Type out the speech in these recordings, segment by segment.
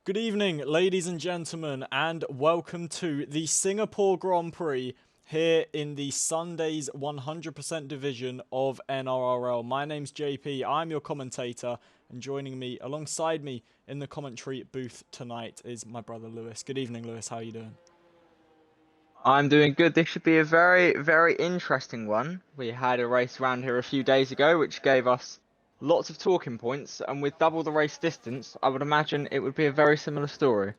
Good evening, ladies and gentlemen, and welcome to the Singapore Grand Prix here in the Sundays 100% division of NRRL. My name's JP, I'm your commentator, and joining me alongside me in the commentary booth tonight is my brother Lewis. Good evening, Lewis, how are you doing? I'm doing good. This should be a very, very interesting one. We had a race around here a few days ago, which gave us lots of talking points, and with double the race distance, I would imagine it would be a very similar story.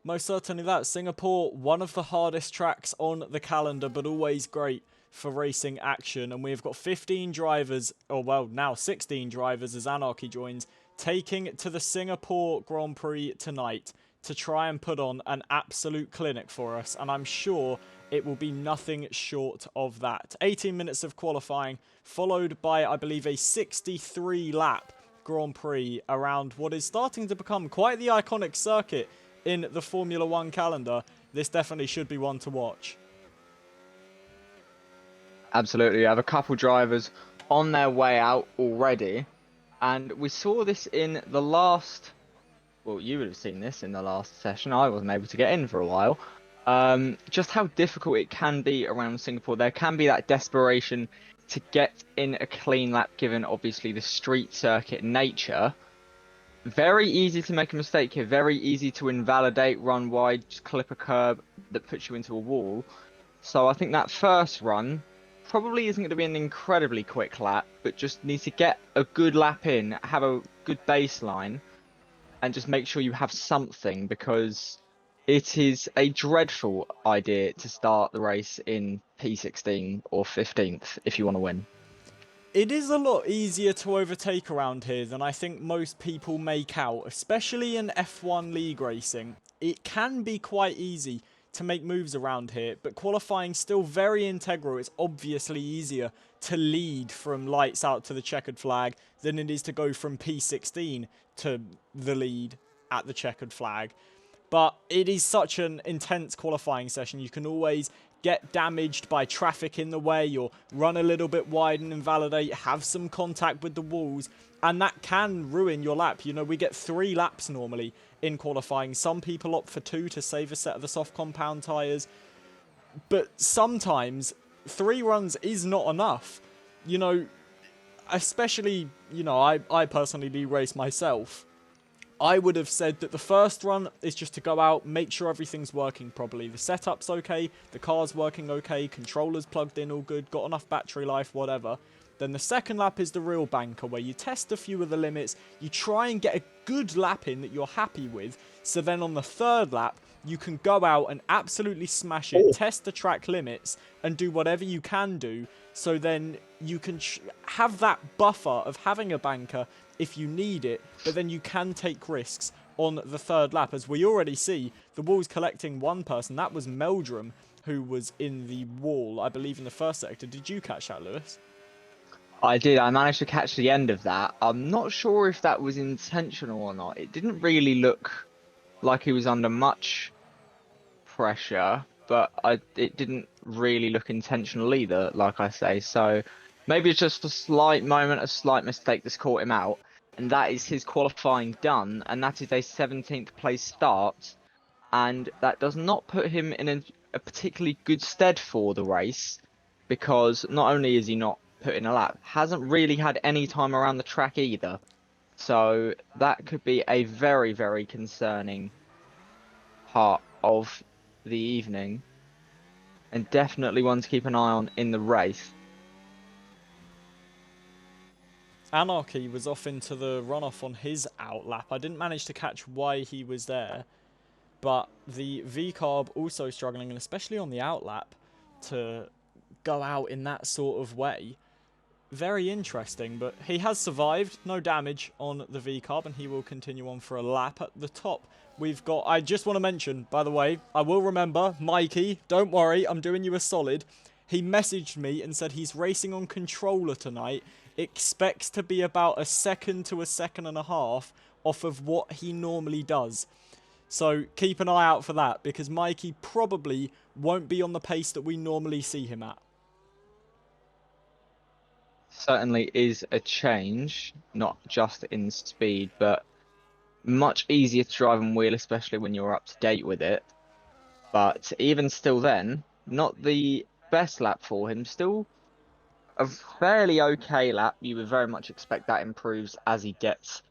Most certainly that. Singapore, one of the hardest tracks on the calendar, but always great for racing action. And we've got 15 drivers, or well, now 16 drivers as Anarchy joins, taking to the Singapore Grand Prix tonight to try and put on an absolute clinic for us. And I'm sure it will be nothing short of that. 18 minutes of qualifying, followed by, I believe, a 63 lap Grand Prix around what is starting to become quite the iconic circuit in the Formula One calendar. This definitely should be one to watch. Absolutely. You have a couple drivers on their way out already, and we saw this in the last. Well, you would have seen this in the last session. I wasn't able to get in for a while. Just how difficult it can be around Singapore. There can be that desperation to get in a clean lap, given obviously the street circuit nature. Very easy to make a mistake here. Very easy to invalidate, run wide, just clip a curb that puts you into a wall. So I think that first run probably isn't going to be an incredibly quick lap, but just need to get a good lap in, have a good baseline, and just make sure you have something, because it is a dreadful idea to start the race in P16 or 15th if you want to win. It is a lot easier to overtake around here than I think most people make out, especially in F1 league racing. It can be quite easy to make moves around here, but qualifying still very integral. It's obviously easier to lead from lights out to the checkered flag than it is to go from P16 to the lead at the checkered flag. But it is such an intense qualifying session. You can always get damaged by traffic in the way or run a little bit wide and invalidate, have some contact with the walls, and that can ruin your lap. You know, we get 3 laps normally in qualifying. Some people opt for 2 to save a set of the soft compound tyres, but sometimes 3 runs is not enough. You know, especially, I personally do race myself. I would have said that the first run is just to go out, make sure everything's working properly. The setup's okay, the car's working okay, controller's plugged in all good, got enough battery life, whatever. Then the second lap is the real banker, where you test a few of the limits, you try and get a good lap in that you're happy with, so then on the third lap, you can go out and absolutely smash it, test the track limits, and do whatever you can do, so then you can have that buffer of having a banker if you need it, but then you can take risks on the third lap. As we already see, the wall's collecting one person. That was Meldrum, who was in the wall, I believe, in the first sector. Did you catch that, Lewis? I did. I managed to catch the end of that. I'm not sure if that was intentional or not. It didn't really look like he was under much pressure, but it didn't really look intentional either, like I say. So maybe it's just a slight moment, a slight mistake that's caught him out, and that is his qualifying done, and that is a 17th place start, and that does not put him in a particularly good stead for the race, because not only is he not put in a lap, hasn't really had any time around the track either. So that could be a very, very concerning part of the evening, and definitely one to keep an eye on in the race. Anarchy was off into the runoff on his outlap. I didn't manage to catch why he was there, but the V-Carb also struggling, and especially on the outlap, to go out in that sort of way. Very interesting, but he has survived. No damage on the V-Carb, and he will continue on for a lap at the top. We've got... I just want to mention, by the way, I will remember, Mikey, don't worry, I'm doing you a solid. He messaged me and said he's racing on controller tonight. Expects to be about a second to a second and a half off of what he normally does. So keep an eye out for that, because Mikey probably won't be on the pace that we normally see him at. Certainly is a change, not just in speed, but much easier to drive and wheel, especially when you're up to date with it. But even still, then not the best lap for him. Still a fairly okay lap. You would very much expect that improves as he gets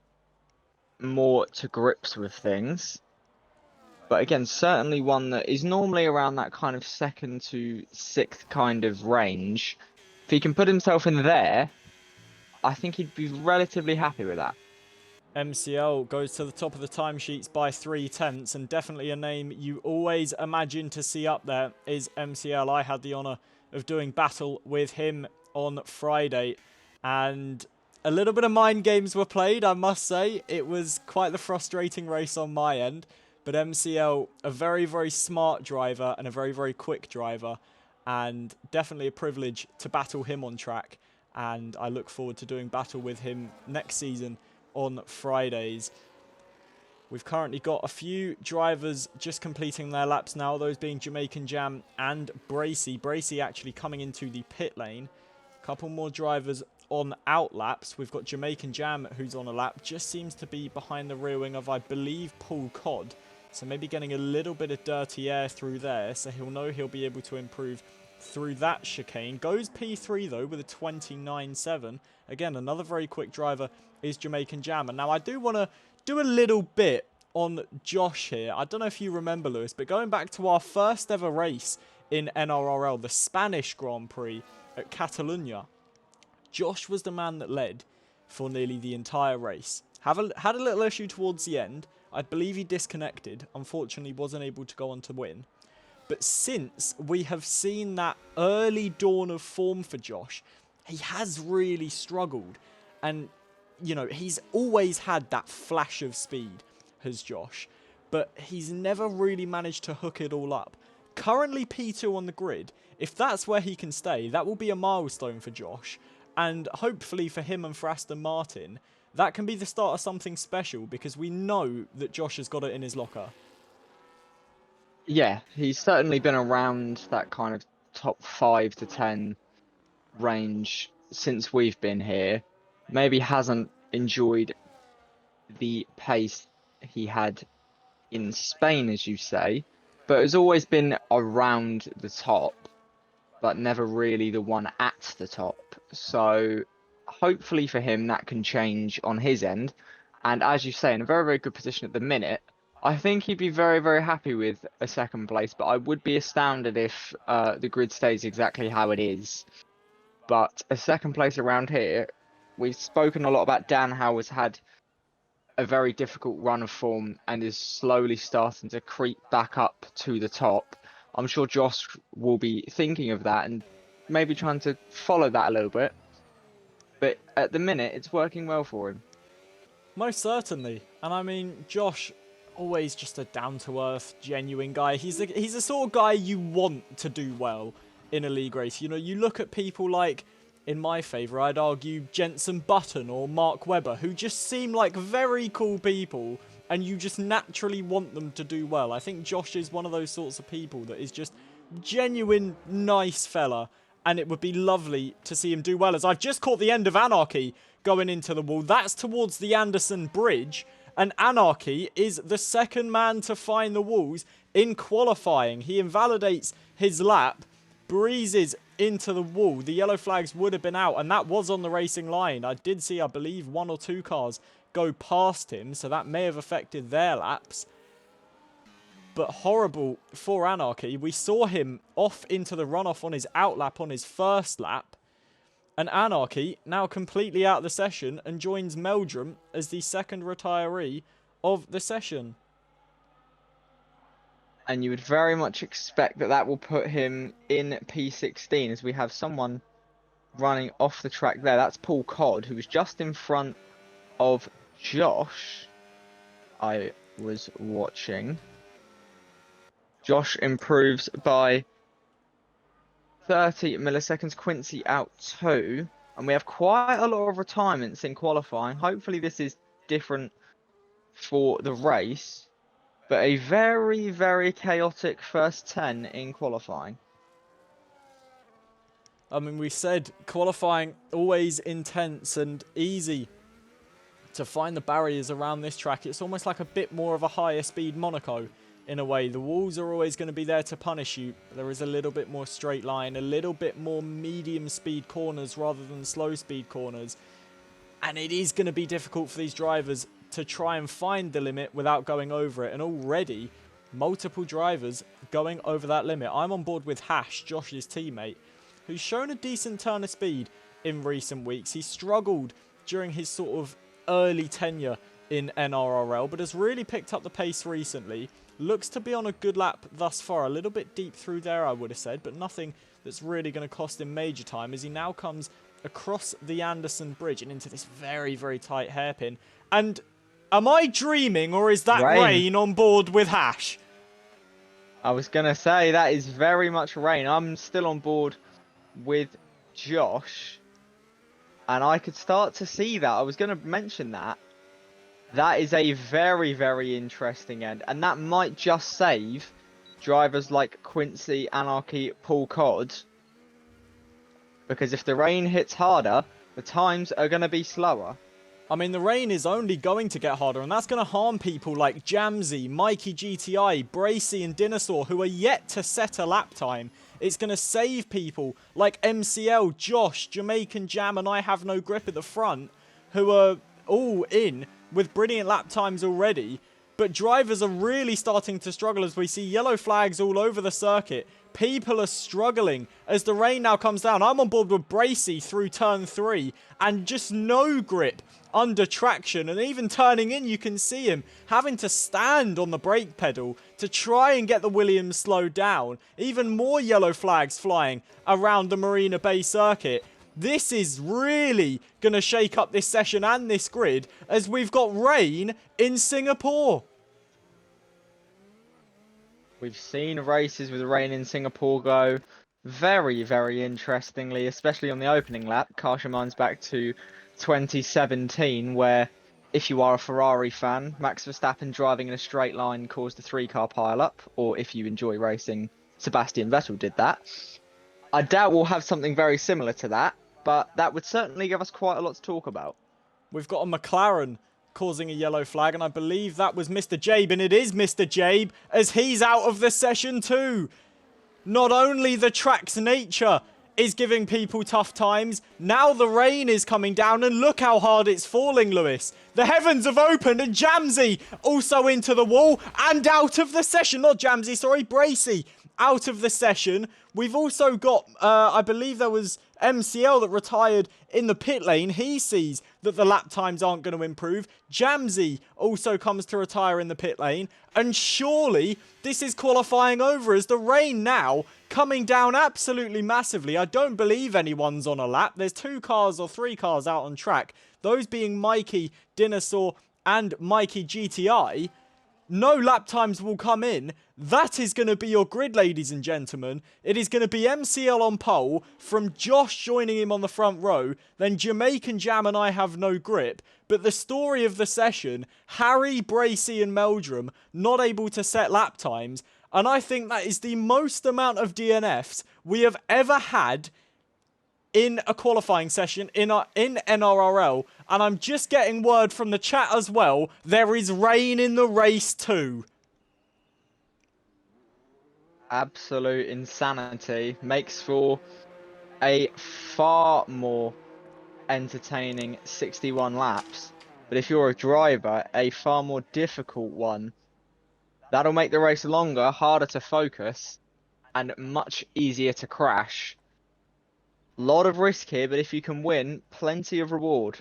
more to grips with things. But again, certainly one that is normally around that kind of second to sixth kind of range. If he can put himself in there, I think he'd be relatively happy with that. MCL goes to the top of the timesheets by 3/10, and definitely a name you always imagine to see up there is MCL. I had the honour of doing battle with him on Friday, and a little bit of mind games were played, I must say. It was quite the frustrating race on my end, but MCL, a very, very smart driver and a very, very quick driver, and definitely a privilege to battle him on track, and I look forward to doing battle with him next season on Fridays. We've currently got a few drivers just completing their laps now, those being Jamaican Jam and Bracey. Bracey actually coming into the pit lane. A couple more drivers on out laps. We've got Jamaican Jam who's on a lap, just seems to be behind the rear wing of, I believe, Paul Codd. So maybe getting a little bit of dirty air through there, so he'll know he'll be able to improve through that chicane. Goes P3 though with a 29.7. Again, another very quick driver is Jamaican Jam. And now I do want to do a little bit on Josh here. I don't know if you remember, Lewis, but going back to our first ever race in NRRL, the Spanish Grand Prix at Catalunya, Josh was the man that led for nearly the entire race. Had a little issue towards the end. I believe he disconnected. Unfortunately, wasn't able to go on to win. But since we have seen that early dawn of form for Josh, he has really struggled. And, you know, he's always had that flash of speed, has Josh. But he's never really managed to hook it all up. Currently P2 on the grid. If that's where he can stay, that will be a milestone for Josh. And hopefully for him and for Aston Martin, that can be the start of something special, because we know that Josh has got it in his locker. Yeah, he's certainly been around that kind of top 5 to 10 range since we've been here. Maybe hasn't enjoyed the pace he had in Spain, as you say, but has always been around the top, but never really the one at the top. So hopefully for him, that can change on his end. And as you say, in a very, very good position at the minute. I think he'd be very, very happy with a second place, but I would be astounded if the grid stays exactly how it is. But a second place around here, we've spoken a lot about Dan Howe has had a very difficult run of form and is slowly starting to creep back up to the top. I'm sure Josh will be thinking of that and maybe trying to follow that a little bit. But at the minute, it's working well for him. Most certainly. And I mean, Josh, always just a down-to-earth, genuine guy. He's the sort of guy you want to do well in a league race. You know, you look at people like, in my favour, I'd argue Jenson Button or Mark Webber, who just seem like very cool people, and you just naturally want them to do well. I think Josh is one of those sorts of people that is just genuine, nice fella, and it would be lovely to see him do well. As I've just caught the end of Anarchy going into the wall. That's towards the Anderson Bridge, and Anarchy is the second man to find the walls in qualifying. He invalidates his lap, breezes into the wall. The yellow flags would have been out, and that was on the racing line. I did see, I believe, 1 or 2 cars go past him, so that may have affected their laps. But horrible for Anarchy. We saw him off into the runoff on his outlap on his first lap. And Anarchy now completely out of the session and joins Meldrum as the second retiree of the session. And you would very much expect that that will put him in P16 as we have someone running off the track there. That's Paul Codd, who was just in front of Josh. I was watching. Josh improves by 30 milliseconds. Quincy out 2. And we have quite a lot of retirements in qualifying. Hopefully this is different for the race. But a very, very chaotic first 10 in qualifying. I mean, we said qualifying always intense and easy to find the barriers around this track. It's almost like a bit more of a higher speed Monaco in a way. The walls are always going to be there to punish you. There is a little bit more straight line, a little bit more medium speed corners rather than slow speed corners. And it is going to be difficult for these drivers to try and find the limit without going over it. And already, multiple drivers going over that limit. I'm on board with Hash, Josh's teammate, who's shown a decent turn of speed in recent weeks. He struggled during his sort of early tenure in NRRL, but has really picked up the pace recently. Looks to be on a good lap thus far. A little bit deep through there, I would have said, but nothing that's really going to cost him major time as he now comes across the Anderson Bridge and into this very, very tight hairpin. And am I dreaming, or is that Rain on board with Hash? I was going to say, that is very much Rain. I'm still on board with Josh, and I could start to see that. I was going to mention that. That is a very, very interesting end, and that might just save drivers like Quincy, Anarchy, Paul Codd, because if the rain hits harder, the times are going to be slower. I mean, the rain is only going to get harder, and that's going to harm people like Jamsy, Mikey GTI, Bracy and Dinosaur, who are yet to set a lap time. It's going to save people like MCL, Josh, Jamaican Jam, and I Have No Grip at the front, who are all in with brilliant lap times already. But drivers are really starting to struggle as we see yellow flags all over the circuit. People are struggling as the rain now comes down. I'm on board with Bracy through turn 3 and just no grip under traction, and even turning in you can see him having to stand on the brake pedal to try and get the Williams slowed down. Even more yellow flags flying around the Marina Bay circuit. This is really going to shake up this session and this grid as we've got rain in Singapore. We've seen races with rain in Singapore go very, very interestingly, especially on the opening lap. Cast your minds back to 2017, where if you are a Ferrari fan, Max Verstappen driving in a straight line caused a 3-car pile-up, or if you enjoy racing, Sebastian Vettel did that. I doubt we'll have something very similar to that, but that would certainly give us quite a lot to talk about. We've got a McLaren causing a yellow flag, and I believe that was Mr. Jabe, and it is Mr. Jabe, as he's out of the session too. Not only the track's nature is giving people tough times, now the rain is coming down, and look how hard it's falling, Lewis. The heavens have opened, and Jamsy also into the wall, and out of the session. Not Jamsy, sorry, Bracy out of the session. We've also got, I believe there was MCL that retired in the pit lane. He sees that the lap times aren't going to improve. Jamsy also comes to retire in the pit lane. And surely this is qualifying over as the rain now coming down absolutely massively. I don't believe anyone's on a lap. There's 2 cars or 3 cars out on track. Those being Mikey, Dinosaur and Mikey GTI. No lap times will come in. That is going to be your grid, ladies and gentlemen. It is going to be MCL on pole, from Josh joining him on the front row, then Jamaican Jam and I Have No Grip. But the story of the session, Harry, Bracy and Meldrum not able to set lap times. And I think that is the most amount of DNFs we have ever had in a qualifying session in NRRL, and I'm just getting word from the chat as well, there is rain in the race too. Absolute insanity. Makes for a far more entertaining 61 laps, but if you're a driver, a far more difficult one. That'll make the race longer, harder to focus, and much easier to crash. Lot of risk here, but if you can win, plenty of reward.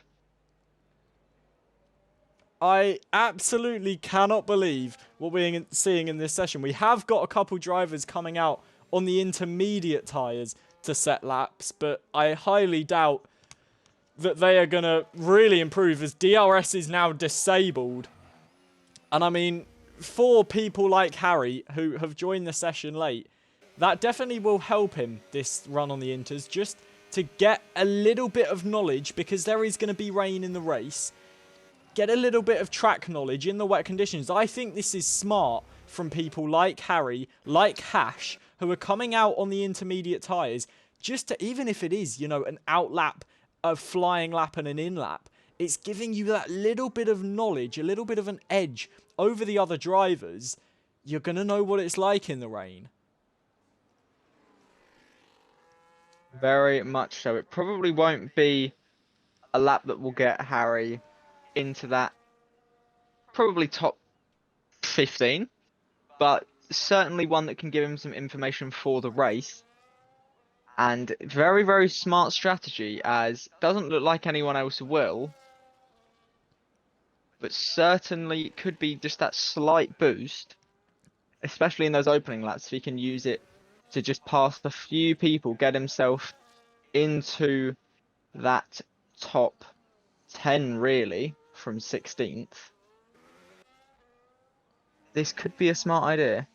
I absolutely cannot believe what we're seeing in this session. We have got a couple drivers coming out on the intermediate tyres to set laps, but I highly doubt that they are going to really improve as DRS is now disabled. And I mean, for people like Harry, who have joined the session late, that definitely will help him this run on the Inters, just to get a little bit of knowledge, because there is going to be rain in the race. Get a little bit of track knowledge in the wet conditions. I think this is smart from people like Harry, like Hash, who are coming out on the intermediate tyres, just to, even if it is, you know, an out lap, a flying lap and an in lap, it's giving you that little bit of knowledge, a little bit of an edge over the other drivers. You're going to know what it's like in the rain. Very much so. It probably won't be a lap that will get Harry into that probably top 15, but certainly one that can give him some information for the race. And very, very smart strategy, as doesn't look like anyone else will, but certainly could be just that slight boost, especially in those opening laps, if he can use it to just pass a few people, get himself into that top 10 really from 16th. This could be a smart idea.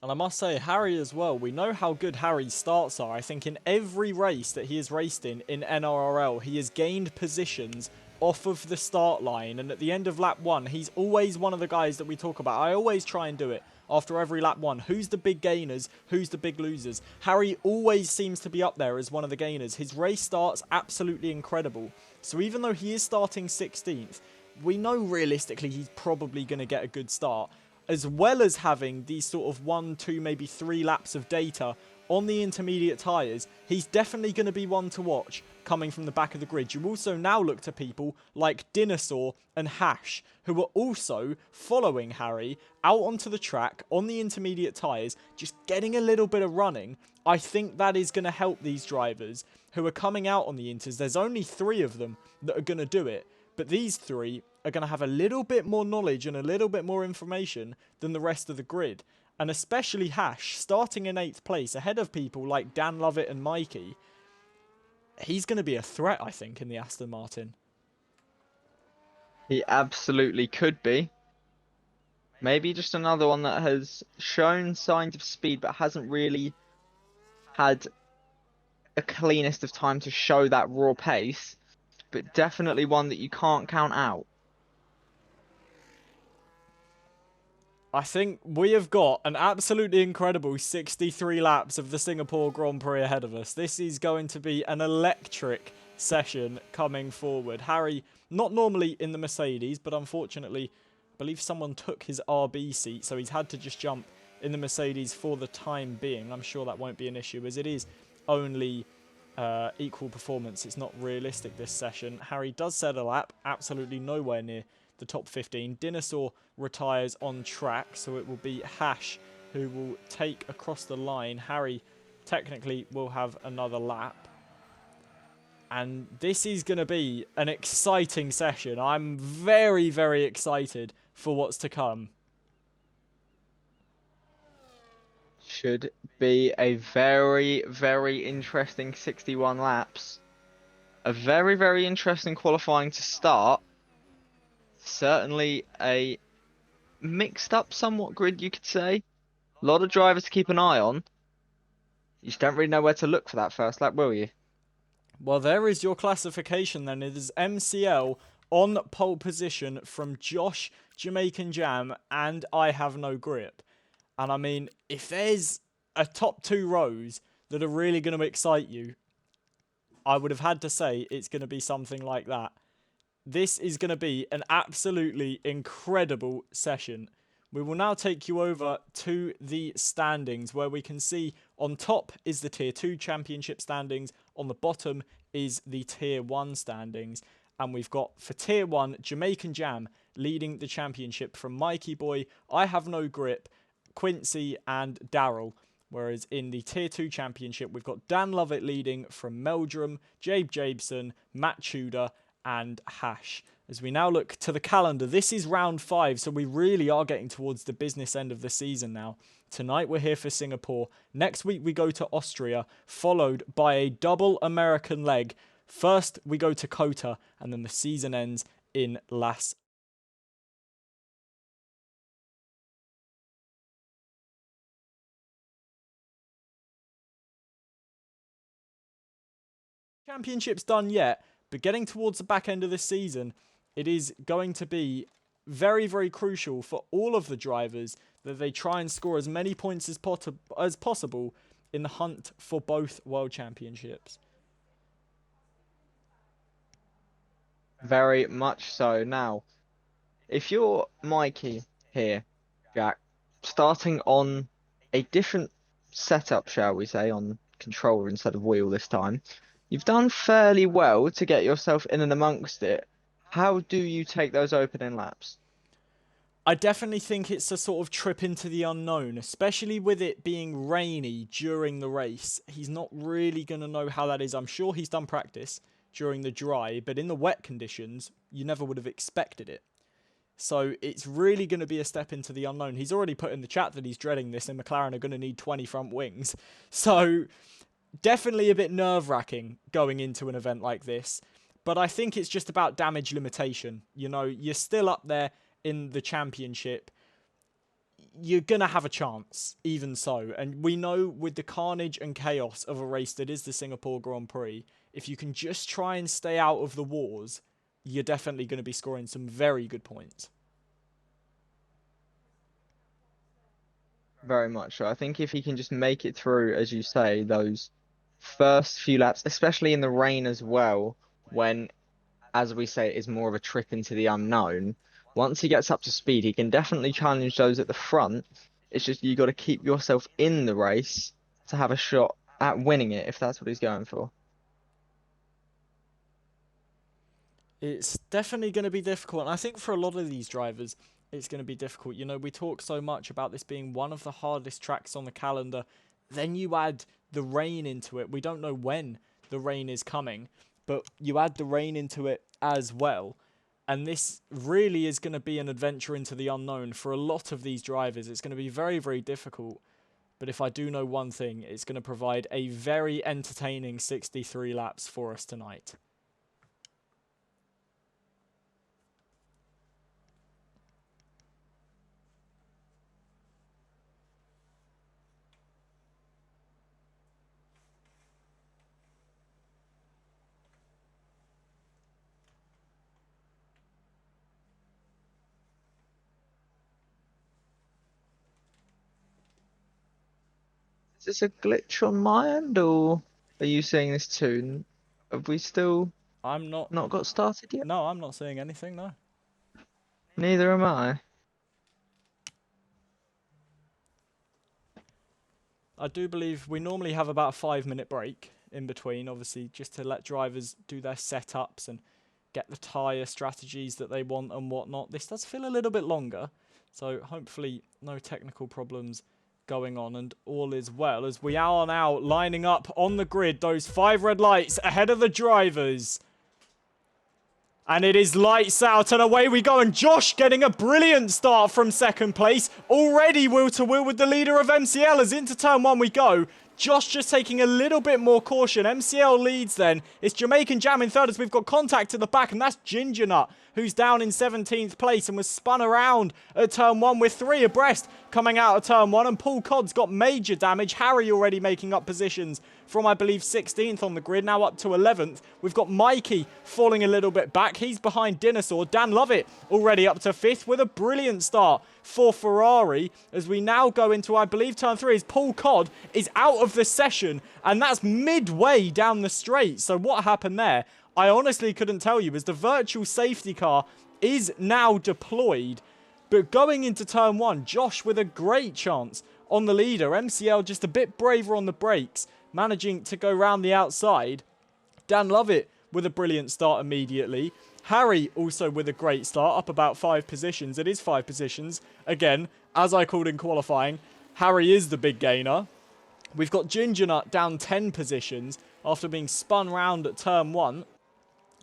And I must say, Harry as well, we know how good Harry's starts are. I think in every race that he has raced in NRRL, he has gained positions off of the start line. And at the end of lap 1, he's always one of the guys that we talk about. I always try and do it after every lap 1. Who's the big gainers? Who's the big losers? Harry always seems to be up there as one of the gainers. His race starts absolutely incredible. So even though he is starting 16th, we know realistically he's probably going to get a good start, as well as having these sort of 1, 2, maybe 3 laps of data on the intermediate tyres. He's definitely going to be one to watch coming from the back of the grid. You also now look to people like Dinosaur and Hash, who are also following Harry out onto the track on the intermediate tyres, just getting a little bit of running. I think that is going to help these drivers who are coming out on the inters. There's only 3 of them that are going to do it, but these 3 are going to have a little bit more knowledge and a little bit more information than the rest of the grid. And especially Hash, starting in 8th place, ahead of people like Dan Lovett and Mikey. He's going to be a threat, I think, in the Aston Martin. He absolutely could be. Maybe just another one that has shown signs of speed, but hasn't really had a cleanest of time to show that raw pace. But definitely one that you can't count out. I think we have got an absolutely incredible 63 laps of the Singapore Grand Prix ahead of us. This is going to be an electric session coming forward. Harry, not normally in the Mercedes, but unfortunately, I believe someone took his RB seat, so he's had to just jump in the Mercedes for the time being. I'm sure that won't be an issue, as it is only equal performance. It's not realistic this session. Harry does set a lap, absolutely nowhere near the top 15. Dinosaur retires on track, so it will be Hash who will take across the line. Harry technically will have another lap. And this is going to be an exciting session. I'm very, very excited for what's to come. Should be a very, very interesting 61 laps. A very, very interesting qualifying to start. Certainly a mixed up somewhat grid, you could say. A lot of drivers to keep an eye on. You just don't really know where to look for that first lap, will you? Well, there is your classification then. It is MCL on pole position from Josh, Jamaican Jam, and I Have No Grip. And I mean, if there's a top 2 rows that are really going to excite you, I would have had to say it's going to be something like that. This is going to be an absolutely incredible session. We will now take you over to the standings, where we can see on top is the Tier 2 Championship standings, on the bottom is the Tier 1 standings, and we've got for Tier 1, Jamaican Jam leading the championship from Mikey Boy, I Have No Grip, Quincy and Daryl. Whereas in the Tier 2 Championship, we've got Dan Lovett leading from Meldrum, Jabe Jabeson, Matt Tudor, and Hash. As we now look to the calendar, this is round 5, so we really are getting towards the business end of the season now. Tonight we're here for Singapore. Next week we go to Austria, followed by a double American leg. First we go to Kota, and then the season ends in Las Championship's done yet, but getting towards the back end of this season, it is going to be very, very crucial for all of the drivers that they try and score as many points as possible in the hunt for both World Championships. Very much so. Now, if you're Mikey here, Jack, starting on a different setup, shall we say, on controller instead of wheel this time, you've done fairly well to get yourself in and amongst it. How do you take those opening laps? I definitely think it's a sort of trip into the unknown, especially with it being rainy during the race. He's not really going to know how that is. I'm sure he's done practice during the dry, but in the wet conditions, you never would have expected it. So it's really going to be a step into the unknown. He's already put in the chat that he's dreading this, and McLaren are going to need 20 front wings. So definitely a bit nerve-wracking going into an event like this. But I think it's just about damage limitation. You know, you're still up there in the championship. You're going to have a chance, even so. And we know with the carnage and chaos of a race that is the Singapore Grand Prix, if you can just try and stay out of the wars, you're definitely going to be scoring some very good points. Very much so. I think if he can just make it through, as you say, those first few laps, especially in the rain as well, when, as we say, it is more of a trip into the unknown. Once he gets up to speed, he can definitely challenge those at the front. It's just you got to keep yourself in the race to have a shot at winning it if that's what he's going for. It's definitely going to be difficult. And I think for a lot of these drivers, it's going to be difficult. You know, we talk so much about this being one of the hardest tracks on the calendar. Then you add the rain into it. We don't know when the rain is coming, but you add the rain into it as well. And this really is going to be an adventure into the unknown for a lot of these drivers. It's going to be very, very difficult. But if I do know one thing, it's going to provide a very entertaining 63 laps for us tonight. Is this a glitch on my end, or are you seeing this too? Have we still I'm not... not got started yet? No, I'm not seeing anything, no. Neither am I. I do believe we normally have about a 5-minute break in between, obviously, just to let drivers do their setups and get the tyre strategies that they want and whatnot. This does feel a little bit longer, so hopefully no technical problems going on and all is well as we are now lining up on the grid, those 5 red lights ahead of the drivers. And it is lights out and away we go. And Josh getting a brilliant start from second place. Already wheel to wheel with the leader of MCL as into turn 1 we go. Josh just taking a little bit more caution. MCL leads then. It's Jamaican Jam in third as we've got contact at the back. And that's Ginger Nut, who's down in 17th place and was spun around at turn 1 with 3 abreast coming out of turn 1. And Paul Codd's got major damage. Harry already making up positions from, I believe, 16th on the grid, now up to 11th. We've got Mikey falling a little bit back. He's behind Dinosaur. Dan Lovett already up to 5th with a brilliant start for Ferrari as we now go into, I believe, turn 3 as Paul Codd is out of the session, and that's midway down the straight. So what happened there? I honestly couldn't tell you, as the virtual safety car is now deployed. But going into turn 1, Josh with a great chance on the leader. MCL just a bit braver on the brakes, managing to go round the outside. Dan Lovett with a brilliant start immediately. Harry also with a great start, up about 5 positions. It is 5 positions. Again, as I called in qualifying, Harry is the big gainer. We've got Ginger Nut down 10 positions after being spun round at turn 1.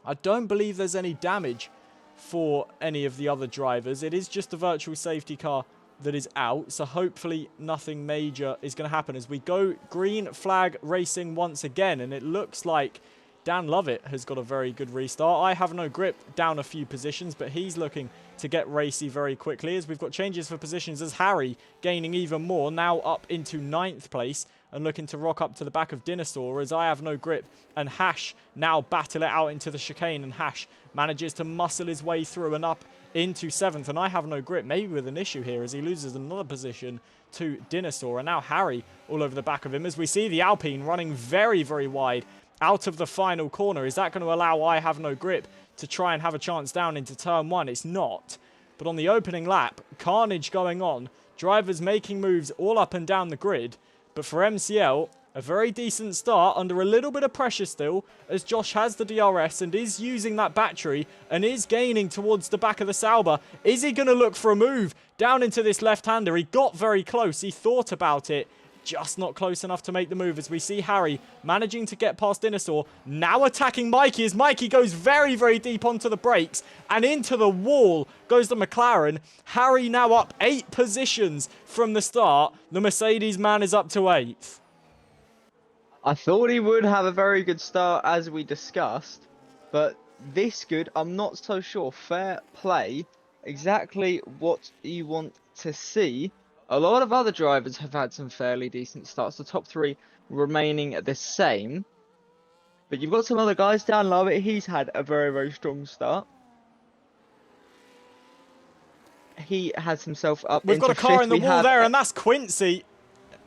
I don't believe there's any damage for any of the other drivers. It is just the virtual safety car that is out, so hopefully nothing major is going to happen as we go green flag racing once again, and it looks like Dan Lovett has got a very good restart. I have no grip down a few positions, but he's looking to get racy very quickly as we've got changes for positions as Harry gaining even more, now up into 9th place and looking to rock up to the back of Dinosaur as I have no grip, and Hash now battle it out into the chicane, and Hash manages to muscle his way through and up into 7th, and I have no grip, maybe with an issue here as he loses another position to Dinosaur, and now Harry all over the back of him as we see the Alpine running very, very wide out of the final corner. Is that going to allow I have no grip to try and have a chance down into turn 1. It's not. But on the opening lap, carnage going on. Drivers making moves all up and down the grid. But for MCL, a very decent start under a little bit of pressure still, as Josh has the DRS and is using that battery and is gaining towards the back of the Sauber. Is he going to look for a move down into this left-hander? He got very close. He thought about it. Just not close enough to make the move, as we see Harry managing to get past Dinosaur. Now attacking Mikey, as Mikey goes very, very deep onto the brakes. And into the wall goes the McLaren. Harry now up 8 positions from the start. The Mercedes man is up to 8th. I thought he would have a very good start, as we discussed. But this good, I'm not so sure. Fair play. Exactly what you want to see. A lot of other drivers have had some fairly decent starts. The top 3 remaining the same. But you've got some other guys down low. He's had a very, very strong start. He has himself up We've into got a car 5th. in the wall there, and that's Quincy.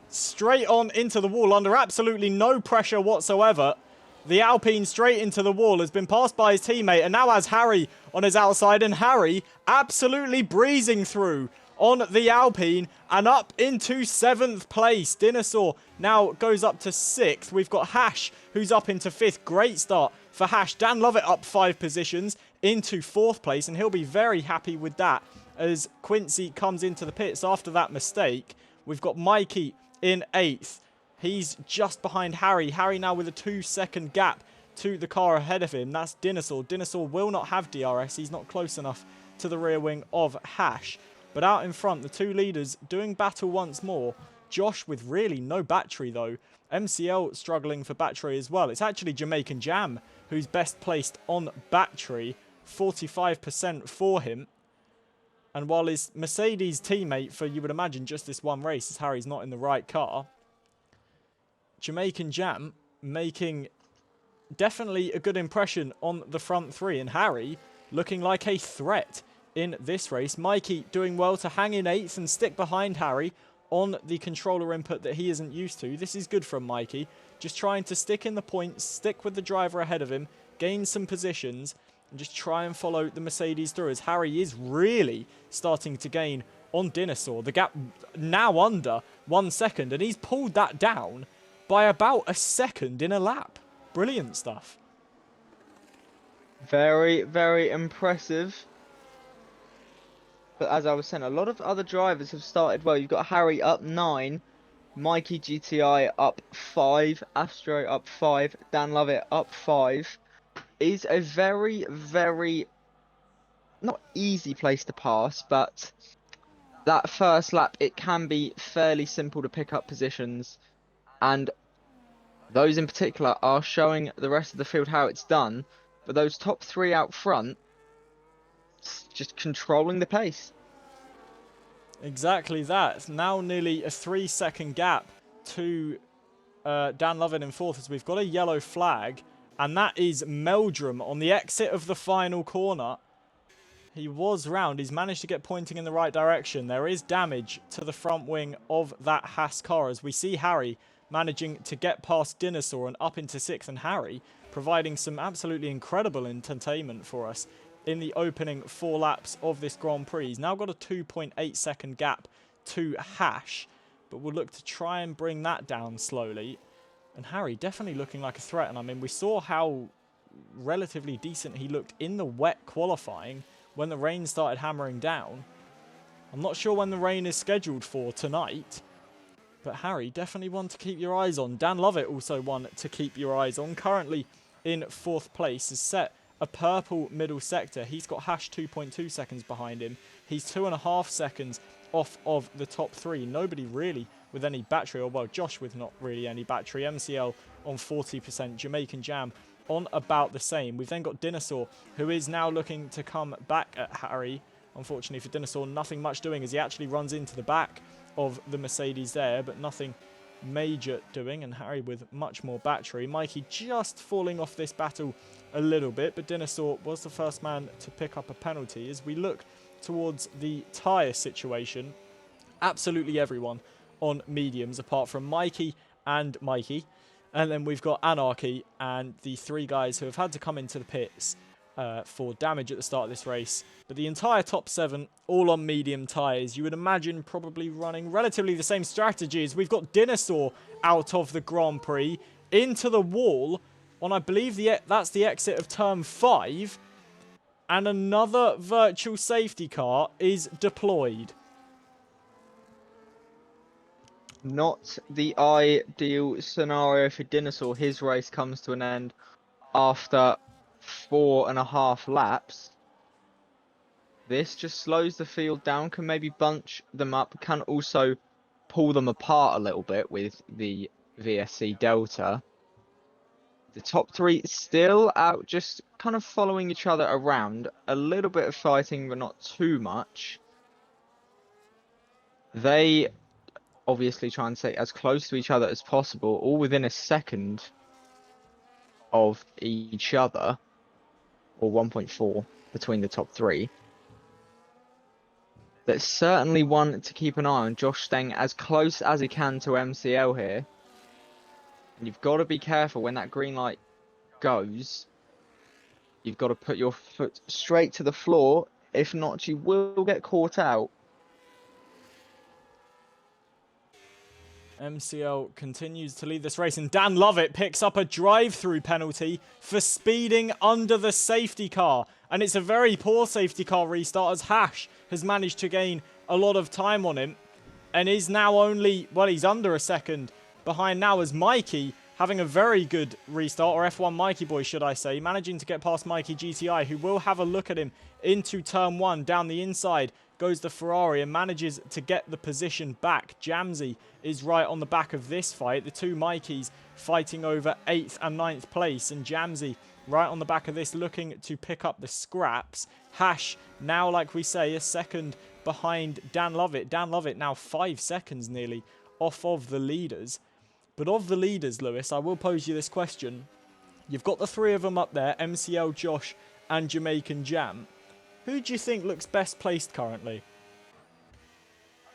Straight on into the wall under absolutely no pressure whatsoever. The Alpine straight into the wall, has been passed by his teammate, and now has Harry on his outside. And Harry absolutely breezing through on the Alpine and up into 7th place. Dinosaur now goes up to 6th. We've got Hash, who's up into 5th. Great start for Hash. Dan Lovett up 5 positions into 4th place, and he'll be very happy with that as Quincy comes into the pits after that mistake. We've got Mikey in 8th. He's just behind Harry. Harry now with a 2-second gap to the car ahead of him. That's Dinosaur. Dinosaur will not have DRS. He's not close enough to the rear wing of Hash. But out in front, the 2 leaders doing battle once more. Josh with really no battery though. MCL struggling for battery as well. It's actually Jamaican Jam who's best placed on battery. 45% for him. And while his Mercedes teammate for, you would imagine, just this one race, as Harry's not in the right car, Jamaican Jam making definitely a good impression on the front 3. And Harry looking like a threat in this race. Mikey doing well to hang in 8th and stick behind Harry on the controller input that he isn't used to. This is good from Mikey. Just trying to stick in the points, stick with the driver ahead of him, gain some positions, and just try and follow the Mercedes through, as Harry is really starting to gain on Dinosaur. The gap now under 1 second, and he's pulled that down by about a second in a lap. Brilliant stuff. Very, very impressive. But as I was saying, a lot of other drivers have started well. You've got Harry up 9, Mikey GTI up 5, Astro up 5, Dan Lovett up 5. Is a very, very, not easy place to pass, but that first lap, it can be fairly simple to pick up positions. And those in particular are showing the rest of the field how it's done. But those top 3 out front, just controlling the pace. Exactly that. It's now nearly a 3-second gap to Dan Lovett in 4th, as we've got a yellow flag. And that is Meldrum on the exit of the final corner. He was round. He's managed to get pointing in the right direction. There is damage to the front wing of that Haas car, as we see Harry managing to get past Dinosaur and up into 6th. And Harry providing some absolutely incredible entertainment for us in the opening 4 laps of this Grand Prix. He's now got a 2.8 second gap to Hash, but we'll look to try and bring that down slowly. And Harry definitely looking like a threat. And I mean, we saw how relatively decent he looked in the wet qualifying when the rain started hammering down. I'm not sure when the rain is scheduled for tonight, but Harry definitely one to keep your eyes on. Dan Lovett also one to keep your eyes on. Currently in 4th place, has set a purple middle sector. He's got Hash 2.2 seconds behind him. He's 2.5 seconds off of the top 3. Nobody really with any battery, or well, Josh with not really any battery. MCL on 40%. Jamaican Jam on about the same. We've then got Dinosaur, who is now looking to come back at Harry. Unfortunately for Dinosaur, nothing much doing, as he actually runs into the back of the Mercedes there, but nothing major doing, and Harry with much more battery. Mikey just falling off this battle a little bit, but Dinosaur was the first man to pick up a penalty. As we look towards the tyre situation, absolutely everyone on mediums apart from Mikey and Mikey, and then we've got Anarchy and the 3 guys who have had to come into the pits for damage at the start of this race. But the entire top 7, all on medium tyres. You would imagine probably running relatively the same strategies. We've got Dinosaur out of the Grand Prix into the wall on, I believe, that's the exit of turn 5. And another virtual safety car is deployed. Not the ideal scenario for Dinosaur. His race comes to an end after 4.5 laps. This just slows the field down, can maybe bunch them up, can also pull them apart a little bit with the VSC Delta. The top 3 still out, just kind of following each other around. A little bit of fighting, but not too much. They obviously try and stay as close to each other as possible, all within a second of each other, or 1.4 between the top 3. That's certainly one to keep an eye on. Josh staying as close as he can to MCL here. And you've got to be careful when that green light goes. You've got to put your foot straight to the floor. If not, you will get caught out. MCL continues to lead this race, and Dan Lovett picks up a drive-through penalty for speeding under the safety car. And it's a very poor safety car restart, as Hash has managed to gain a lot of time on him and is now only, well, he's under a second behind now, as Mikey having a very good restart, or F1 Mikey boy should I say, managing to get past Mikey GTI, who will have a look at him into turn 1. Down the inside goes the Ferrari and manages to get the position back. Jamsey is right on the back of this fight. The two Mikeys fighting over 8th and 9th place, and Jamsey right on the back of this looking to pick up the scraps. Hash now, like we say, a second behind Dan Lovett. Dan Lovett now 5 seconds nearly off of the leaders. But of the leaders, Lewis, I will pose you this question. You've got the 3 of them up there, MCL, Josh and Jamaican Jam. Who do you think looks best placed currently?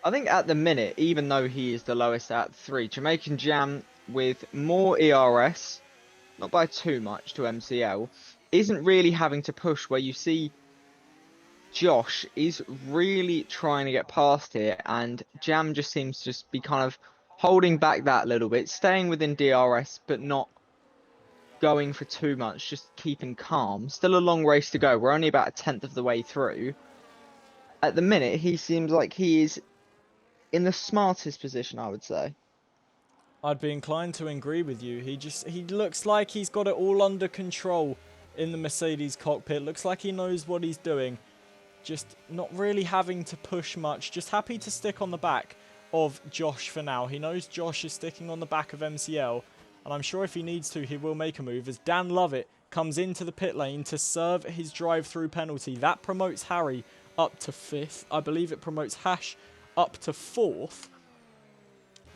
I think at the minute, even though he is the lowest at 3, Jamaican Jam with more ERS, not by too much to MCL, isn't really having to push, where you see Josh is really trying to get past here, and Jam just seems to just be kind of holding back that little bit, staying within DRS, but not going for too much, just keeping calm. Still a long race to go. We're only about a 10th of the way through. At the minute, he seems like he is in the smartest position, I would say. I'd be inclined to agree with you. He looks like he's got it all under control in the Mercedes cockpit. Looks like he knows what he's doing. Just not really having to push much. Just happy to stick on the back of Josh for now. He knows Josh is sticking on the back of MCL, and I'm sure if he needs to, he will make a move, as Dan Lovett comes into the pit lane to serve his drive-through penalty. That promotes Harry up to 5th. I believe it promotes Hash up to 4th.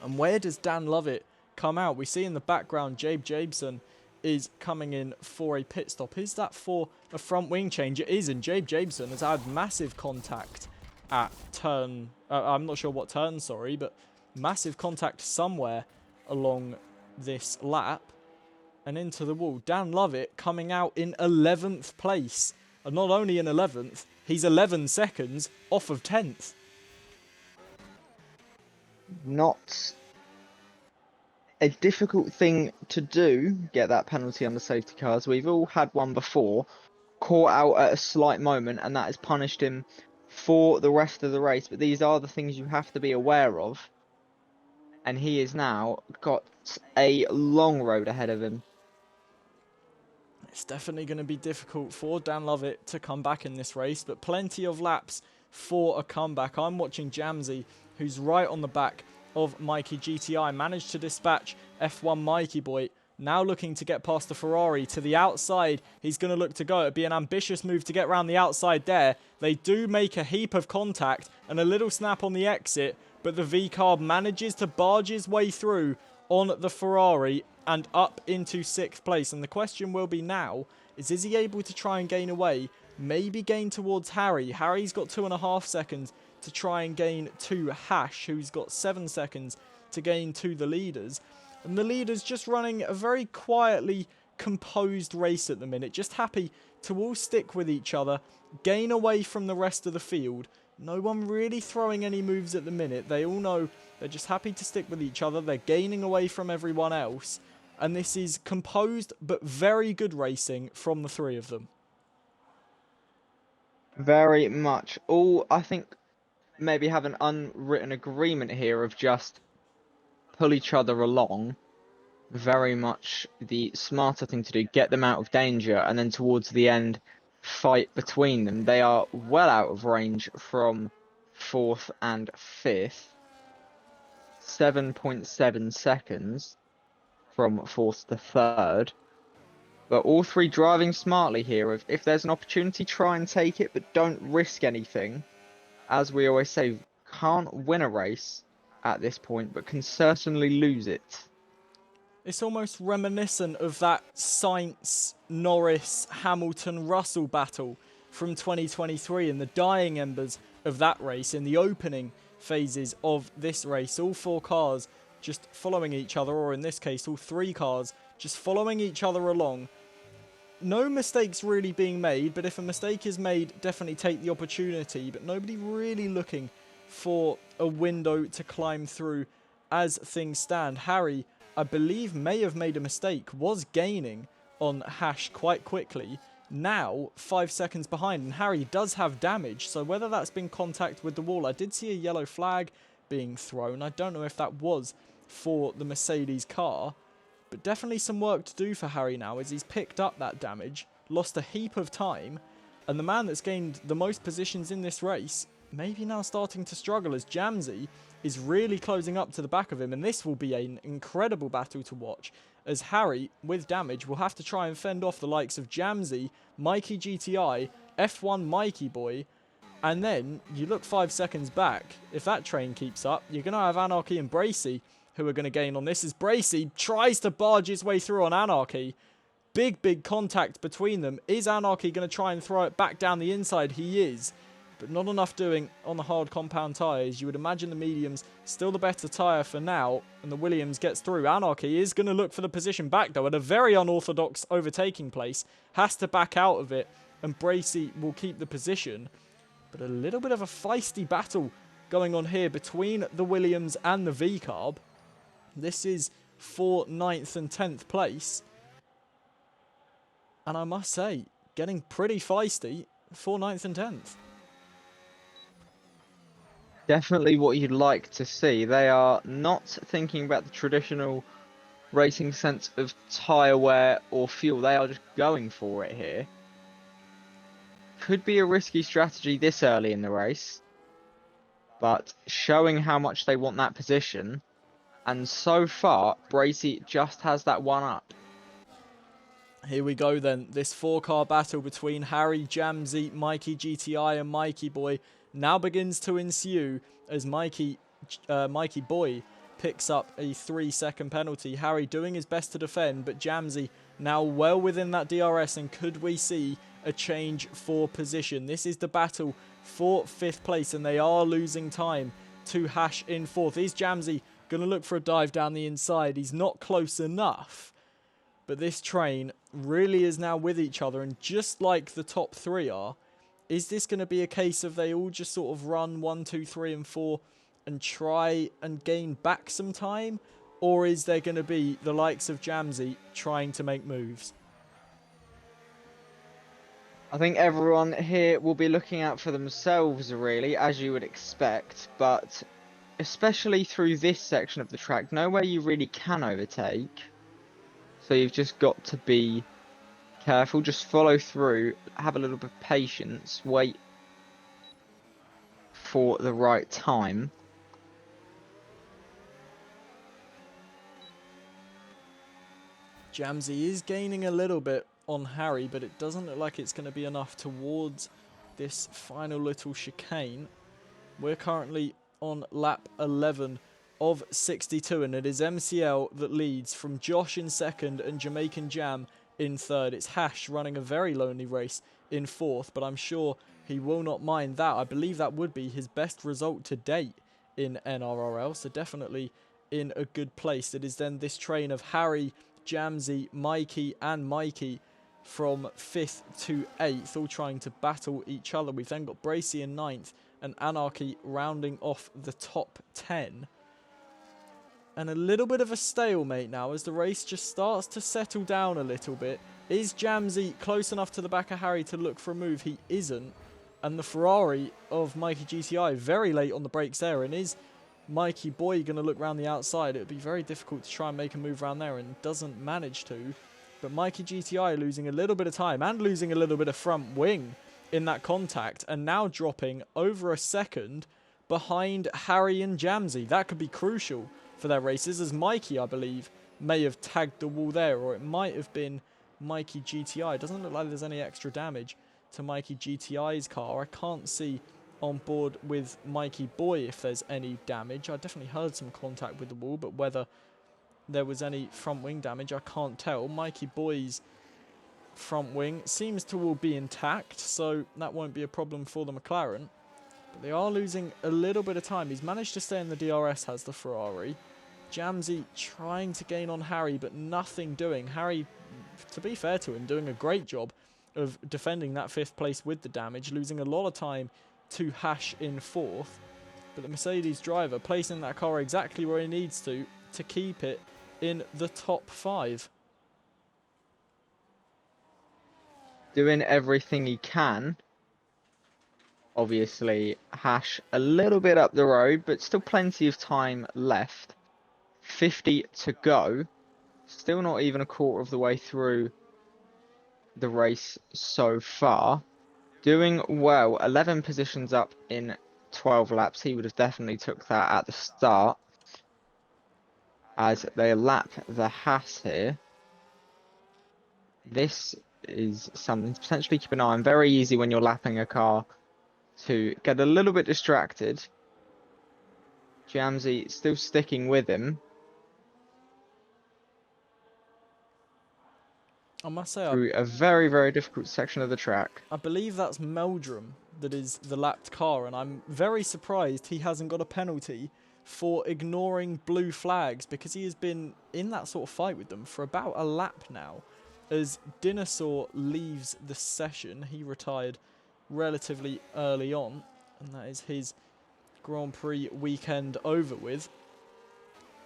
And where does Dan Lovett come out? We see in the background Jabe Jabeson is coming in for a pit stop. Is that for a front wing change? It is, and Jabe Jabeson has had massive contact at turn... I'm not sure what turn, sorry, but massive contact somewhere along this lap and into the wall. Dan Lovett coming out in 11th place. And not only in 11th, he's 11 seconds off of 10th. Not a difficult thing to do, get that penalty on the safety cars. We've all had one before, caught out at a slight moment, and that has punished him for the rest of the race. But these are the things you have to be aware of. And he has now got a long road ahead of him. It's definitely going to be difficult for Dan Lovett to come back in this race, but plenty of laps for a comeback. I'm watching Jamsey, who's right on the back of Mikey GTI, managed to dispatch F1 Mikey boy, now looking to get past the Ferrari to the outside. He's going to look to go. It'd be an ambitious move to get around the outside there. They do make a heap of contact and a little snap on the exit, but the V-Carb manages to barge his way through on the Ferrari and up into 6th place. And the question will be now, is he able to try and gain away? Maybe gain towards Harry. Harry's got 2.5 seconds to try and gain to Hash, who's got 7 seconds to gain to the leaders. And the leaders just running a very quietly composed race at the minute. Just happy to all stick with each other, gain away from the rest of the field. No one really throwing any moves at the minute. They all know they're just happy to stick with each other. They're gaining away from everyone else. And this is composed but very good racing from the three of them. Very much. All, I think, maybe have an unwritten agreement here of just pull each other along. Very much the smarter thing to do. Get them out of danger, and then towards the end, fight between them. They are well out of range from 4th and 5th. 7.7 seconds from 4th to 3rd. But all three driving smartly here. If there's an opportunity, try and take it, but don't risk anything. As we always say, can't win a race at this point, but can certainly lose it. It's almost reminiscent of that Sainz, Norris, Hamilton, Russell battle from 2023 and the dying embers of that race in the opening phases of this race. All four cars just following each other, or in this case, all three cars just following each other along. No mistakes really being made, but if a mistake is made, definitely take the opportunity, but nobody really looking for a window to climb through as things stand. Harry, I believe, may have made a mistake, was gaining on Hash quite quickly. Now, 5 seconds behind, and Harry does have damage, so whether that's been contact with the wall, I did see a yellow flag being thrown. I don't know if that was for the Mercedes car, but definitely some work to do for Harry now as he's picked up that damage, lost a heap of time, and the man that's gained the most positions in this race maybe now starting to struggle as Jamsey is really closing up to the back of him, and this will be an incredible battle to watch as Harry, with damage, will have to try and fend off the likes of Jamsey, Mikey GTI, F1 Mikey Boy, and then you look 5 seconds back. If that train keeps up, you're going to have Anarchy and Bracy who are going to gain on this as Bracy tries to barge his way through on Anarchy. Big contact between them. Is Anarchy going to try and throw it back down the inside? He is, but not enough doing on the hard compound tyres. You would imagine the mediums still the better tyre for now, and the Williams gets through. Anarchy is going to look for the position back though at a very unorthodox overtaking place. Has to back out of it, and Bracy will keep the position. But a little bit of a feisty battle going on here between the Williams and the V-Carb. This is for 9th and 10th place. And I must say, getting pretty feisty for 9th and 10th. Definitely what you'd like to see. They are not thinking about the traditional racing sense of tyre wear or fuel. They are just going for it here. Could be a risky strategy this early in the race, but showing how much they want that position. And so far, Bracy just has that one up. Here we go then. This four-car battle between Harry, Jamsey, Mikey GTI and Mikey Boy now begins to ensue as Mikey Boy picks up a 3-second penalty. Harry doing his best to defend, but Jamsey now well within that DRS, and could we see a change for position? This is the battle for 5th place, and they are losing time to Hash in 4th. Is Jamsey going to look for a dive down the inside? He's not close enough, but this train really is now with each other, and just like the top three are, is this going to be a case of they all just sort of run 1, 2, 3 and 4 and try and gain back some time? Or is there going to be the likes of Jamsey trying to make moves? I think everyone here will be looking out for themselves, really, as you would expect, but especially through this section of the track, nowhere you really can overtake. So you've just got to be careful, just follow through, have a little bit of patience, wait for the right time. Jamsey is gaining a little bit on Harry, but it doesn't look like it's going to be enough towards this final little chicane. We're currently on lap 11 of 62, and it is MCL that leads from Josh in 2nd and Jamaican Jam in 3rd. It's Hash running a very lonely race in 4th, but I'm sure he will not mind that. I believe that would be his best result to date in NRRL, so definitely in a good place. It is then this train of Harry Jamsey, Mikey and Mikey from 5th to 8th, all trying to battle each other. We've then got Bracy in 9th and Anarchy rounding off the top 10. And a little bit of a stalemate now as the race just starts to settle down a little bit. Is Jamsey close enough to the back of Harry to look for a move? He isn't. And the Ferrari of Mikey GTI very late on the brakes there. And is Mikey Boy going to look around the outside? It would be very difficult to try and make a move around there and doesn't manage to. But Mikey GTI losing a little bit of time and losing a little bit of front wing in that contact. And now dropping over a second behind Harry and Jamsey. That could be crucial for their races, as Mikey, I believe, may have tagged the wall there, or it might have been Mikey GTI. It doesn't look like there's any extra damage to Mikey GTI's car. I can't see on board with Mikey Boy if there's any damage. I definitely heard some contact with the wall, but whether there was any front wing damage, I can't tell. Mikey Boy's front wing seems to all be intact, so that won't be a problem for the McLaren. But they are losing a little bit of time. He's managed to stay in the DRS, has the Ferrari. Jamsey trying to gain on Harry, but nothing doing. Harry, to be fair to him, doing a great job of defending that 5th place with the damage, losing a lot of time to Hash in 4th. But the Mercedes driver placing that car exactly where he needs to keep it in the top 5. Doing everything he can. Obviously, Hash a little bit up the road, but still plenty of time left. 50 to go. Still not even a quarter of the way through the race so far. Doing well. 11 positions up in 12 laps. He would have definitely took that at the start, as they lap the Haas here. This is something to potentially keep an eye on. Very easy when you're lapping a car to get a little bit distracted. Jamsey still sticking with him. I must say, Through a very, very difficult section of the track. I believe that's Meldrum that is the lapped car, and I'm very surprised he hasn't got a penalty for ignoring blue flags, because he has been in that sort of fight with them for about a lap now. As Dinosaur leaves the session, he retired relatively early on, and that is his Grand Prix weekend over with.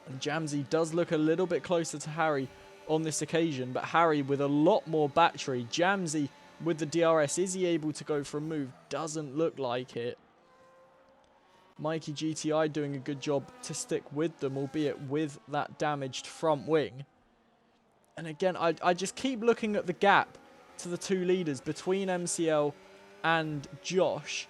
And Jamsey does look a little bit closer to Harry on this occasion, but Harry with a lot more battery. Jamsey with the DRS, is he able to go for a move? Doesn't look like it. Mikey GTI doing a good job to stick with them, albeit with that damaged front wing. And again, I just keep looking at the gap to the two leaders between MCL and Josh,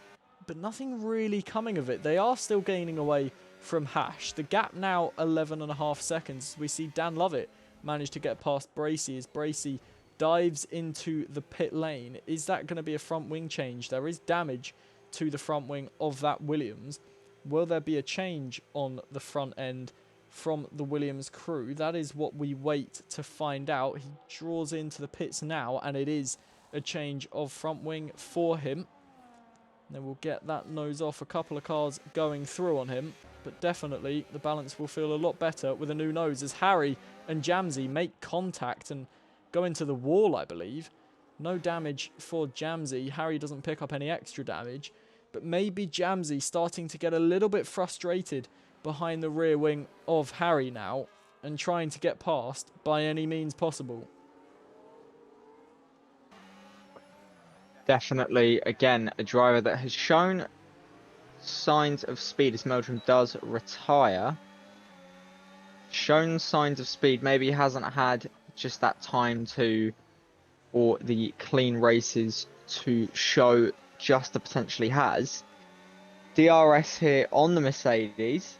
but nothing really coming of it. They are still gaining away from Hash. The gap now 11.5 seconds. We see Dan Lovett managed to get past Bracy as Bracy dives into the pit lane. Is that going to be a front wing change? There is damage to the front wing of that Williams. Will there be a change on the front end from the Williams crew? That is what we wait to find out. He draws into the pits now, and it is a change of front wing for him. Then we'll get that nose off, a couple of cars going through on him, but definitely the balance will feel a lot better with a new nose as Harry and Jamsey make contact and go into the wall, I believe. No damage for Jamsey. Harry doesn't pick up any extra damage, but maybe Jamsey starting to get a little bit frustrated behind the rear wing of Harry now and trying to get past by any means possible. Definitely, again, a driver that has shown signs of speed as Meldrum does retire. Shown signs of speed, maybe he hasn't had just that time to, or the clean races to show just the potential he has. DRS here on the Mercedes.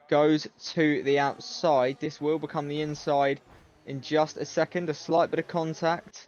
Goes to the outside. This will become the inside in just a second. A slight bit of contact.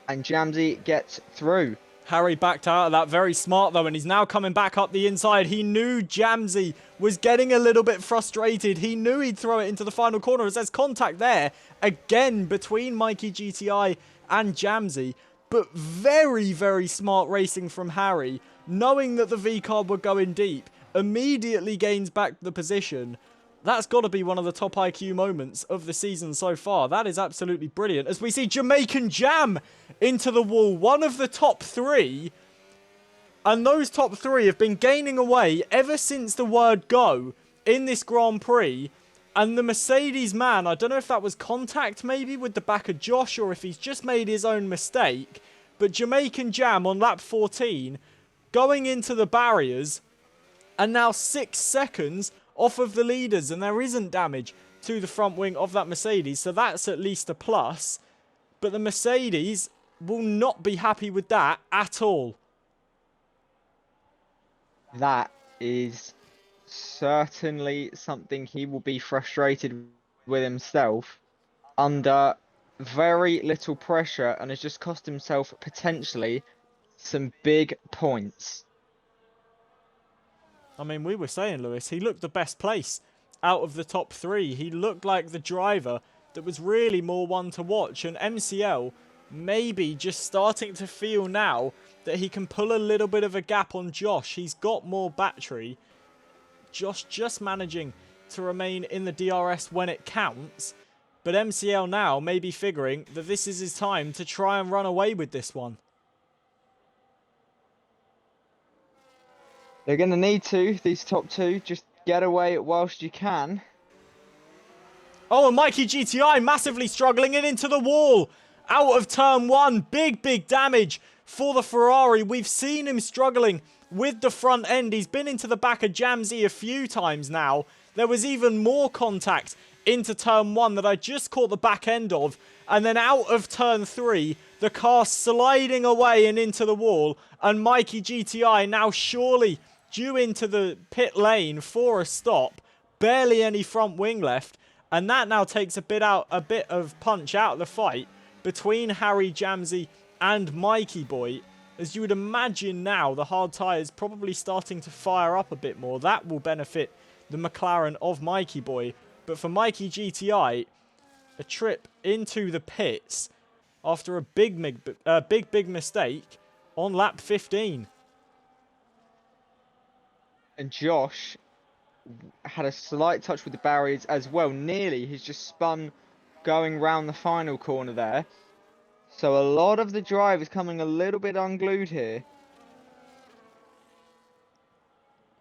And Jamsey gets through. Harry backed out of that, very smart though, and he's now coming back up the inside. He knew Jamsey was getting a little bit frustrated. He knew he'd throw it into the final corner as there's contact there again between Mikey GTI and Jamsey. But very, very smart racing from Harry, knowing that the V-Carb were going deep immediately gains back the position. That's got to be one of the top IQ moments of the season so far. That is absolutely brilliant. As we see Jamaican Jam into the wall, one of the top 3. And those top 3 have been gaining away ever since the word go in this Grand Prix. And the Mercedes man, I don't know if that was contact maybe with the back of Josh or if he's just made his own mistake. But Jamaican Jam on lap 14 going into the barriers and now 6 seconds off of the leaders, and there isn't damage to the front wing of that Mercedes, so that's at least a plus. But the Mercedes will not be happy with that at all. That is certainly something he will be frustrated with himself under very little pressure, and has just cost himself potentially some big points. I mean, we were saying, Lewis, he looked the best place out of the top 3. He looked like the driver that was really more one to watch. And MCL maybe just starting to feel now that he can pull a little bit of a gap on Josh. He's got more battery. Josh just managing to remain in the DRS when it counts. But MCL now may be figuring that this is his time to try and run away with this one. They're going to need to, these top 2, just get away whilst you can. Oh, and Mikey GTI massively struggling and into the wall. Out of turn 1. Big damage for the Ferrari. We've seen him struggling with the front end. He's been into the back of Jamsey a few times now. There was even more contact into turn 1 that I just caught the back end of. And then out of turn 3, the car sliding away and into the wall. And Mikey GTI now surely due into the pit lane for a stop. Barely any front wing left. And that now takes a bit of punch out of the fight between Harry Jamsey and Mikey Boy. As you would imagine now, the hard tyres probably starting to fire up a bit more. That will benefit the McLaren of Mikey Boy. But for Mikey GTI, a trip into the pits after a big mistake on lap 15. And Josh had a slight touch with the barriers as well. Nearly, he's just spun going round the final corner there. So a lot of the drive is coming a little bit unglued here.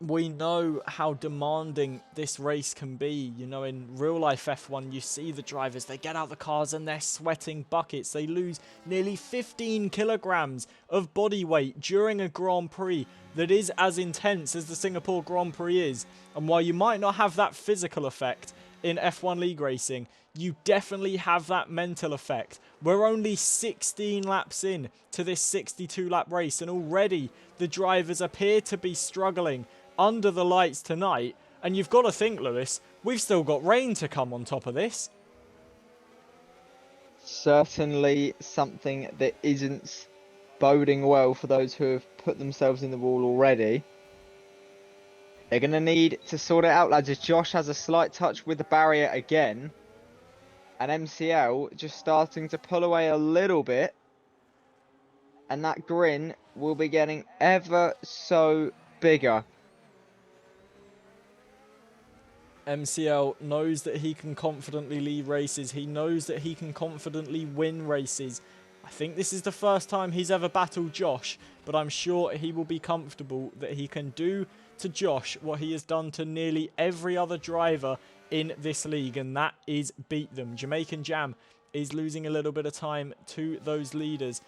We know how demanding this race can be. You know, in real life F1, you see the drivers, they get out the cars and they're sweating buckets. They lose nearly 15 kilograms of body weight during a Grand Prix that is as intense as the Singapore Grand Prix is. And while you might not have that physical effect in F1 League Racing, you definitely have that mental effect. We're only 16 laps in to this 62 lap race, and already the drivers appear to be struggling under the lights tonight. And you've got to think, Lewis, we've still got rain to come on top of this. Certainly something that isn't boding well for those who have put themselves in the wall already. They're going to need to sort it out, lads, as Josh has a slight touch with the barrier again. And MCL just starting to pull away a little bit. And that grin will be getting ever so bigger. MCL knows that he can confidently lead races. He knows that he can confidently win races. I think this is the first time he's ever battled Josh, but I'm sure he will be comfortable that he can do to Josh what he has done to nearly every other driver in this league, and that is beat them. Jamaican Jam is losing a little bit of time to those leaders,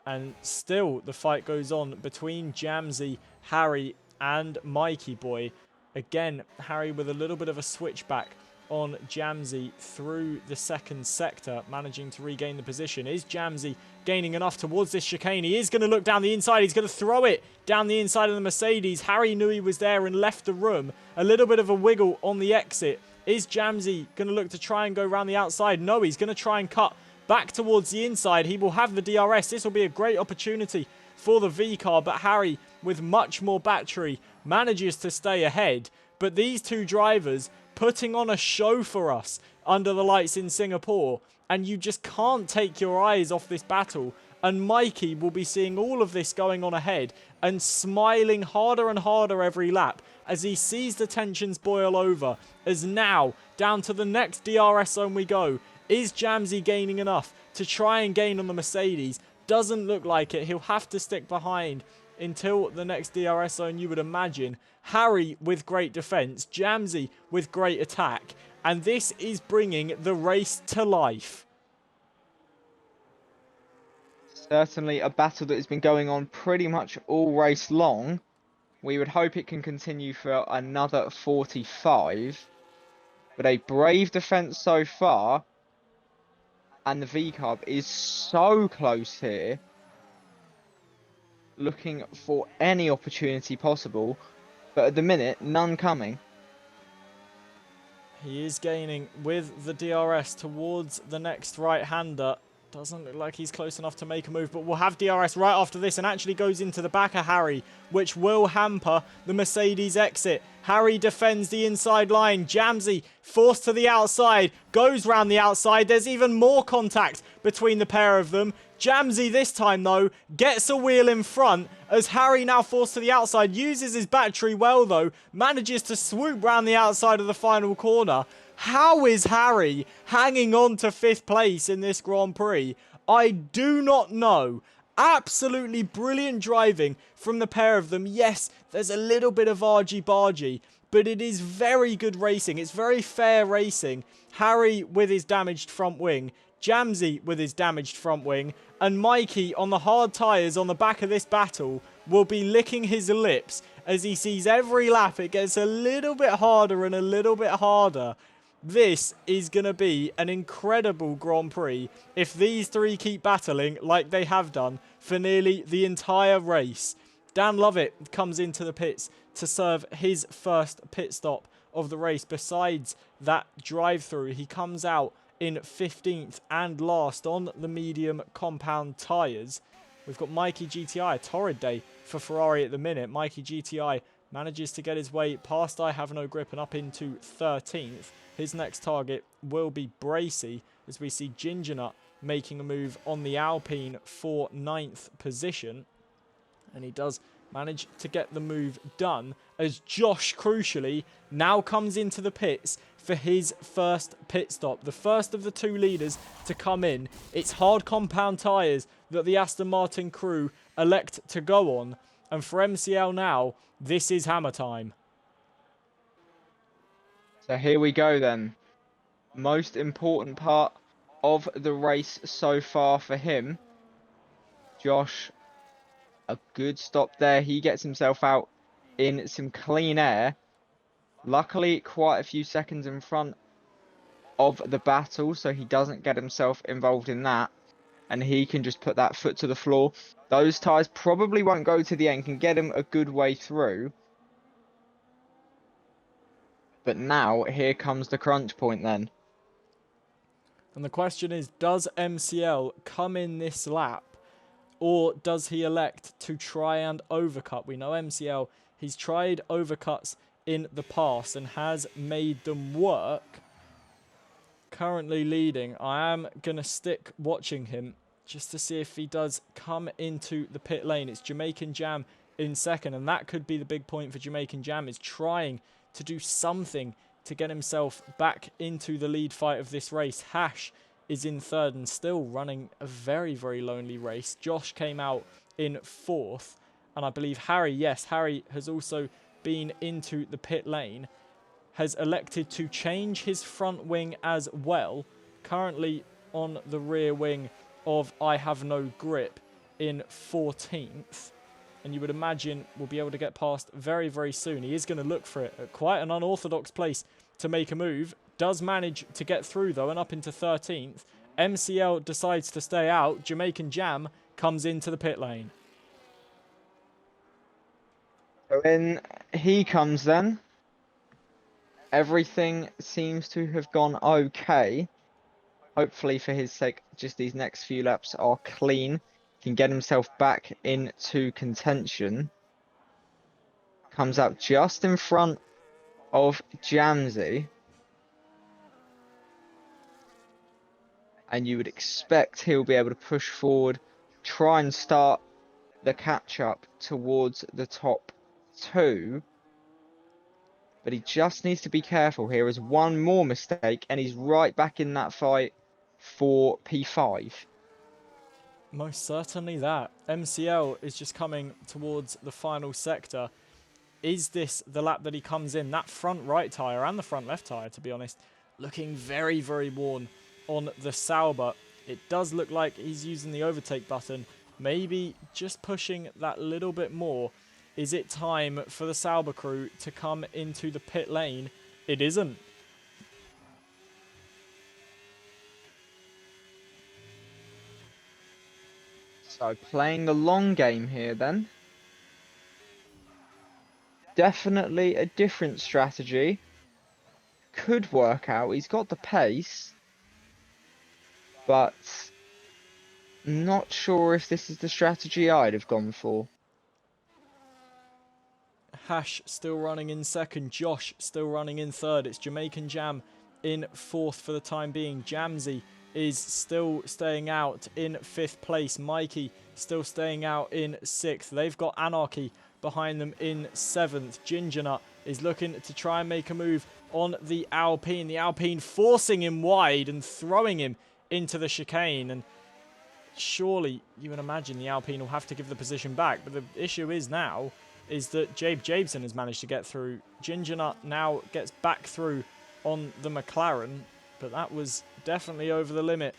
and still the fight goes on between Jamsey, Harry and Mikey Boy. Again, Harry with a little bit of a switchback on Jamsey through the second sector, managing to regain the position. Is Jamsey gaining enough towards this chicane? He is going to look down the inside. He's going to throw it down the inside of the Mercedes. Harry knew he was there and left the room. A little bit of a wiggle on the exit. Is Jamsey going to look to try and go around the outside? No, he's going to try and cut back towards the inside. He will have the DRS. This will be a great opportunity for the V car, but Harry, with much more battery, manages to stay ahead. But these two drivers putting on a show for us under the lights in Singapore, and you just can't take your eyes off this battle. And Mikey will be seeing all of this going on ahead and smiling harder and harder every lap as he sees the tensions boil over. As now, down to the next DRS zone we go. Is Jamsey gaining enough to try and gain on the Mercedes? Doesn't look like it. He'll have to stick behind until the next DRS zone, you would imagine. Harry with great defense, Jamsey with great attack, and this is bringing the race to life. Certainly a battle that has been going on pretty much all race long. We would hope it can continue for another 45. But a brave defense so far. And the V-Carb is so close here. Looking for any opportunity possible. But at the minute, none coming. He is gaining with the DRS towards the next right-hander. Doesn't look like he's close enough to make a move, but we'll have DRS right after this and actually goes into the back of Harry, which will hamper the Mercedes exit. Harry defends the inside line. Jamsey forced to the outside, goes round the outside. There's even more contact between the pair of them. Jamsey this time, though, gets a wheel in front as Harry now forced to the outside, uses his battery well, though, manages to swoop round the outside of the final corner. How is Harry hanging on to 5th place in this Grand Prix? I do not know. Absolutely brilliant driving from the pair of them. Yes, there's a little bit of argy-bargy, but it is very good racing. It's very fair racing. Harry with his damaged front wing, Jamsey with his damaged front wing, and Mikey on the hard tyres on the back of this battle will be licking his lips as he sees every lap it gets a little bit harder and a little bit harder. This is going to be an incredible Grand Prix if these three keep battling like they have done for nearly the entire race. Dan Lovett comes into the pits to serve his first pit stop of the race. Besides that drive-through, he comes out in 15th and last on the medium compound tyres. We've got Mikey GTI, a torrid day for Ferrari at the minute. Mikey GTI manages to get his way past I Have No Grip and up into 13th. His next target will be Bracy, as we see Gingernut making a move on the Alpine for 9th position. And he does manage to get the move done as Josh, crucially, now comes into the pits for his first pit stop. The first of the two leaders to come in. It's hard compound tyres that the Aston Martin crew elect to go on. And for MCL now, this is hammer time. So here we go then. Most important part of the race so far for him. Josh, a good stop there. He gets himself out in some clean air. Luckily, quite a few seconds in front of the battle, so he doesn't get himself involved in that. And he can just put that foot to the floor. Those tyres probably won't go to the end, can get him a good way through. But now, here comes the crunch point then. And the question is, does MCL come in this lap? Or does he elect to try and overcut? We know MCL, he's tried overcuts in the past and has made them work. Currently leading. I am going to stick watching him just to see if he does come into the pit lane. It's Jamaican Jam in second, and that could be the big point for Jamaican Jam, is trying to do something to get himself back into the lead fight of this race. Hash is in third and still running a very, very lonely race. Josh came out in fourth, and I believe Harry, yes, Harry has also been into the pit lane, has elected to change his front wing as well, currently on the rear wing of I Have No Grip in 14th. And you would imagine we'll be able to get past very, very soon. He is going to look for it at quite an unorthodox place to make a move. Does manage to get through, though, and up into 13th. MCL decides to stay out. Jamaican Jam comes into the pit lane. So in he comes then. Everything seems to have gone okay. Hopefully for his sake, just these next few laps are clean. Can get himself back into contention. Comes out just in front of Jamsey. And you would expect he'll be able to push forward, try and start the catch-up towards the top two. but he just needs to be careful here as one more mistake and he's right back in that fight for P5. Most certainly that. MCL is just coming towards the final sector. Is this the lap that he comes in? That front right tyre and the front left tyre, to be honest, looking very, very worn on the Sauber. It does look like he's using the overtake button, maybe just pushing that little bit more. Is it time for the Sauber crew to come into the pit lane? It isn't. So playing the long game here then. Definitely a different strategy. Could work out. He's got the pace, but not sure if this is the strategy I'd have gone for. Hash still running in second. Josh still running in third. It's Jamaican Jam in fourth for the time being. Jamsey is still staying out in fifth place. Mikey still staying out in sixth. They've got Anarchy behind them in seventh. Gingernut is looking to try and make a move on the Alpine. The Alpine forcing him wide and throwing him into the chicane. And surely you would imagine the Alpine will have to give the position back. But the issue is now is that Jabeson has managed to get through. Gingernut now gets back through on the McLaren, but that was definitely over the limit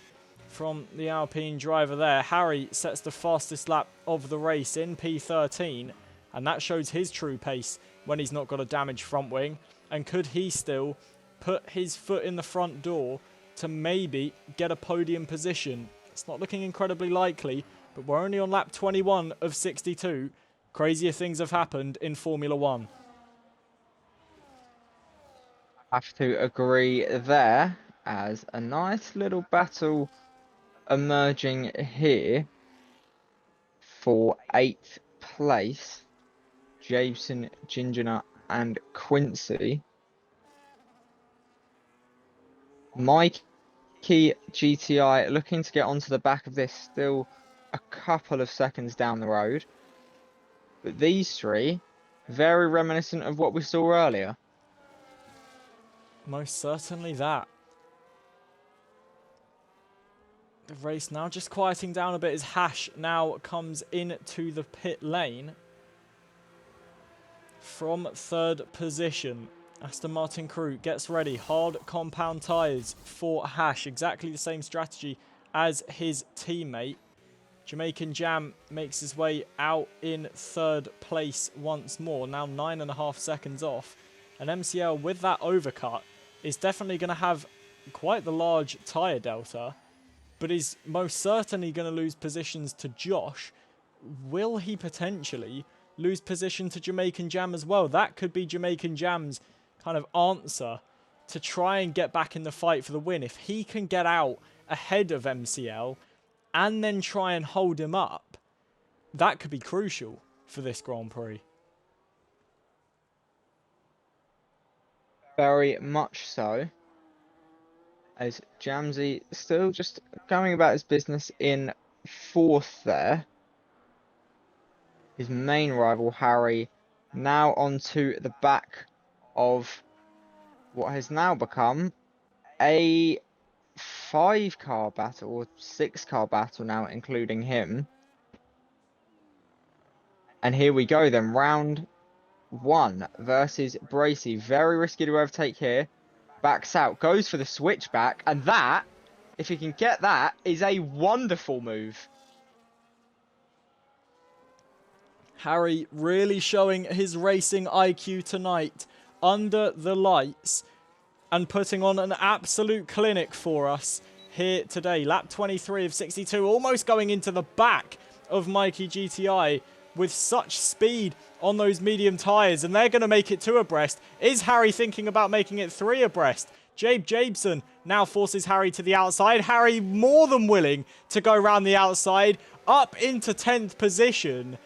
from the Alpine driver there. Harry sets the fastest lap of the race in P13, and that shows his true pace when he's not got a damaged front wing. And could he still put his foot in the front door to maybe get a podium position? It's not looking incredibly likely, but we're only on lap 21 of 62. Crazier things have happened in Formula One. Have to agree there, as a nice little battle emerging here for 8th place. Jason, Gingernut and Quincy. Mikey GTI looking to get onto the back of this, still a couple of seconds down the road. But these three, very reminiscent of what we saw earlier. Most certainly that. The race now just quieting down a bit as Hash now comes into the pit lane from third position. Aston Martin crew gets ready. Hard compound tyres for Hash. Exactly the same strategy as his teammate. Jamaican Jam makes his way out in third place once more. Now 9.5 seconds off. And MCL with that overcut is definitely going to have quite the large tyre delta, but is most certainly going to lose positions to Josh. Will he potentially lose position to Jamaican Jam as well? That could be Jamaican Jam's kind of answer to try and get back in the fight for the win. If he can get out ahead of MCL and then try and hold him up, that could be crucial for this Grand Prix. Very much so. As Jamsey still just going about his business in fourth there. His main rival, Harry, now onto the back of what has now become a 5-car battle, or 6-car battle now, including him. And here we go then, round 1 versus Bracy. Very risky to overtake here. Backs out, goes for the switchback, and that, if he can get that, is a wonderful move. Harry really showing his racing IQ tonight under the lights and putting on an absolute clinic for us here today. Lap 23 of 62, almost going into the back of Mikey GTI with such speed on those medium tyres, and they're going to make it 2 abreast. Is Harry thinking about making it 3 abreast? Jabeson now forces Harry to the outside. Harry more than willing to go around the outside up into 10th position.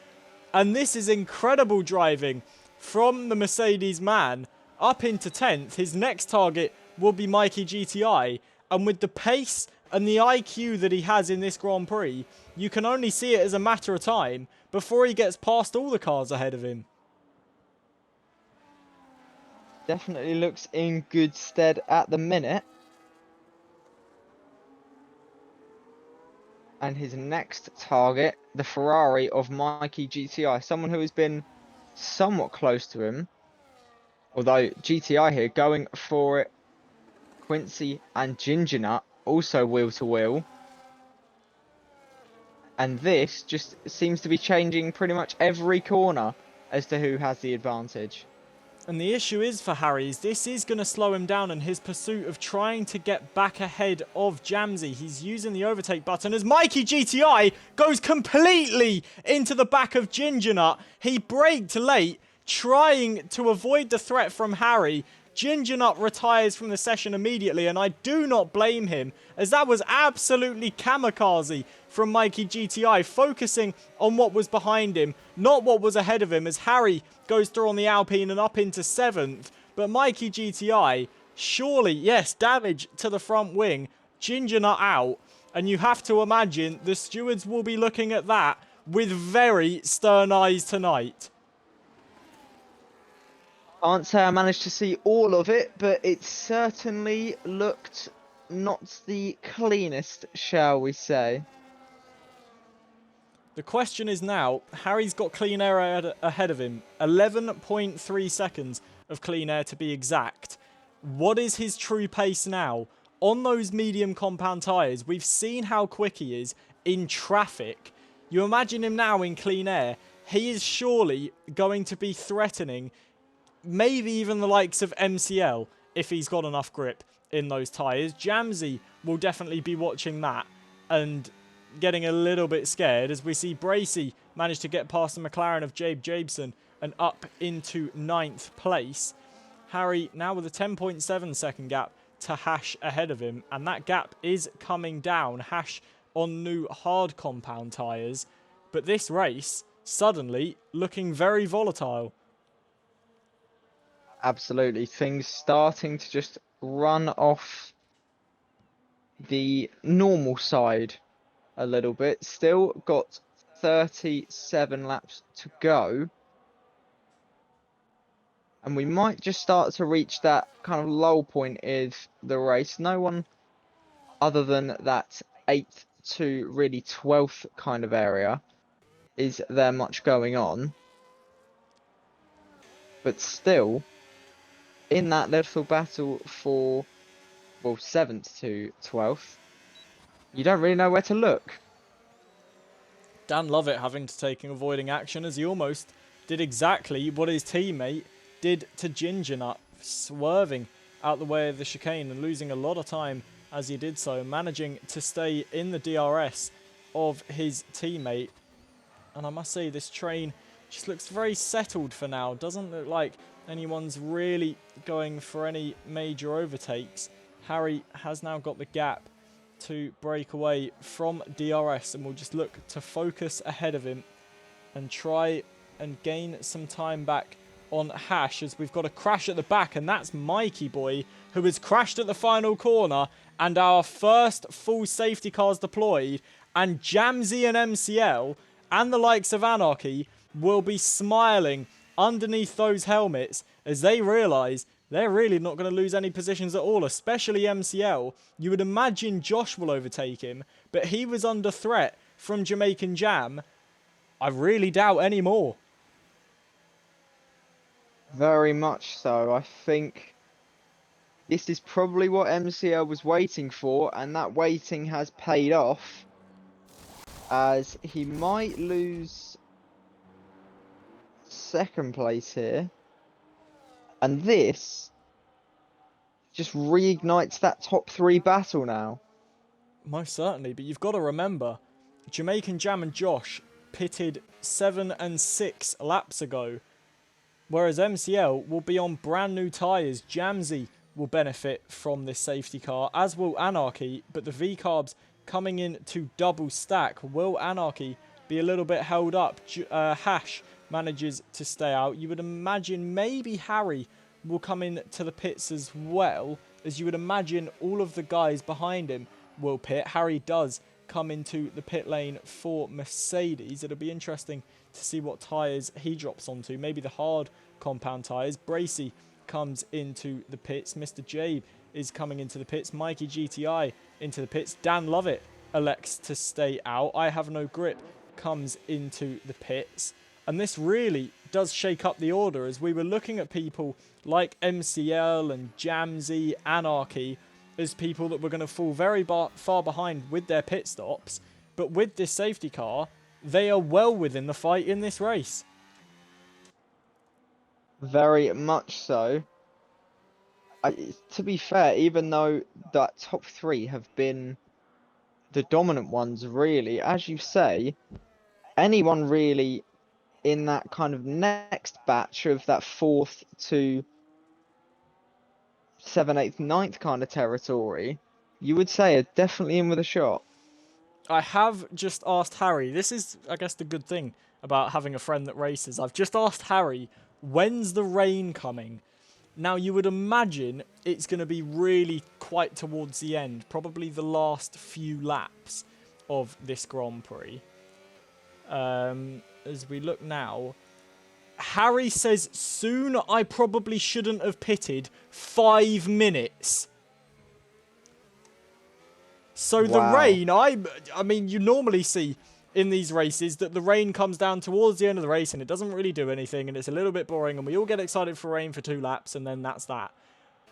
And this is incredible driving from the Mercedes man up into 10th. His next target will be Mikey GTI. And with the pace and the IQ that he has in this Grand Prix, you can only see it as a matter of time before he gets past all the cars ahead of him. Definitely looks in good stead at the minute. And his next target, the Ferrari of Mikey GTI, someone who has been somewhat close to him. Although GTI here going for it. Quincy and Ginger Nut also wheel to wheel. And this just seems to be changing pretty much every corner as to who has the advantage. And the issue is for Harry is this is going to slow him down in his pursuit of trying to get back ahead of Jamsey. He's using the overtake button as Mikey GTI goes completely into the back of Ginger Nut. He braked late, trying to avoid the threat from Harry. Ginger Nut retires from the session immediately, and I do not blame him, as that was absolutely kamikaze from Mikey GTI, focusing on what was behind him, not what was ahead of him, as Harry goes through on the Alpine and up into 7th. But Mikey GTI, surely, yes, damage to the front wing, Ginger Nut out, and you have to imagine the stewards will be looking at that with very stern eyes tonight. Can't say I managed to see all of it, but it certainly looked not the cleanest, shall we say. The question is now, Harry's got clean air ahead of him. 11.3 seconds of clean air to be exact. What is his true pace now? On those medium compound tyres, we've seen how quick he is in traffic. You imagine him now in clean air. He is surely going to be threatening maybe even the likes of MCL if he's got enough grip in those tyres. Jamsey will definitely be watching that and getting a little bit scared as we see Bracey manage to get past the McLaren of Jabe Jabeson and up into 9th place. Harry now with a 10.7 second gap to Hash ahead of him, and that gap is coming down. Hash on new hard compound tyres, but this race suddenly looking very volatile. Absolutely, things starting to just run off the normal side a little bit. Still got 37 laps to go. And we might just start to reach that kind of lull point in the race. No one other than that 8th to really 12th kind of area is there much going on. But still, in that little battle for, well, 7th to 12th, you don't really know where to look. Dan Lovett having to take avoiding action as he almost did exactly what his teammate did to Ginger Nut, swerving out the way of the chicane and losing a lot of time as he did so, managing to stay in the DRS of his teammate. And I must say, this train just looks very settled for now. Doesn't look like anyone's really going for any major overtakes. Harry has now got the gap to break away from DRS and will just look to focus ahead of him and try and gain some time back on Hash, as we've got a crash at the back, and that's Mikey Boy who has crashed at the final corner, and our first full safety cars deployed, and Jamsey and MCL and the likes of Anarchy will be smiling underneath those helmets as they realise they're really not going to lose any positions at all, especially MCL. You would imagine Josh will overtake him, but he was under threat from Jamaican Jam. I really doubt any more. Very much so. I think this is probably what MCL was waiting for, and that waiting has paid off, as he might lose second place here. And this just reignites that top 3 battle now. Most certainly, but you've got to remember, Jamaican Jam and Josh pitted 7 and 6 laps ago, whereas MCL will be on brand new tyres. Jamsey will benefit from this safety car, as will Anarchy, but the V-Carbs coming in to double stack. Will Anarchy be a little bit held up? Hash manages to stay out. You would imagine maybe Harry will come in to the pits as well, as you would imagine all of the guys behind him will pit. Harry does come into the pit lane for Mercedes. It'll be interesting to see what tyres he drops onto. Maybe the hard compound tyres. Bracey comes into the pits. Mr. Jabe is coming into the pits. Mikey GTI into the pits. Dan Lovett elects to stay out. I Have No Grip comes into the pits. And this really does shake up the order, as we were looking at people like MCL and Jamsy, Anarchy, as people that were going to fall very far behind with their pit stops. But with this safety car, they are well within the fight in this race. Very much so. To be fair, even though that top three have been the dominant ones, really, as you say, anyone really in that kind of next batch of that 4th to 7th, 8th, 9th kind of territory, you would say are definitely in with a shot. I have just asked Harry, this is, I guess, the good thing about having a friend that races. I've just asked Harry, when's the rain coming? Now, you would imagine it's going to be really quite towards the end, probably the last few laps of this Grand Prix. As we look now, Harry says, soon. I probably shouldn't have pitted. 5 minutes. So the rain, I mean, you normally see in these races that the rain comes down towards the end of the race and it doesn't really do anything and it's a little bit boring and we all get excited for rain for 2 laps and then that's that.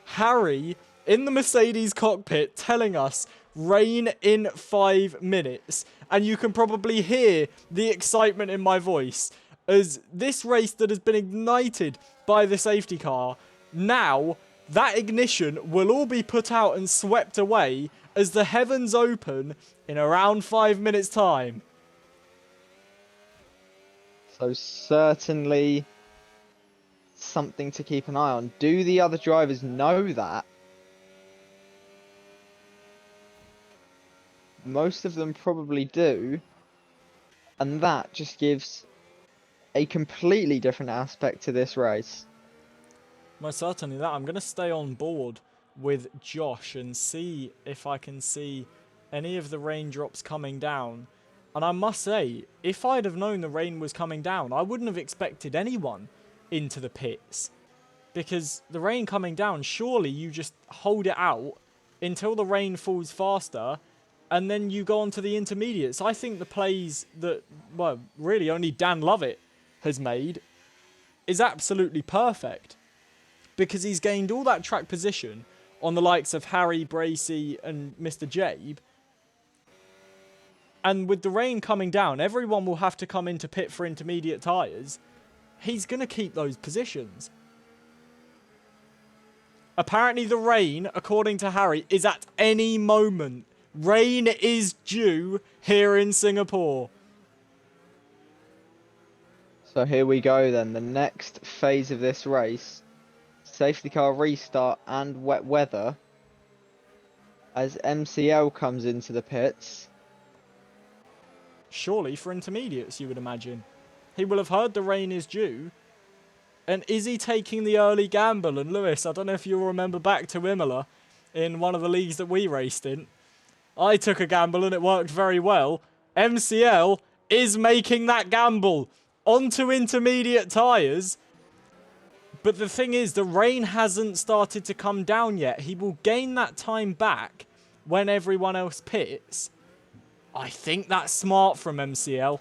Harry in the Mercedes cockpit telling us rain in 5 minutes, and you can probably hear the excitement in my voice as this race that has been ignited by the safety car, now that ignition will all be put out and swept away as the heavens open in around 5 minutes time. So certainly something to keep an eye on. Do the other drivers know that? Most of them probably do. And that just gives a completely different aspect to this race. Most certainly that. I'm going to stay on board with Josh and see if I can see any of the raindrops coming down. And I must say, if I'd have known the rain was coming down, I wouldn't have expected anyone into the pits. Because the rain coming down, surely you just hold it out until the rain falls faster and then you go on to the intermediates. I think the plays that, well, really only Dan Lovett has made is absolutely perfect. Because he's gained all that track position on the likes of Harry, Bracy and Mr. Jabe. And with the rain coming down, everyone will have to come into pit for intermediate tyres. He's going to keep those positions. Apparently the rain, according to Harry, is at any moment. Rain is due here in Singapore. So here we go then, the next phase of this race. Safety car restart and wet weather. As MCL comes into the pits. Surely for intermediates, you would imagine. He will have heard the rain is due. And is he taking the early gamble? And Lewis, I don't know if you'll remember back to Imola in one of the leagues that we raced in. I took a gamble and it worked very well. MCL is making that gamble onto intermediate tyres. But the thing is, the rain hasn't started to come down yet. He will gain that time back when everyone else pits. I think that's smart from MCL.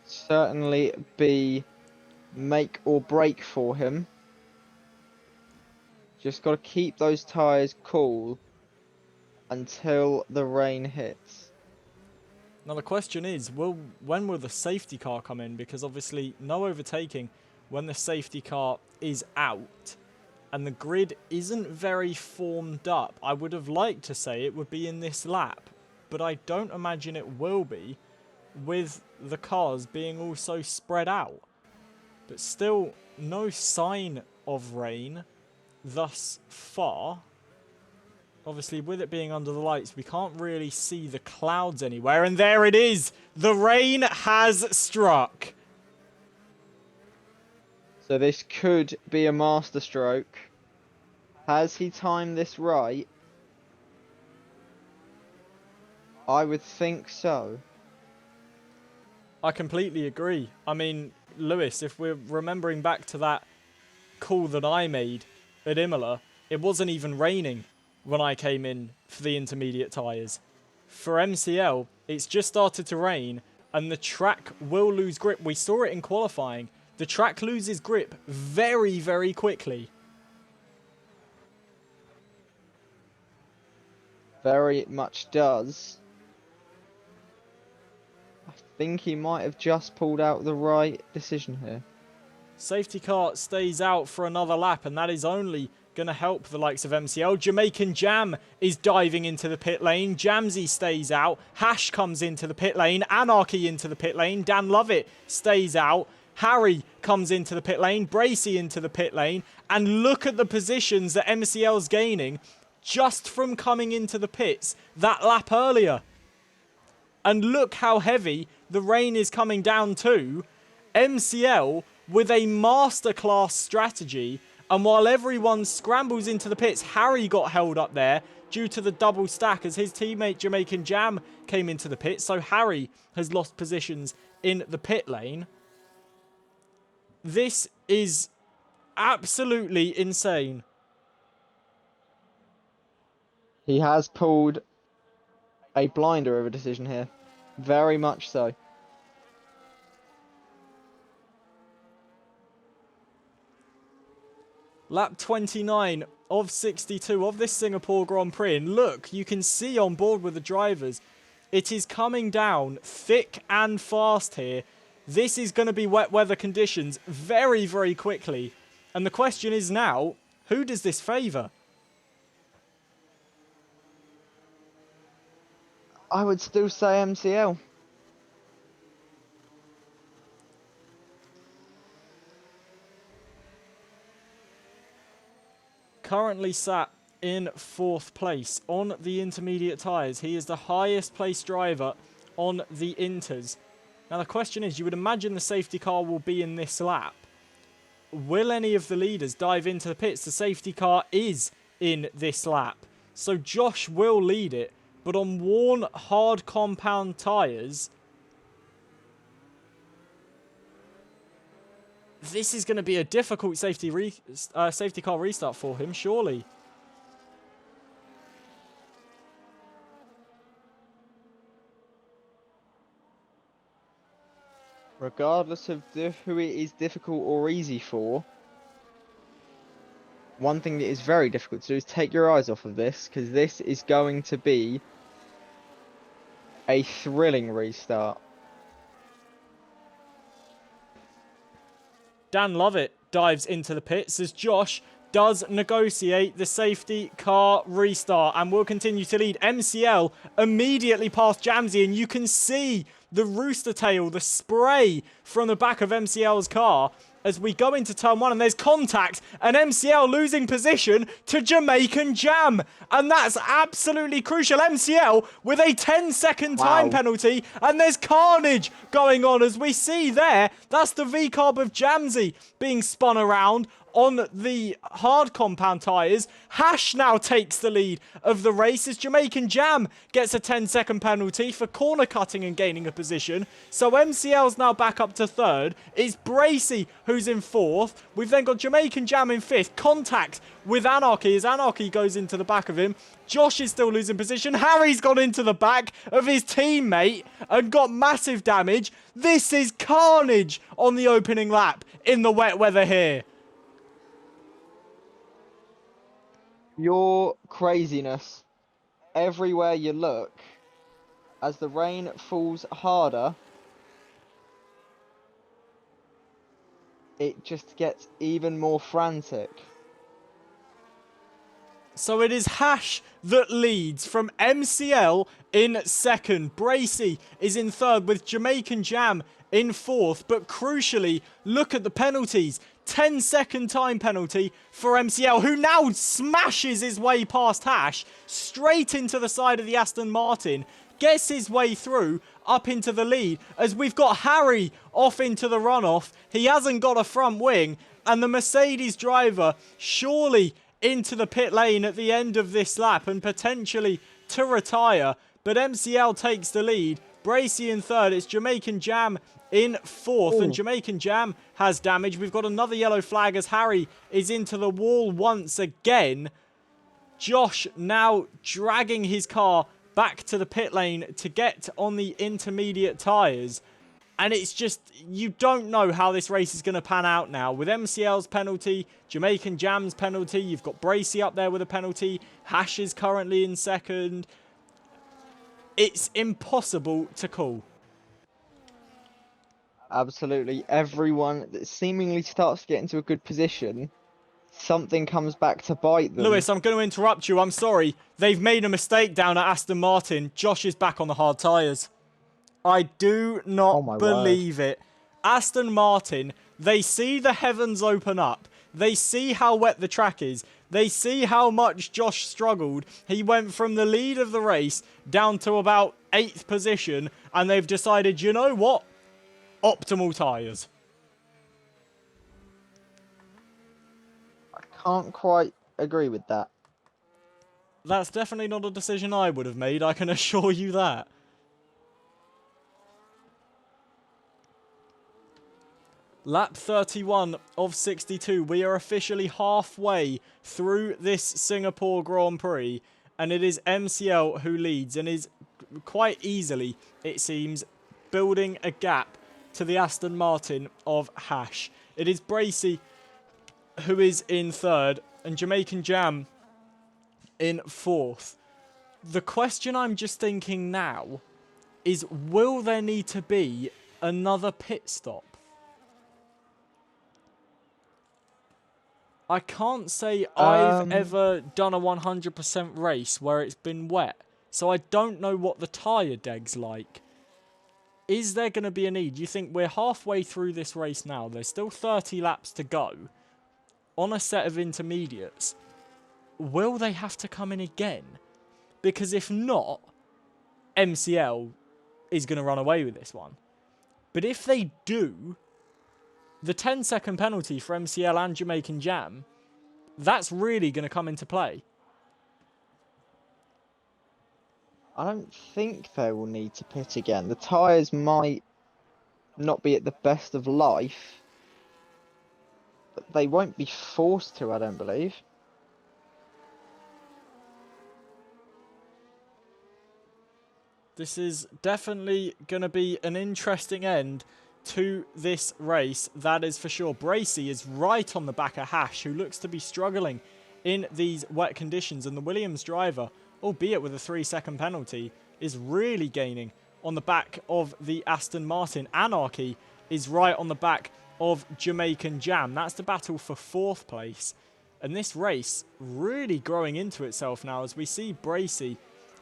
Certainly be make or break for him. Just got to keep those tyres cool until the rain hits. Now the question is, when will the safety car come in? Because obviously no overtaking when the safety car is out. And the grid isn't very formed up. I would have liked to say it would be in this lap, but I don't imagine it will be, with the cars being all so spread out. But still, no sign of rain thus far. Obviously, with it being under the lights, we can't really see the clouds anywhere. And there it is! The rain has struck! So this could be a masterstroke. Has he timed this right? I would think so. I completely agree. I mean, Lewis, if we're remembering back to that call that I made at Imola, it wasn't even raining when I came in for the intermediate tyres. For MCL, it's just started to rain and the track will lose grip. We saw it in qualifying. The track loses grip very, very quickly. Very much does. I think he might have just pulled out the right decision here. Safety car stays out for another lap, and that is only going to help the likes of MCL. Jamaican Jam is diving into the pit lane. Jamsy stays out. Hash comes into the pit lane. Anarchy into the pit lane. Dan Lovett stays out. Harry comes into the pit lane. Bracy into the pit lane. And look at the positions that MCL's gaining just from coming into the pits that lap earlier. And look how heavy the rain is coming down too. MCL with a masterclass strategy, and while everyone scrambles into the pits, Harry got held up there due to the double stack as his teammate Jamaican Jam came into the pit, so Harry has lost positions in the pit lane. This is absolutely insane. He has pulled a blinder of a decision here. Very much so. Lap 29 of 62 of this Singapore Grand Prix. And look, you can see on board with the drivers, it is coming down thick and fast here. This is going to be wet weather conditions very, very quickly. And the question is now, who does this favour? I would still say MCL. Currently sat in 4th place on the intermediate tyres. He is the highest placed driver on the Inters. Now the question is, you would imagine the safety car will be in this lap. Will any of the leaders dive into the pits? The safety car is in this lap. So Josh will lead it, but on worn hard compound tyres, this is going to be a difficult safety car restart for him, surely. Regardless of who it is difficult or easy for, one thing that is very difficult to do is take your eyes off of this, because this is going to be a thrilling restart. Dan Lovett dives into the pits as Josh does negotiate the safety car restart and will continue to lead. MCL immediately past Jamsy, and you can see the rooster tail, the spray from the back of MCL's car as we go into turn 1, and there's contact, and MCL losing position to Jamaican Jam. And that's absolutely crucial. MCL with a 10-second time penalty, and there's carnage going on as we see there. That's the V-carb of Jamsy being spun around on the hard compound tyres. Hash now takes the lead of the race as Jamaican Jam gets a 10-second penalty for corner cutting and gaining a position. So MCL's now back up to 3rd. It's Bracy who's in 4th. We've then got Jamaican Jam in 5th. Contact with Anarchy as Anarchy goes into the back of him. Josh is still losing position. Harry's gone into the back of his teammate and got massive damage. This is carnage on the opening lap in the wet weather here. Your craziness everywhere you look as the rain falls harder. It just gets even more frantic. So it is Hash that leads from MCL in 2nd. Bracy is in 3rd with Jamaican Jam in 4th. But crucially, look at the penalties. 10-second time penalty for MCL, who now smashes his way past Hash, straight into the side of the Aston Martin, gets his way through, up into the lead, as we've got Harry off into the runoff. He hasn't got a front wing, and the Mercedes driver surely into the pit lane at the end of this lap, and potentially to retire. But MCL takes the lead. Bracy in 3rd, it's Jamaican Jam in fourth, and Ooh. Jamaican Jam has damage. We've got another yellow flag as Harry is into the wall once again. Josh now dragging his car back to the pit lane to get on the intermediate tyres. And it's just, you don't know how this race is going to pan out now. With MCL's penalty, Jamaican Jam's penalty, you've got Bracey up there with a penalty. Hash is currently in second. It's impossible to call. Absolutely. Everyone that seemingly starts to get into a good position, something comes back to bite them. Lewis, I'm going to interrupt you. I'm sorry. They've made a mistake down at Aston Martin. Josh is back on the hard tyres. I do Oh not my believe it. Aston Martin, they see the heavens open up. They see how wet the track is. They see how much Josh struggled. He went from the lead of the race down to about 8th position, and they've decided, you know what? Optimal tyres. I can't quite agree with that. That's definitely not a decision I would have made, I can assure you that. Lap 31 of 62. We are officially halfway through this Singapore Grand Prix, and it is MCL who leads and is quite easily, it seems, building a gap to the Aston Martin of Hash. It is Bracey who is in third and Jamaican Jam in fourth. The question I'm just thinking now is, will there need to be another pit stop? I can't say I've ever done a 100% race where it's been wet, so I don't know what the tyre deg's like. Is there going to be a need? You think we're halfway through this race now, there's still 30 laps to go on a set of intermediates. Will they have to come in again? Because if not, MCL is going to run away with this one. But if they do, the 10-second penalty for MCL and Jamaican Jam, that's really going to come into play. I don't think they will need to pit again. The tyres might not be at the best of life, but they won't be forced to, I don't believe. This is definitely going to be an interesting end to this race, that is for sure. Bracey is right on the back of Hash, who looks to be struggling in these wet conditions, and the Williams driver, albeit with a 3-second penalty, is really gaining on the back of the Aston Martin. Anarchy is right on the back of Jamaican Jam. That's the battle for 4th place, and this race really growing into itself now as we see Bracey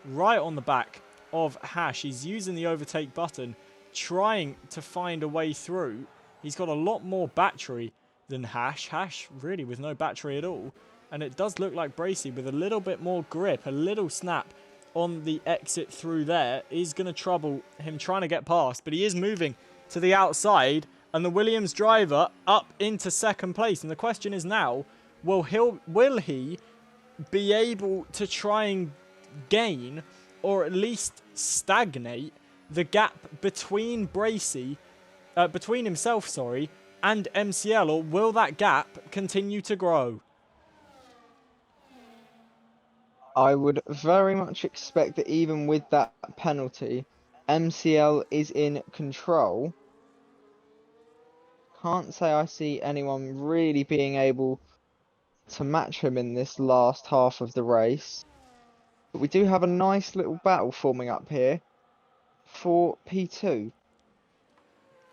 right on the back of Hash. He's using the overtake button, trying to find a way through. He's got a lot more battery than Hash. Hash really with no battery at all. And it does look like Bracey with a little bit more grip, a little snap on the exit through there is going to trouble him trying to get past. But he is moving to the outside, and the Williams driver up into 2nd place. And the question is now, will he be able to try and gain, or at least stagnate, the gap between Bracey, between himself, sorry, and MCL, or will that gap continue to grow? I would very much expect that even with that penalty, MCL is in control. Can't say I see anyone really being able to match him in this last half of the race. But we do have a nice little battle forming up here for P2.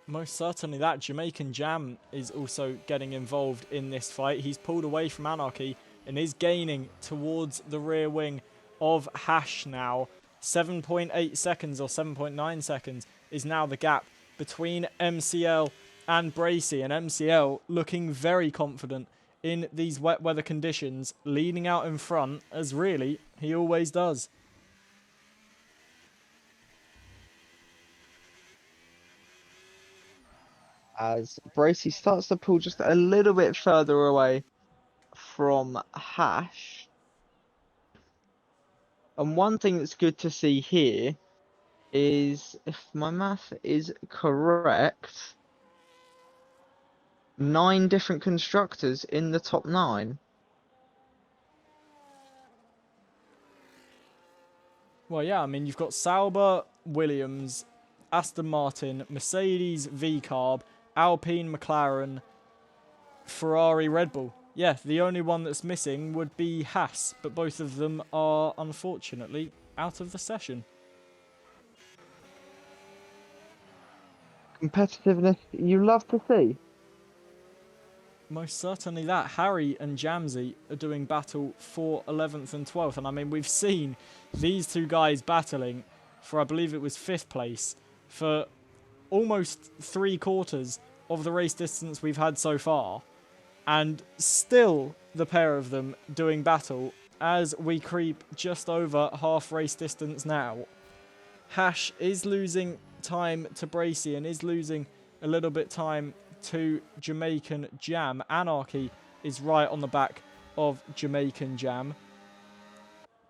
Most certainly that. Jamaican Jam is also getting involved in this fight. He's pulled away from Anarchy and is gaining towards the rear wing of Hash now. 7.8 seconds or 7.9 seconds is now the gap between MCL and Bracey. And MCL looking very confident in these wet weather conditions, leading out in front as really he always does. As Bracey starts to pull just a little bit further away from Hash. And one thing that's good to see here is, if my math is correct, 9 different constructors in the top 9. Well, yeah, I mean, you've got Sauber, Williams, Aston Martin, Mercedes, V-Carb, Alpine, McLaren, Ferrari, Red Bull. Yeah, the only one that's missing would be Haas, but both of them are unfortunately out of the session. Competitiveness you love to see. Most certainly that. Harry and Jamsey are doing battle for 11th and 12th. And I mean, we've seen these two guys battling for, I believe it was 5th place, for almost 3/4 of the race distance we've had so far. And still the pair of them doing battle as we creep just over half race distance now. Hash is losing time to Bracy and is losing a little bit time to Jamaican Jam. Anarchy is right on the back of Jamaican Jam.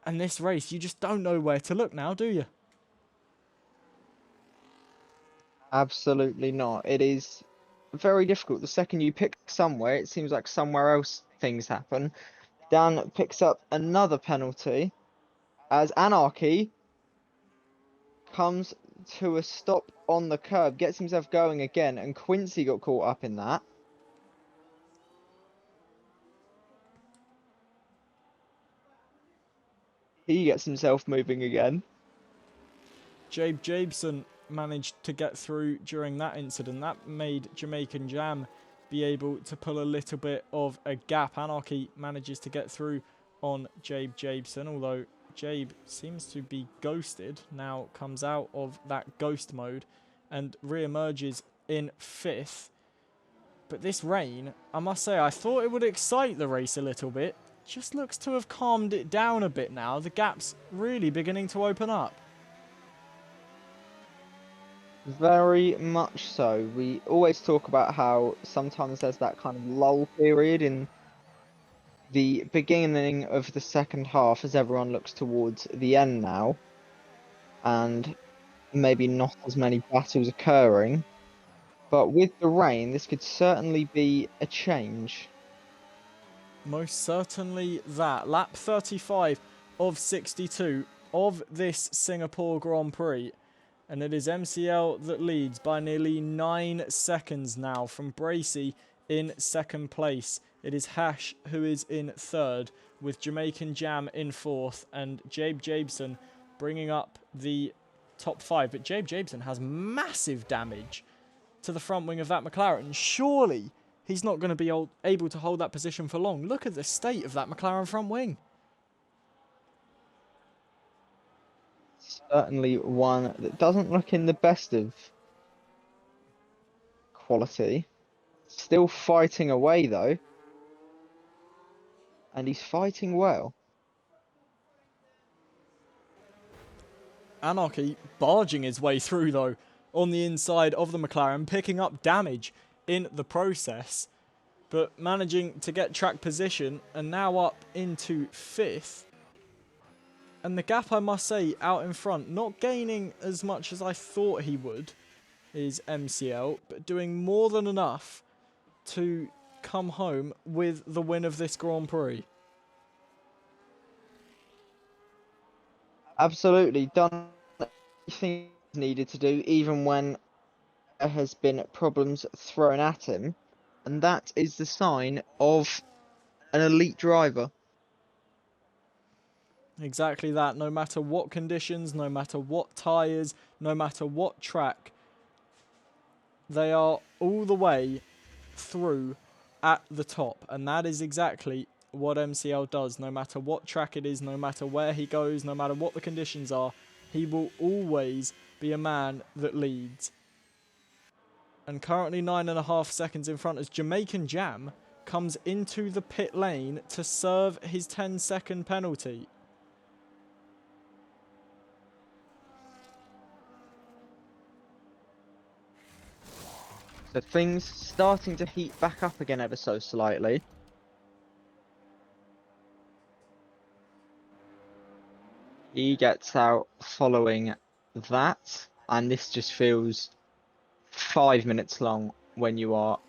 And this race, you just don't know where to look now, do you? Absolutely not. It is very difficult. The second you pick somewhere, it seems like somewhere else things happen. Dan picks up another penalty as Anarchy comes to a stop on the curb, gets himself going again, and Quincy got caught up in that. He gets himself moving again. Jabe Jabeson managed to get through during that incident. That made Jamaican Jam be able to pull a little bit of a gap. Anarchy manages to get through on Jabe Jabeson, although Jabe seems to be ghosted, now comes out of that ghost mode and re-emerges in 5th. But this rain, I must say, I thought it would excite the race a little bit. Just looks to have calmed it down a bit now. The gap's really beginning to open up. Very much so. We always talk about how sometimes there's that kind of lull period in the beginning of the second half as everyone looks towards the end now, and maybe not as many battles occurring. But with the rain, this could certainly be a change. Most certainly that. Lap 35 of 62 of this Singapore Grand Prix. And it is MCL that leads by nearly 9 seconds now from Bracy in 2nd place. It is Hash who is in 3rd, with Jamaican Jam in 4th, and Jabe Jabeson bringing up the top 5. But Jabe Jabeson has massive damage to the front wing of that McLaren. Surely he's not going to be able to hold that position for long. Look at the state of that McLaren front wing. Certainly one that doesn't look in the best of quality. Still fighting away though. And he's fighting well. Anarchy barging his way through though on the inside of the McLaren, picking up damage in the process, but managing to get track position and now up into 5th. And the gap, I must say, out in front, not gaining as much as I thought he would, is MCL, but doing more than enough to come home with the win of this Grand Prix. Absolutely done everything he's needed to do, even when there has been problems thrown at him. And that is the sign of an elite driver. Exactly that. No matter what conditions, no matter what tyres, no matter what track, they are all the way through at the top. And that is exactly what MCL does. No matter what track it is, no matter where he goes, no matter what the conditions are, he will always be a man that leads. And currently 9.5 seconds in front as Jamaican Jam comes into the pit lane to serve his 10-second penalty. So things starting to heat back up again ever so slightly. He gets out following that, and this just feels 5 minutes long when you are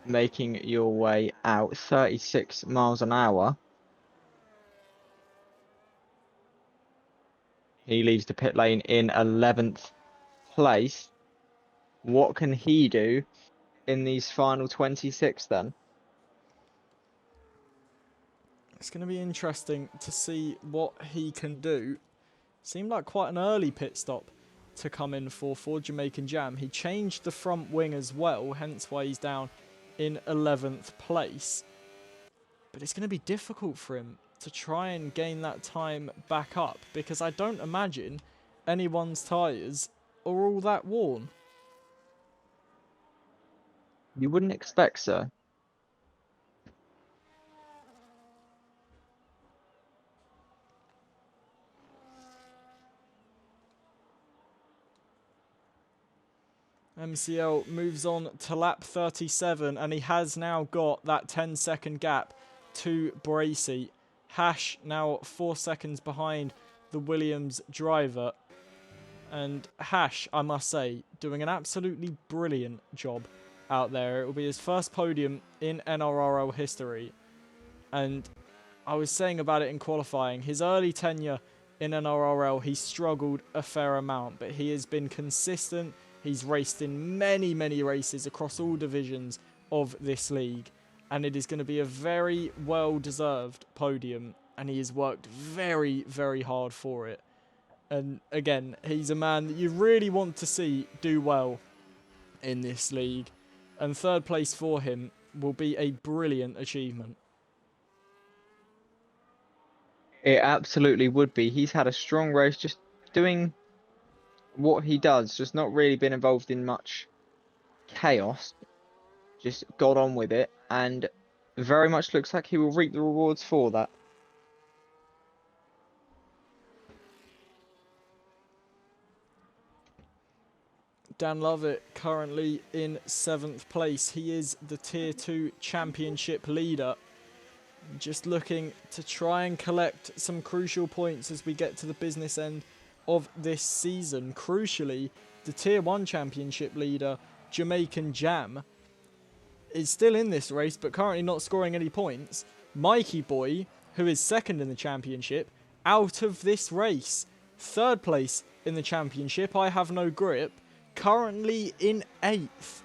making your way out 36 miles an hour. He leaves the pit lane in 11th place. What can he do in these final 26 then? It's going to be interesting to see what he can do. Seemed like quite an early pit stop to come in for Jamaican Jam. He changed the front wing as well, hence why he's down in 11th place. But it's going to be difficult for him to try and gain that time back up, because I don't imagine anyone's tyres are all that worn. You wouldn't expect so. MCL moves on to lap 37, and he has now got that 10-second gap to Bracy. Hash now 4 seconds behind the Williams driver. And Hash, I must say, doing an absolutely brilliant job out there. It will be his first podium in NRRL history. And I was saying about it in qualifying, his early tenure in NRRL, he struggled a fair amount, but he has been consistent. He's raced in many, many races across all divisions of this league, and it is going to be a very well-deserved podium, and he has worked very, very hard for it. And again, he's a man that you really want to see do well in this league, and third place for him will be a brilliant achievement. It absolutely would be. He's had a strong race, just doing what he does, just not really been involved in much chaos. Just got on with it, and very much looks like he will reap the rewards for that. Dan Lovett currently in 7th place. He is the Tier 2 Championship leader. Just looking to try and collect some crucial points as we get to the business end of this season. Crucially, the Tier 1 Championship leader, Jamaican Jam, is still in this race but currently not scoring any points. Mikey Boy, who is second in the championship, out of this race. Third place in the championship, I Have No Grip, currently in 8th.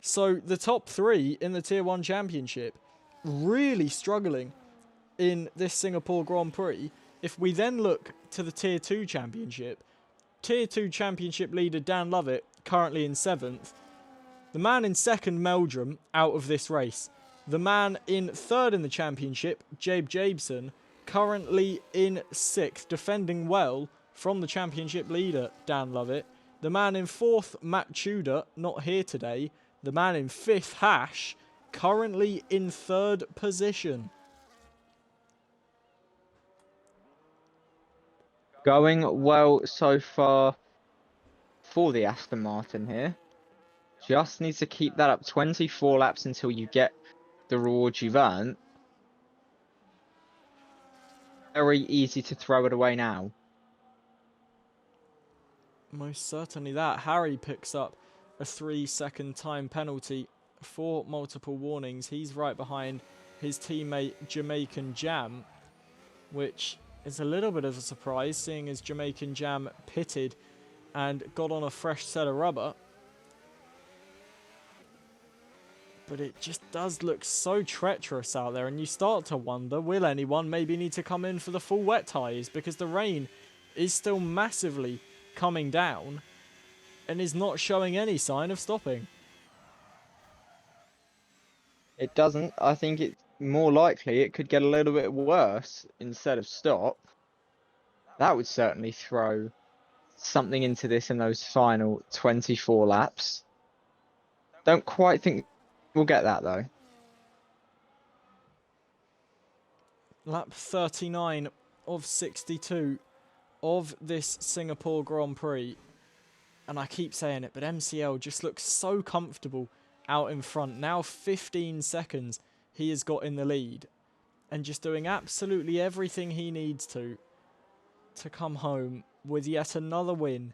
So the top 3 in the Tier 1 Championship really struggling in this Singapore Grand Prix. If we then look to the Tier 2 Championship, Tier 2 Championship leader Dan Lovett currently in 7th. The man in 2nd, Meldrum, out of this race. The man in 3rd in the Championship, Jabe Jabeson, currently in 6th, defending well from the Championship leader, Dan Lovett. The man in 4th, Matt Tudor, not here today. The man in 5th, Hash, currently in 3rd position. Going well so far for the Aston Martin here. Just needs to keep that up 24 laps until you get the rewards you've earned. Very easy to throw it away now. Most certainly that. Harry picks up a 3-second time penalty for multiple warnings. He's right behind his teammate Jamaican Jam, which is a little bit of a surprise, seeing as Jamaican Jam pitted and got on a fresh set of rubber. But it just does look so treacherous out there, and you start to wonder, will anyone maybe need to come in for the full wet tyres, because the rain is still massively coming down and is not showing any sign of stopping. It doesn't. I think it's more likely it could get a little bit worse instead of stop. That would certainly throw something into this in those final 24 laps. Don't quite think we'll get that though. Lap 39 of 62 of this Singapore Grand Prix. And I keep saying it, but MCL just looks so comfortable out in front. Now 15 seconds he has got in the lead, and just doing absolutely everything he needs to come home with yet another win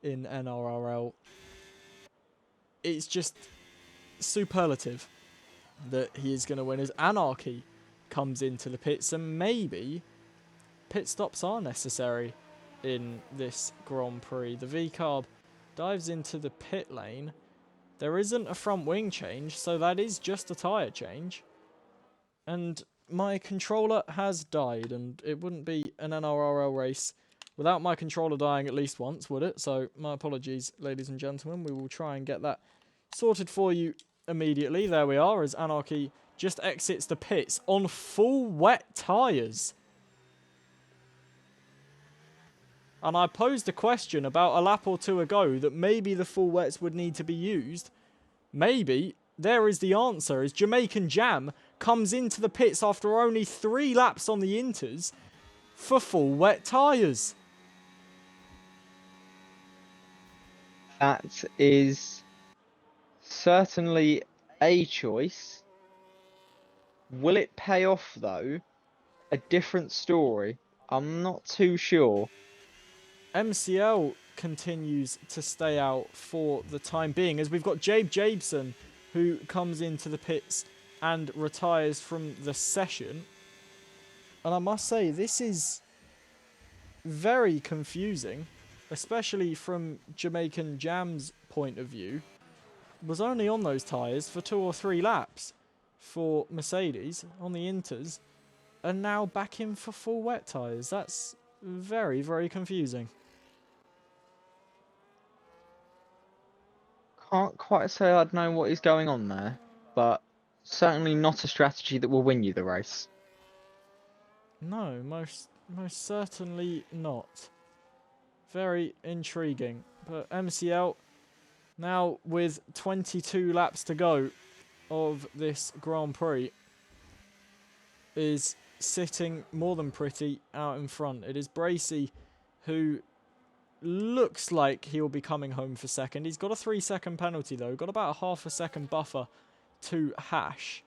in NRRL. It's just superlative that he is going to win as Anarchy comes into the pits, and maybe pit stops are necessary in this Grand Prix. The V-Carb dives into the pit lane. There isn't a front wing change, so that is just a tyre change. And my controller has died, and it wouldn't be an NRRL race without my controller dying at least once, would it? So my apologies, ladies and gentlemen. We will try and get that sorted for you immediately. There we are, as Anarchy just exits the pits on full wet tyres. And I posed a question about a lap or two ago that maybe the full wets would need to be used. Maybe. There is the answer, as Jamaican Jam comes into the pits after only 3 laps on the inters for full wet tyres. That is certainly a choice. Will it pay off, though? A different story. I'm not too sure. MCL continues to stay out for the time being, as we've got Jabe Jabeson, who comes into the pits and retires from the session. And I must say, this is very confusing, especially from Jamaican Jam's point of view. Was only on those tyres for 2 or 3 laps for Mercedes on the inters, and now back in for full wet tyres. That's very, very confusing. Can't quite say I'd know what is going on there, but certainly not a strategy that will win you the race. No, most certainly not. Very intriguing. But MCL, now with 22 laps to go of this Grand Prix, is sitting more than pretty out in front. It is Bracey who looks like he'll be coming home for second. He's got a 3-second penalty though. Got about a half a second buffer to Hash.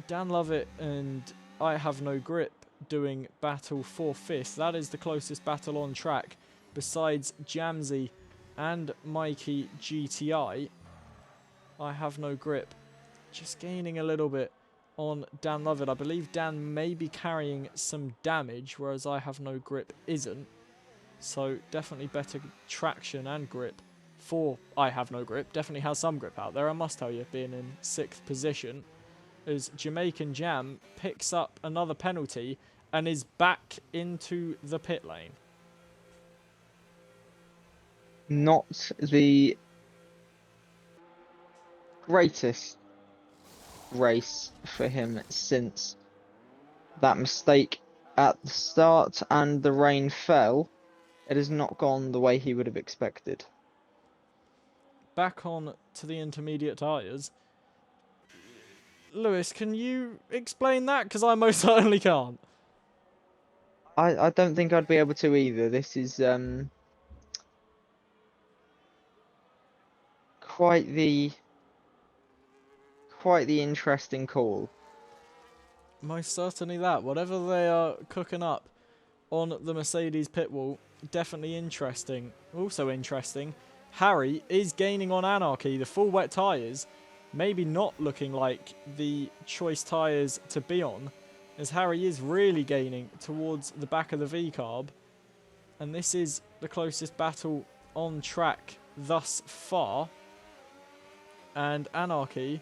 Dan Lovett and I Have No Grip doing battle for 5th. That is the closest battle on track besides Jamsey and Mikey GTI. I Have No Grip just gaining a little bit on Dan Lovett. I believe Dan may be carrying some damage, whereas I Have No Grip isn't. So definitely better traction and grip for I Have No Grip. Definitely has some grip out there, I must tell you, being in 6th position. As Jamaican Jam picks up another penalty and is back into the pit lane. Not the greatest race for him since that mistake at the start and the rain fell. It has not gone the way he would have expected. Back on to the intermediate tyres. Lewis, can you explain that? Because I most certainly can't. I don't think I'd be able to either. This is quite the interesting call. Most certainly that. Whatever they are cooking up on the Mercedes pit wall, definitely interesting. Also interesting, Harry is gaining on Anarchy. The full wet tyres maybe not looking like the choice tyres to be on, as Harry is really gaining towards the back of the V-Carb. And this is the closest battle on track thus far. And Anarchy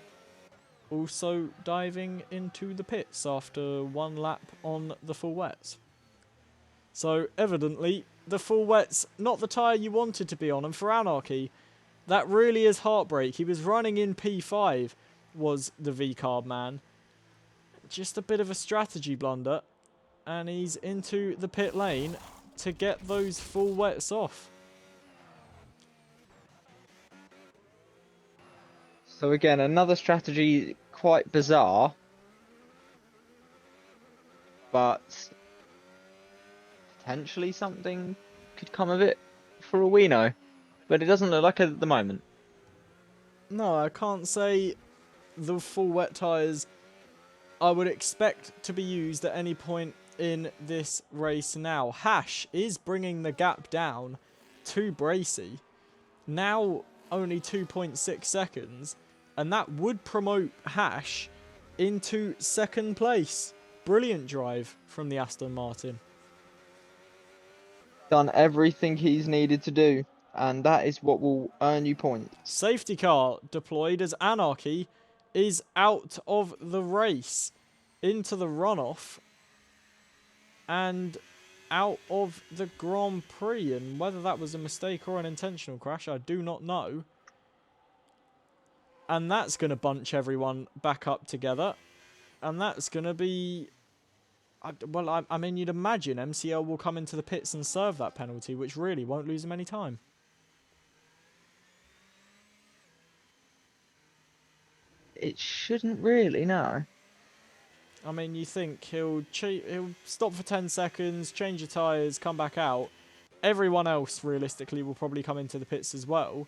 also diving into the pits after 1 lap on the full wets. So evidently the full wets not the tyre you wanted to be on, and for Anarchy that really is heartbreak. He was running in P5, was the V-Carb man. Just a bit of a strategy blunder, and he's into the pit lane to get those full wets off. So again, another strategy quite bizarre, but potentially something could come of it for all we know. But it doesn't look like it at the moment. No, I can't say the full wet tyres I would expect to be used at any point in this race now. Hash is bringing the gap down to Bracy. Now only 2.6 seconds, and that would promote Hash into second place. Brilliant drive from the Aston Martin. Done everything he's needed to do, and that is what will earn you points. Safety car deployed as Anarchy is out of the race into the runoff and out of the Grand Prix. And whether that was a mistake or an intentional crash, I do not know. And that's going to bunch everyone back up together. And that's going to be... Well, I mean, you'd imagine MCL will come into the pits and serve that penalty, which really won't lose them any time. It shouldn't really, no. I mean, you think he'll stop for 10 seconds, change the tyres, come back out. Everyone else, realistically, will probably come into the pits as well.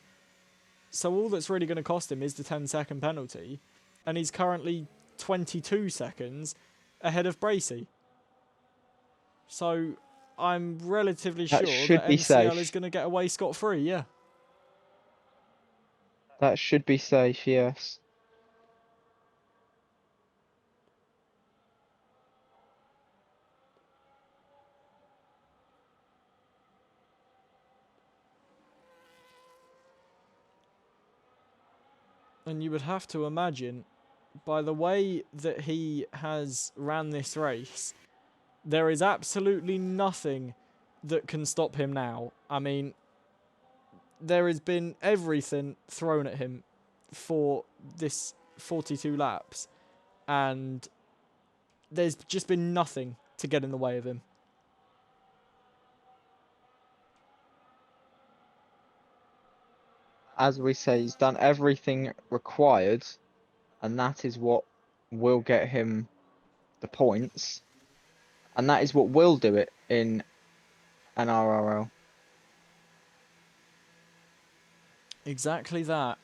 So all that's really going to cost him is the 10-second penalty. And he's currently 22 seconds ahead of Bracy. So I'm relatively sure that MCL is going to get away scot-free, yeah. That should be safe, yes. And you would have to imagine, by the way that he has ran this race, there is absolutely nothing that can stop him now. I mean, there has been everything thrown at him for this 42 laps, and there's just been nothing to get in the way of him. As we say, he's done everything required, and that is what will get him the points, and that is what will do it in NRRL. Exactly that.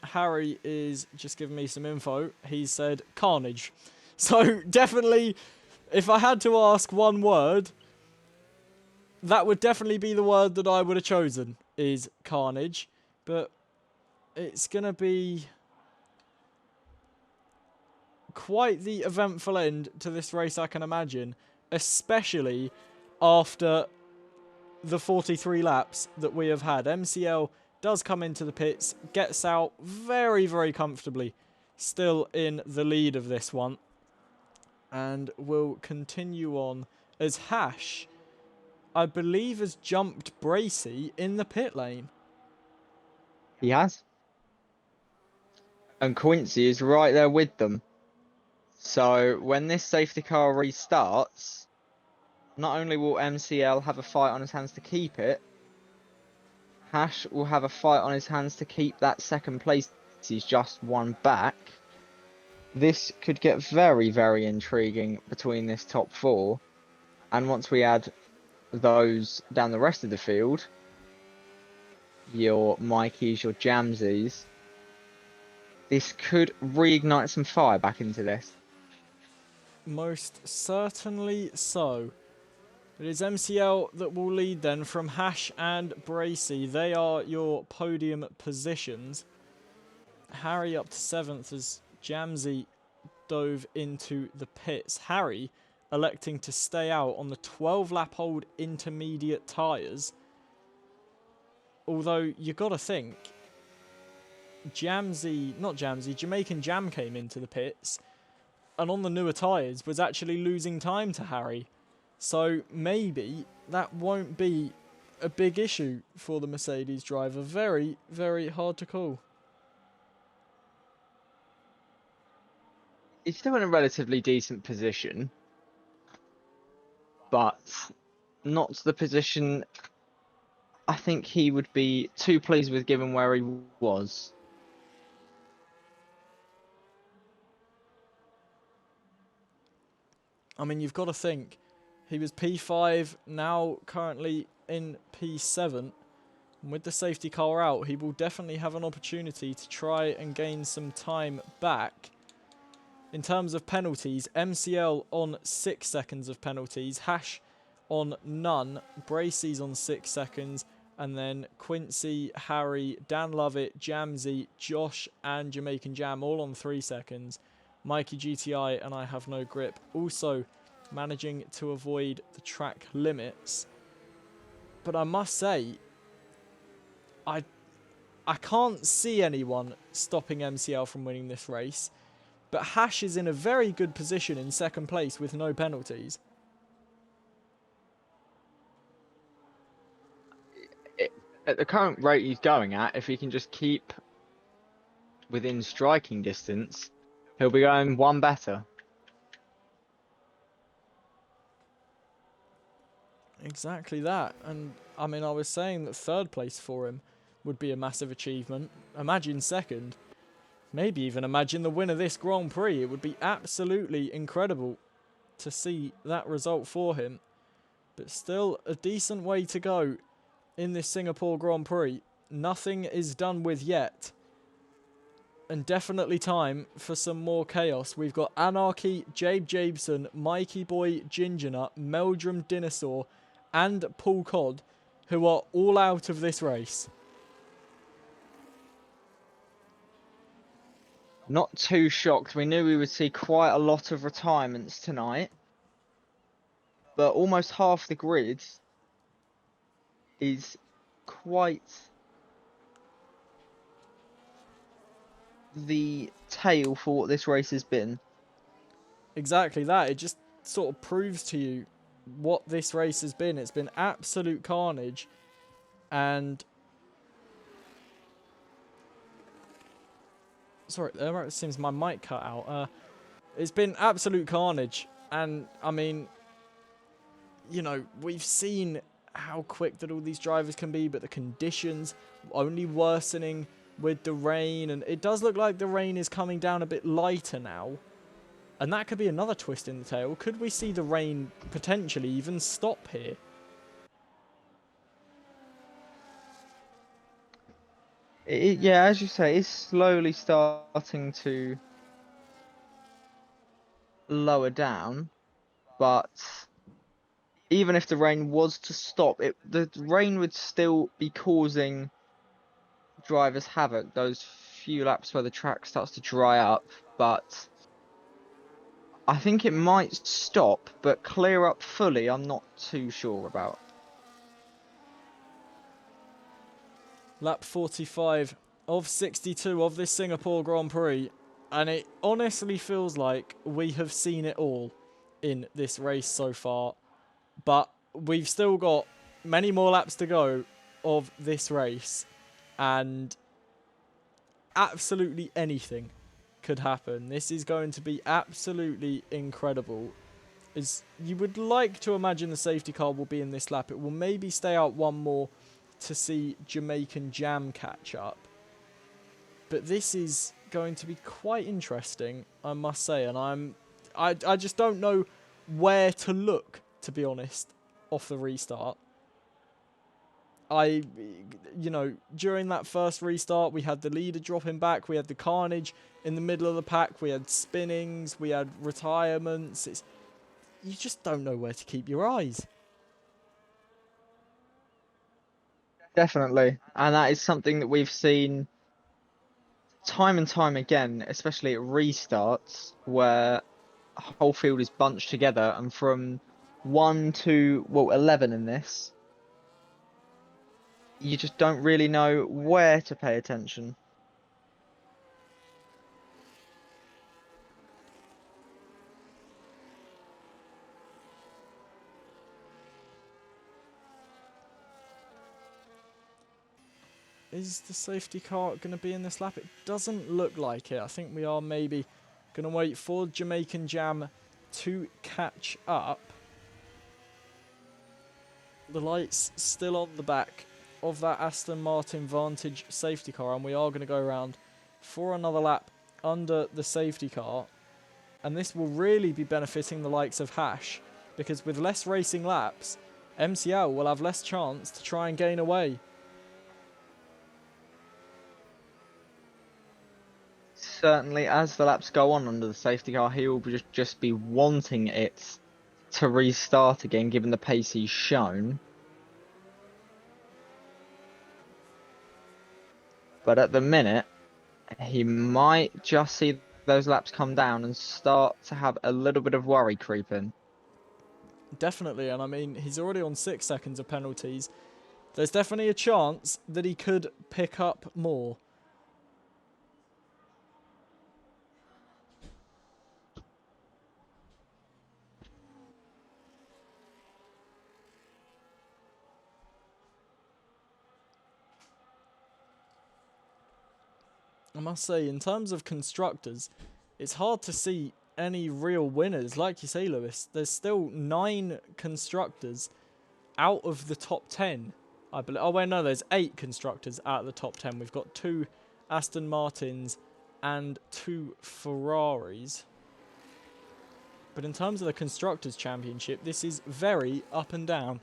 Harry is just giving me some info. He said carnage. So definitely, if I had to ask one word, that would definitely be the word that I would have chosen, is carnage. But it's going to be quite the eventful end to this race, I can imagine. Especially after the 43 laps that we have had. MCL does come into the pits, gets out very, very comfortably. Still in the lead of this one. And will continue on as Hash, I believe, has jumped Bracy in the pit lane. He has. And Quincy is right there with them. So when this safety car restarts, not only will MCL have a fight on his hands to keep it, Hash will have a fight on his hands to keep that second place. He's just one back. This could get very, very intriguing between this top four. And once we add those down the rest of the field, your Mikeys, your Jamsies, this could reignite some fire back into this. Most certainly so. It is MCL that will lead then from Hash and Bracy. They are your podium positions. Harry up to 7th as Jamsy dove into the pits. Harry electing to stay out on the 12-lap hold intermediate tyres. Although you got to think, Jamaican Jam came into the pits and on the newer tyres was actually losing time to Harry. So maybe that won't be a big issue for the Mercedes driver. Very, very hard to call. He's still in a relatively decent position, but not the position I think he would be too pleased with given where he was. I mean, you've got to think, he was P5, now currently in P7. And with the safety car out, he will definitely have an opportunity to try and gain some time back. In terms of penalties, MCL on 6 seconds of penalties, Hash on none, Bracey's on 6 seconds, and then Quincy, Harry, Dan Lovett, Jamsey, Josh, and Jamaican Jam all on 3 seconds. Mikey GTI and I Have No Grip also managing to avoid the track limits. But I must say, I can't see anyone stopping MCL from winning this race. But Hash is in a very good position in second place with no penalties. At the current rate he's going at, if he can just keep within striking distance, he'll be going one better. Exactly that. And I mean, I was saying that third place for him would be a massive achievement. Imagine second. Maybe even imagine the winner of this Grand Prix. It would be absolutely incredible to see that result for him. But still a decent way to go in this Singapore Grand Prix. Nothing is done with yet. And definitely time for some more chaos. We've got Anarchy, Jabe Jabeson, Mikey Boy, Gingernut, Meldrum Dinosaur, and Paul Codd, who are all out of this race. Not too shocked. We knew we would see quite a lot of retirements tonight. But almost half the grid is quite the tale for what this race has been. Exactly that. It just sort of proves to you what this race has been. It's been absolute carnage. And sorry, it seems my mic cut out. It's been absolute carnage. And, I mean, you know, we've seen how quick that all these drivers can be, but the conditions only worsening with the rain. And it does look like the rain is coming down a bit lighter now. And that could be another twist in the tail. Could we see the rain potentially even stop here? Yeah, as you say, it's slowly starting to lower down, but even if the rain was to stop, the rain would still be causing drivers havoc. Those few laps where the track starts to dry up, but I think it might stop, but clear up fully, I'm not too sure about. Lap 45 of 62 of this Singapore Grand Prix. And it honestly feels like we have seen it all in this race so far. But we've still got many more laps to go of this race. And absolutely anything could happen. This is going to be absolutely incredible. As you would like to imagine the safety car will be in this lap. It will maybe stay out one more to see Jamaican Jam catch up. But this is going to be quite interesting, I must say. And I just don't know where to look, to be honest, off the restart. You know, during that first restart, we had the leader dropping back. We had the carnage in the middle of the pack. We had spinnings. We had retirements. You just don't know where to keep your eyes. Definitely, and that is something that we've seen time and time again, especially at restarts, where a whole field is bunched together, and from 1 to, well, 11 in this, you just don't really know where to pay attention. Is the safety car going to be in this lap? It doesn't look like it. I think we are maybe going to wait for Jamaican Jam to catch up. The light's still on the back of that Aston Martin Vantage safety car, and we are going to go around for another lap under the safety car. And this will really be benefiting the likes of Hash, because with less racing laps, MCL will have less chance to try and gain away. certainly, as the laps go on under the safety car, he will just be wanting it to restart again, given the pace he's shown. But at the minute, he might just see those laps come down and start to have a little bit of worry creeping. Definitely, and I mean, he's already on 6 seconds of penalties. There's definitely a chance that he could pick up more. I must say, in terms of constructors, it's hard to see any real winners. Like you say, Lewis, there's still 9 constructors out of the top 10. I believe. Oh, wait, no, there's 8 constructors out of the top 10. We've got 2 Aston Martins and 2 Ferraris. But in terms of the Constructors' Championship, this is very up and down.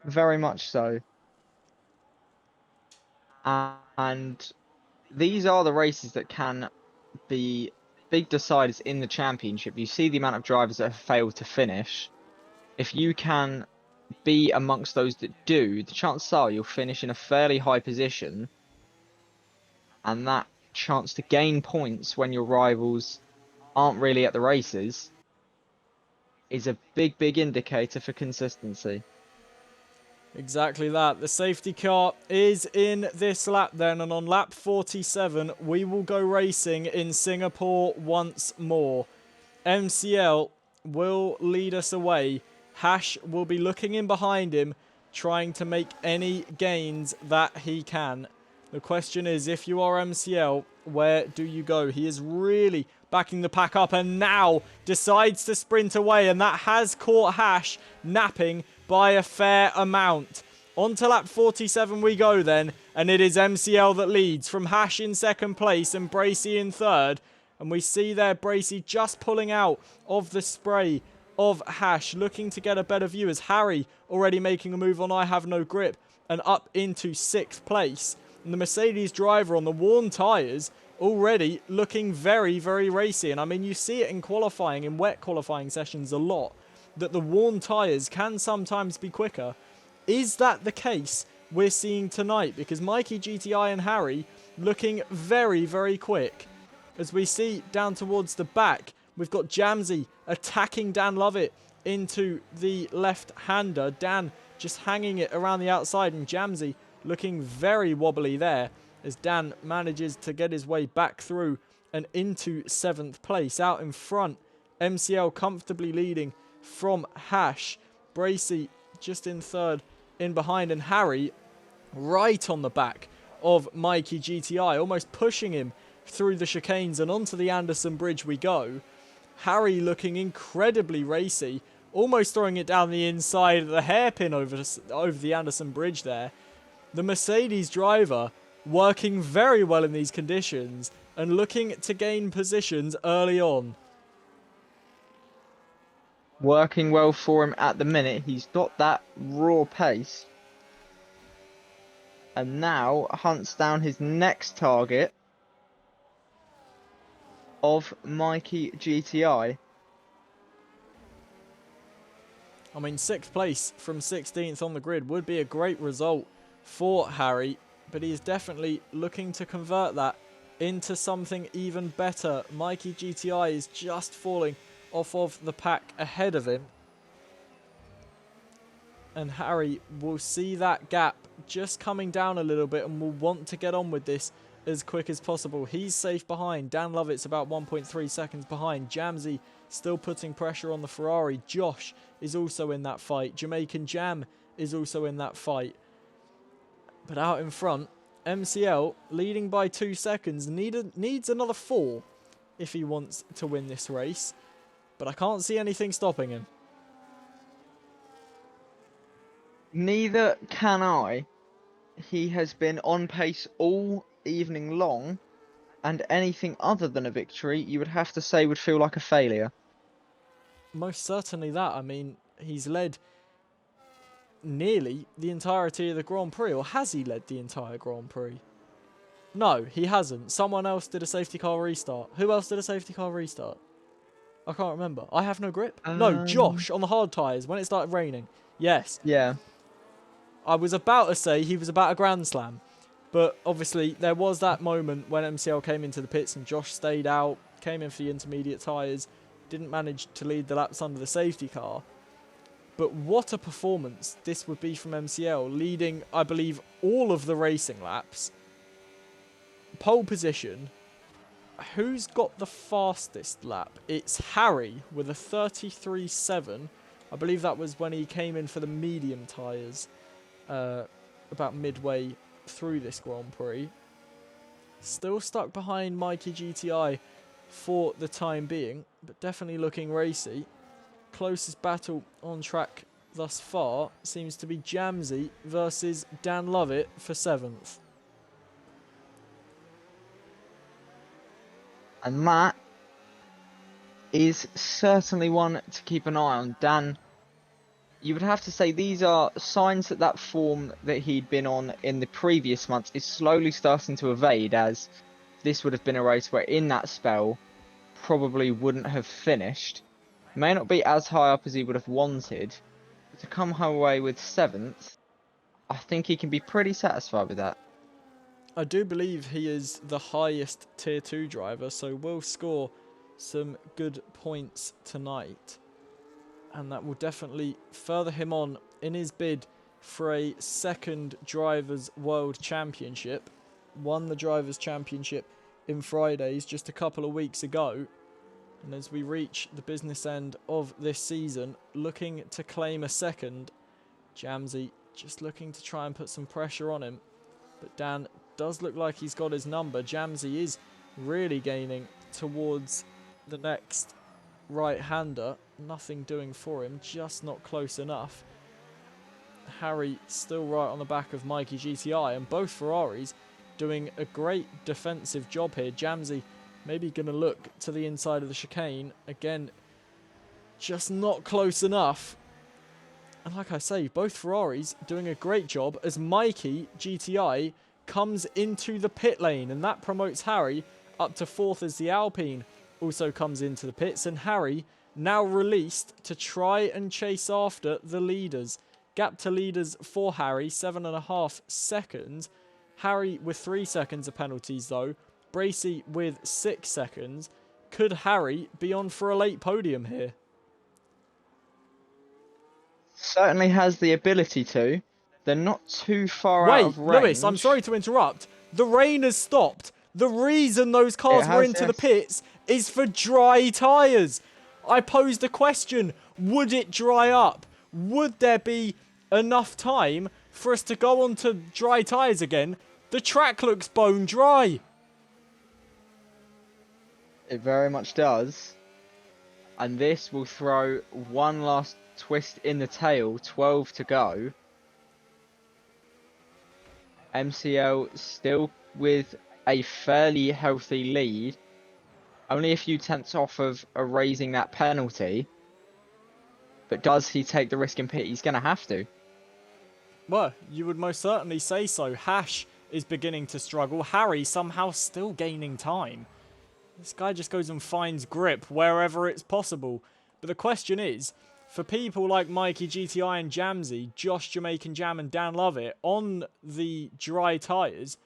Very much so. And these are the races that can be big deciders in the championship. You see the amount of drivers that have failed to finish. If you can be amongst those that do, the chances are you'll finish in a fairly high position. And that chance to gain points when your rivals aren't really at the races is a big, big indicator for consistency. Exactly that. The safety car is in this lap then, and on lap 47, we will go racing in Singapore once more. MCL will lead us away. Hash will be looking in behind him, trying to make any gains that he can. The question is, if you are MCL, where do you go? He is really backing the pack up and now decides to sprint away, and that has caught Hash napping by a fair amount. On to lap 47 we go then, and it is MCL that leads, from Hash in second place and Bracey in third. And we see there Bracey just pulling out of the spray of Hash, looking to get a better view as Harry already making a move on I Have No Grip and up into 6th place. And the Mercedes driver on the worn tyres already looking very, very racy. And I mean, you see it in qualifying, in wet qualifying sessions a lot, that the worn tyres can sometimes be quicker. Is that the case we're seeing tonight? Because Mikey, GTI and Harry looking very, very quick. As we see down towards the back, we've got Jamsey attacking Dan Lovett into the left-hander. Dan just hanging it around the outside, and Jamsey looking very wobbly there as Dan manages to get his way back through and into 7th place. Out in front, MCL comfortably leading from Hash. Bracey just in third in behind, and Harry right on the back of Mikey GTI, almost pushing him through the chicanes, and onto the Anderson Bridge we go. Harry looking incredibly racy, almost throwing it down the inside of the hairpin over the Anderson Bridge there. The Mercedes driver working very well in these conditions and looking to gain positions early on. Working well for him at the minute. He's got that raw pace. And now hunts down his next target of Mikey GTI. I mean, 6th place from 16th on the grid would be a great result for Harry, but he is definitely looking to convert that into something even better. Mikey GTI is just falling off of the pack ahead of him, and Harry will see that gap just coming down a little bit and will want to get on with this as quick as possible. He's safe behind. Dan Lovett's about 1.3 seconds behind. Jamsey still putting pressure on the Ferrari. Josh is also in that fight. Jamaican Jam is also in that fight. But out in front, MCL leading by 2 seconds. Needs another 4 if he wants to win this race. But I can't see anything stopping him. Neither can I. He has been on pace all evening long, and anything other than a victory, you would have to say, would feel like a failure. Most certainly that. I mean, he's led nearly the entirety of the Grand Prix, or has he led the entire Grand Prix? No, he hasn't. Someone else did a safety car restart. Who else did a safety car restart? I can't remember. I have no grip. No, Josh on the hard tyres when it started raining. Yes. Yeah. I was about to say he was about a Grand Slam. But obviously there was that moment when MCL came into the pits and Josh stayed out, came in for the intermediate tyres, didn't manage to lead the laps under the safety car. But what a performance this would be from MCL, leading, I believe, all of the racing laps. Pole position. Who's got the fastest lap? It's Harry with a 33.7. I believe that was when he came in for the medium tyres about midway through this Grand Prix. Still stuck behind Mikey GTI for the time being, but definitely looking racy. Closest battle on track thus far seems to be Jamsey versus Dan Lovett for 7th. And that is certainly one to keep an eye on. Dan, you would have to say these are signs that that form that he'd been on in the previous months is slowly starting to evade, as this would have been a race where in that spell probably wouldn't have finished. May not be as high up as he would have wanted, but to come away with 7th, I think he can be pretty satisfied with that. I do believe he is the highest tier 2 driver, so will score some good points tonight. And that will definitely further him on in his bid for a second Drivers' World Championship. Won the Drivers' Championship in Fridays just a couple of weeks ago. And as we reach the business end of this season, looking to claim a second, Jamsey just looking to try and put some pressure on him. But Dan does look like he's got his number. Jamsey is really gaining towards the next right-hander. Nothing doing for him, just not close enough. Harry still right on the back of Mikey GTI, and both Ferraris doing a great defensive job here. Jamsey maybe going to look to the inside of the chicane. Again, just not close enough. And like I say, both Ferraris doing a great job as Mikey GTI comes into the pit lane, and that promotes Harry up to 4th as the Alpine also comes into the pits, and Harry now released to try and chase after the leaders. Gap to leaders for Harry, 7.5 seconds. Harry with 3 seconds of penalties though. Bracy with 6 seconds. Could Harry be on for a late podium here? Certainly has the ability to. They're not too far out of range. Wait, Lewis, I'm sorry to interrupt. The rain has stopped. The reason those cars were into the pits is for dry tyres. I posed a question. Would it dry up? Would there be enough time for us to go on to dry tyres again? The track looks bone dry. It very much does. And this will throw one last twist in the tail. 12 to go. MCL still with a fairly healthy lead. Only a few tenths off of erasing that penalty. But does he take the risk in pit? He's going to have to. Well, you would most certainly say so. Hash is beginning to struggle. Harry somehow still gaining time. This guy just goes and finds grip wherever it's possible. But the question is, for people like Mikey GTI and Jamsey, Josh Jamaican Jam and Dan Lovett on the dry tyres,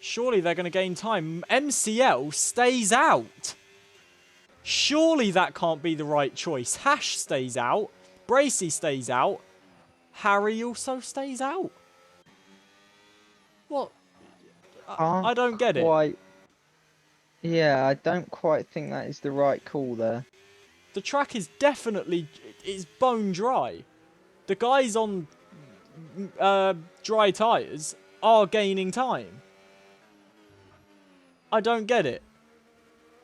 surely they're going to gain time. MCL stays out. Surely that can't be the right choice. Hash stays out. Bracy stays out. Harry also stays out. What? I don't get it. Yeah, I don't quite think that is the right call there. The track is definitely bone dry. The guys on dry tyres are gaining time. I don't get it.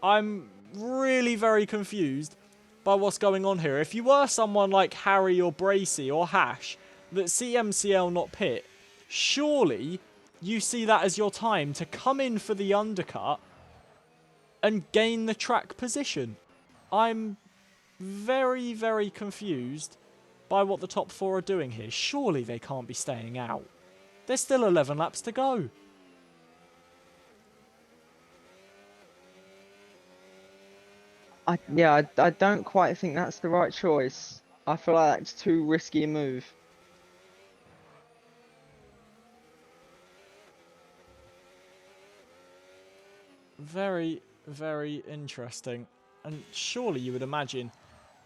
I'm really very confused by what's going on here. If you were someone like Harry or Bracy or Hash that see MCL not pit, surely you see that as your time to come in for the undercut and gain the track position. I'm very, very confused by what the top 4 are doing here. Surely they can't be staying out. There's still 11 laps to go. I don't quite think that's the right choice. I feel like that's too risky a move. Very, very interesting. And surely you would imagine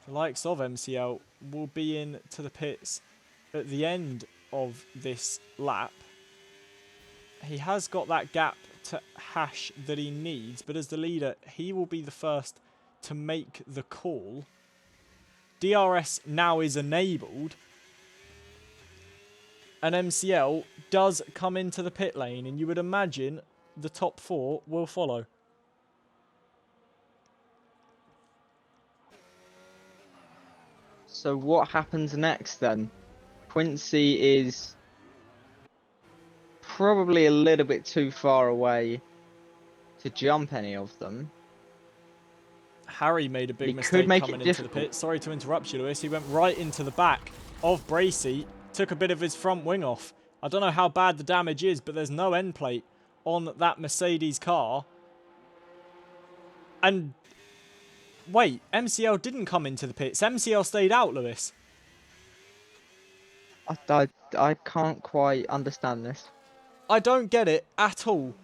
the likes of MCL will be in to the pits at the end of this lap. He has got that gap to Hash that he needs, but as the leader, he will be the first to make the call. DRS now is enabled, and MCL does come into the pit lane, and you would imagine the top 4 will follow. So what happens next then? Quincy is probably a little bit too far away to jump any of them. Harry made a big He could mistake make coming it into the difficult. pit. Sorry to interrupt you, Lewis. He went right into the back of Bracy, took a bit of his front wing off. I don't know how bad the damage is, but there's no end plate on that Mercedes car. And wait, MCL didn't come into the pits. MCL stayed out, Lewis. I can't quite understand this. I don't get it at all.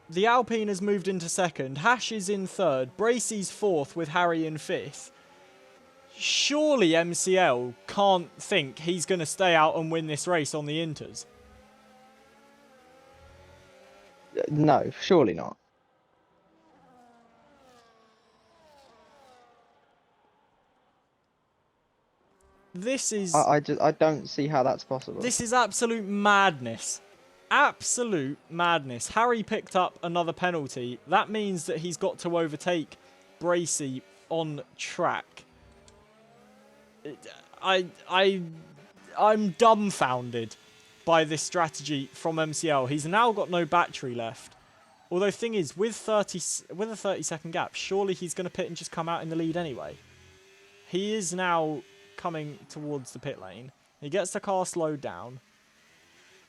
The Alpine has moved into second. Hash is in third. Bracy's fourth with Harry in fifth. Surely MCL can't think he's going to stay out and win this race on the Inters. No, surely not. This is... I don't see how that's possible. This is absolute madness. Absolute madness. Harry picked up another penalty. That means that he's got to overtake Bracy on track. I'm dumbfounded by this strategy from MCL. He's now got no battery left. Although, thing is, with a 30-second gap, surely he's going to pit and just come out in the lead anyway. He is now coming towards the pit lane. He gets the car slowed down.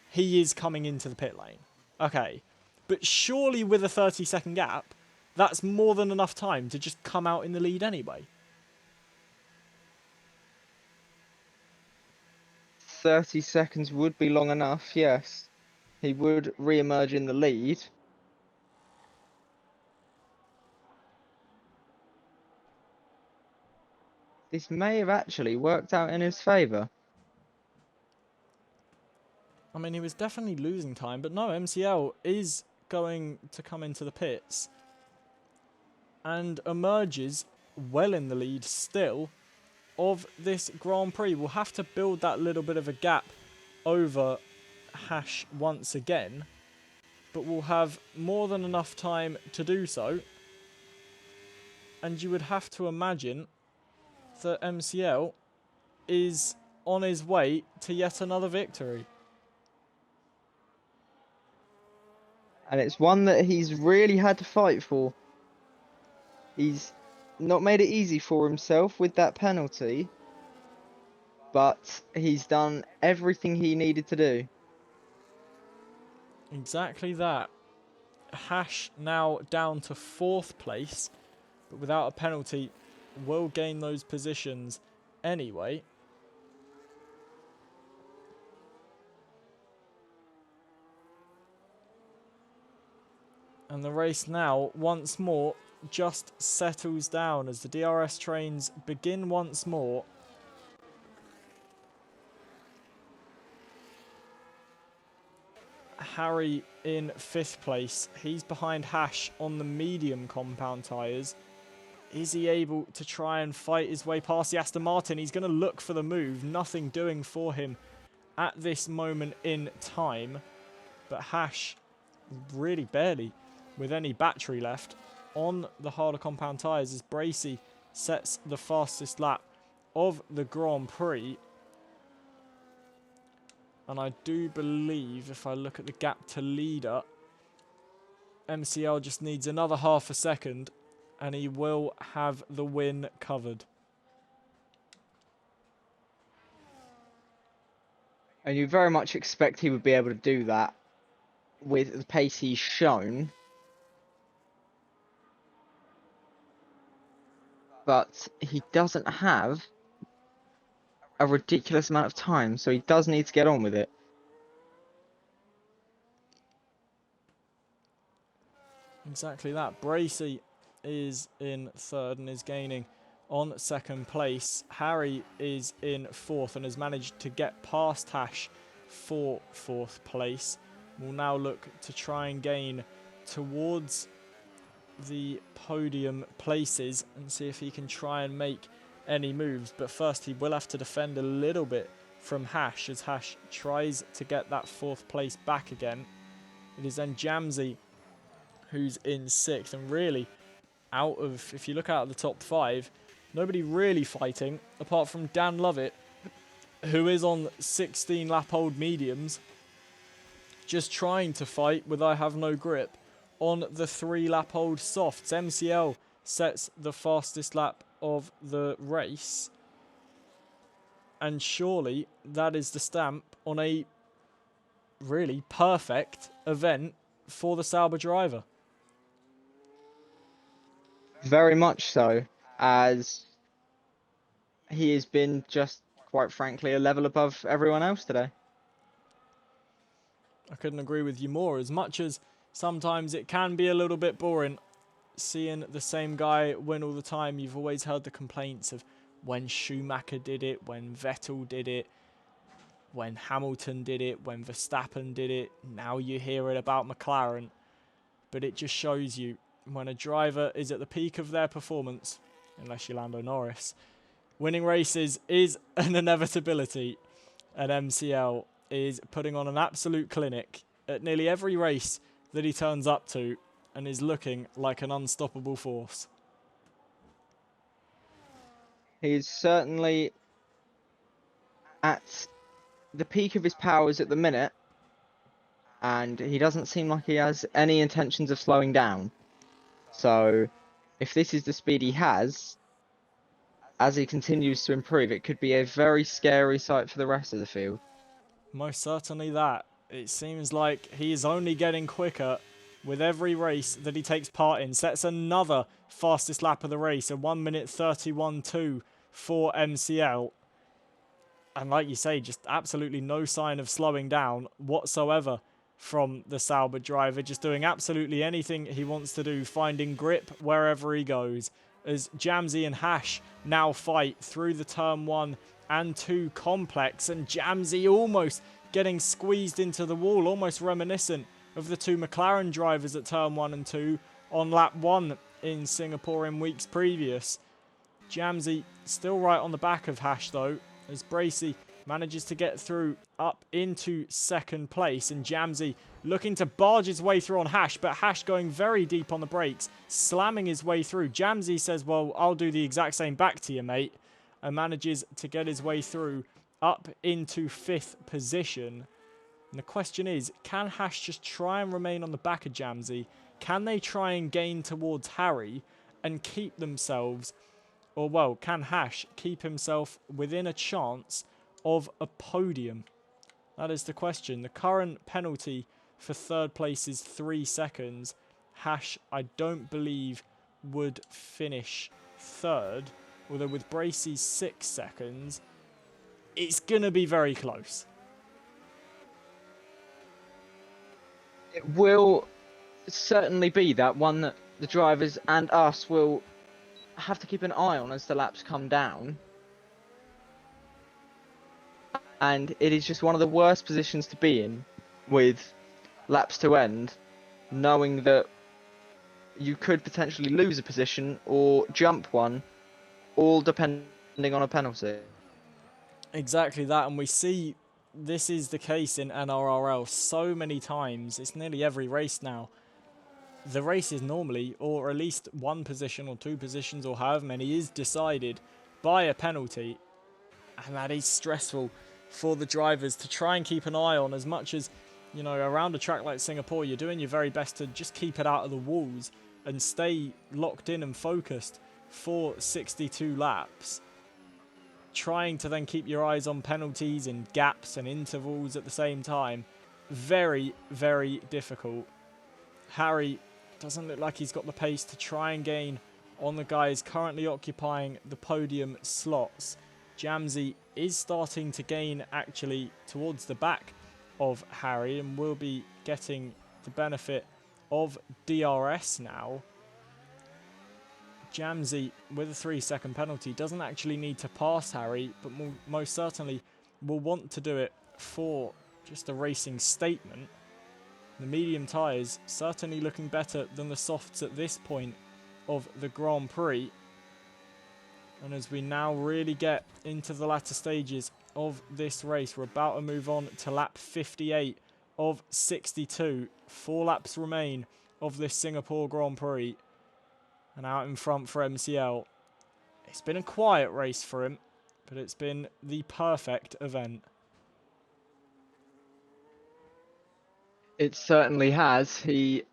He is coming into the pit lane. Okay. But surely with a 30-second gap, that's more than enough time to just come out in the lead anyway. 30 seconds would be long enough, yes. He would re-emerge in the lead. This may have actually worked out in his favour. I mean, he was definitely losing time, but no, MCL is going to come into the pits and emerges well in the lead still of this Grand Prix. We'll have to build that little bit of a gap over Hash once again, but we'll have more than enough time to do so. And you would have to imagine that MCL is on his way to yet another victory. And it's one that he's really had to fight for. He's not made it easy for himself with that penalty, but he's done everything he needed to do. Exactly that. Hash now down to 4th place, but without a penalty will gain those positions anyway. And the race now, once more, just settles down as the DRS trains begin once more. Harry in 5th place. He's behind Hash on the medium compound tyres. Is he able to try and fight his way past the Aston Martin? He's going to look for the move. Nothing doing for him at this moment in time. But Hash, really barely with any battery left on the harder compound tyres as Bracy sets the fastest lap of the Grand Prix. And I do believe, if I look at the gap to leader, MCL just needs another half a second and he will have the win covered. And you very much expect he would be able to do that with the pace he's shown. But he doesn't have a ridiculous amount of time, so he does need to get on with it. Exactly that. Bracy is in third and is gaining on second place. Harry is in fourth and has managed to get past Hash for fourth place. Will now look to try and gain towards the podium places and see if he can try and make any moves. But first he will have to defend a little bit from Hash as Hash tries to get that fourth place back again. It is then Jamsey who's in sixth, and really out of, if you look out at the top five, nobody really fighting apart from Dan Lovett, who is on 16 lap old mediums, just trying to fight with I have no grip on the 3 lap old softs. MCL sets the fastest lap of the race, and surely that is the stamp on a really perfect event for the Sauber driver. Very much so, as he has been just, quite frankly, a level above everyone else today. I couldn't agree with you more. As much as sometimes it can be a little bit boring seeing the same guy win all the time, you've always heard the complaints of when Schumacher did it, when Vettel did it, when Hamilton did it, when Verstappen did it. Now you hear it about McLaren. But it just shows you when a driver is at the peak of their performance, unless you're Lando Norris, winning races is an inevitability. And MCL is putting on an absolute clinic at nearly every race that he turns up to and is looking like an unstoppable force. He's certainly at the peak of his powers at the minute, and he doesn't seem like he has any intentions of slowing down. So, if this is the speed he has, as he continues to improve, it could be a very scary sight for the rest of the field. Most certainly that. It seems like he is only getting quicker with every race that he takes part in. Sets another fastest lap of the race, a 1 minute 31.2 for MCL. And like you say, just absolutely no sign of slowing down whatsoever from the Sauber driver. Just doing absolutely anything he wants to do, finding grip wherever he goes. As Jamsey and Hash now fight through the turn 1 and 2 complex. And Jamsey almost getting squeezed into the wall, almost reminiscent of the 2 McLaren drivers at turn 1 and 2 on lap 1 in Singapore in weeks previous. Jamsey still right on the back of Hash though, as Bracy manages to get through up into second place, and Jamsey looking to barge his way through on Hash, but Hash going very deep on the brakes, slamming his way through. Jamsey says, well, I'll do the exact same back to you, mate, and manages to get his way through up into 5th position. And the question is, can Hash just try and remain on the back of Jamsey? Can they try and gain towards Harry and keep themselves, or well, can Hash keep himself within a chance of a podium? That is the question. The current penalty for third place is 3 seconds. Hash, I don't believe, would finish third, although with Bracy's 6 seconds, it's going to be very close. It will certainly be that one that the drivers and us will have to keep an eye on as the laps come down. And it is just one of the worst positions to be in with laps to end, knowing that you could potentially lose a position or jump one, all depending on a penalty. Exactly that, and we see this is the case in NRRL so many times. It's nearly every race now. The race is normally, or at least 1 position or 2 positions or however many, is decided by a penalty, and that is stressful for the drivers to try and keep an eye on. As much as, you know, around a track like Singapore, you're doing your very best to just keep it out of the walls and stay locked in and focused for 62 laps. trying to then keep your eyes on penalties and gaps and intervals at the same time. Very, very difficult. Harry doesn't look like he's got the pace to try and gain on the guys currently occupying the podium slots. Jamsey is starting to gain actually towards the back of Harry and will be getting the benefit of DRS now. Jamsey, with a 3-second penalty, doesn't actually need to pass Harry, but most certainly will want to do it for just a racing statement. The medium tyres certainly looking better than the softs at this point of the Grand Prix. And as we now really get into the latter stages of this race, we're about to move on to lap 58 of 62. 4 laps remain of this Singapore Grand Prix. And out in front for MCL. It's been a quiet race for him, but it's been the perfect event. It certainly has. He,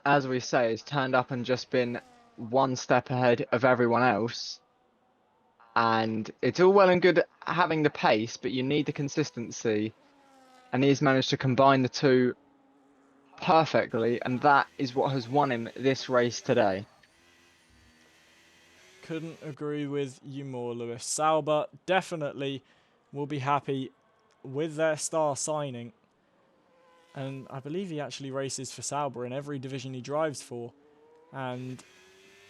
as we say, has turned up and just been one step ahead of everyone else. And it's all well and good having the pace, but you need the consistency. And he's managed to combine the two perfectly, and that is what has won him this race today. Couldn't agree with you more, Lewis. Sauber definitely will be happy with their star signing. And I believe he actually races for Sauber in every division he drives for. And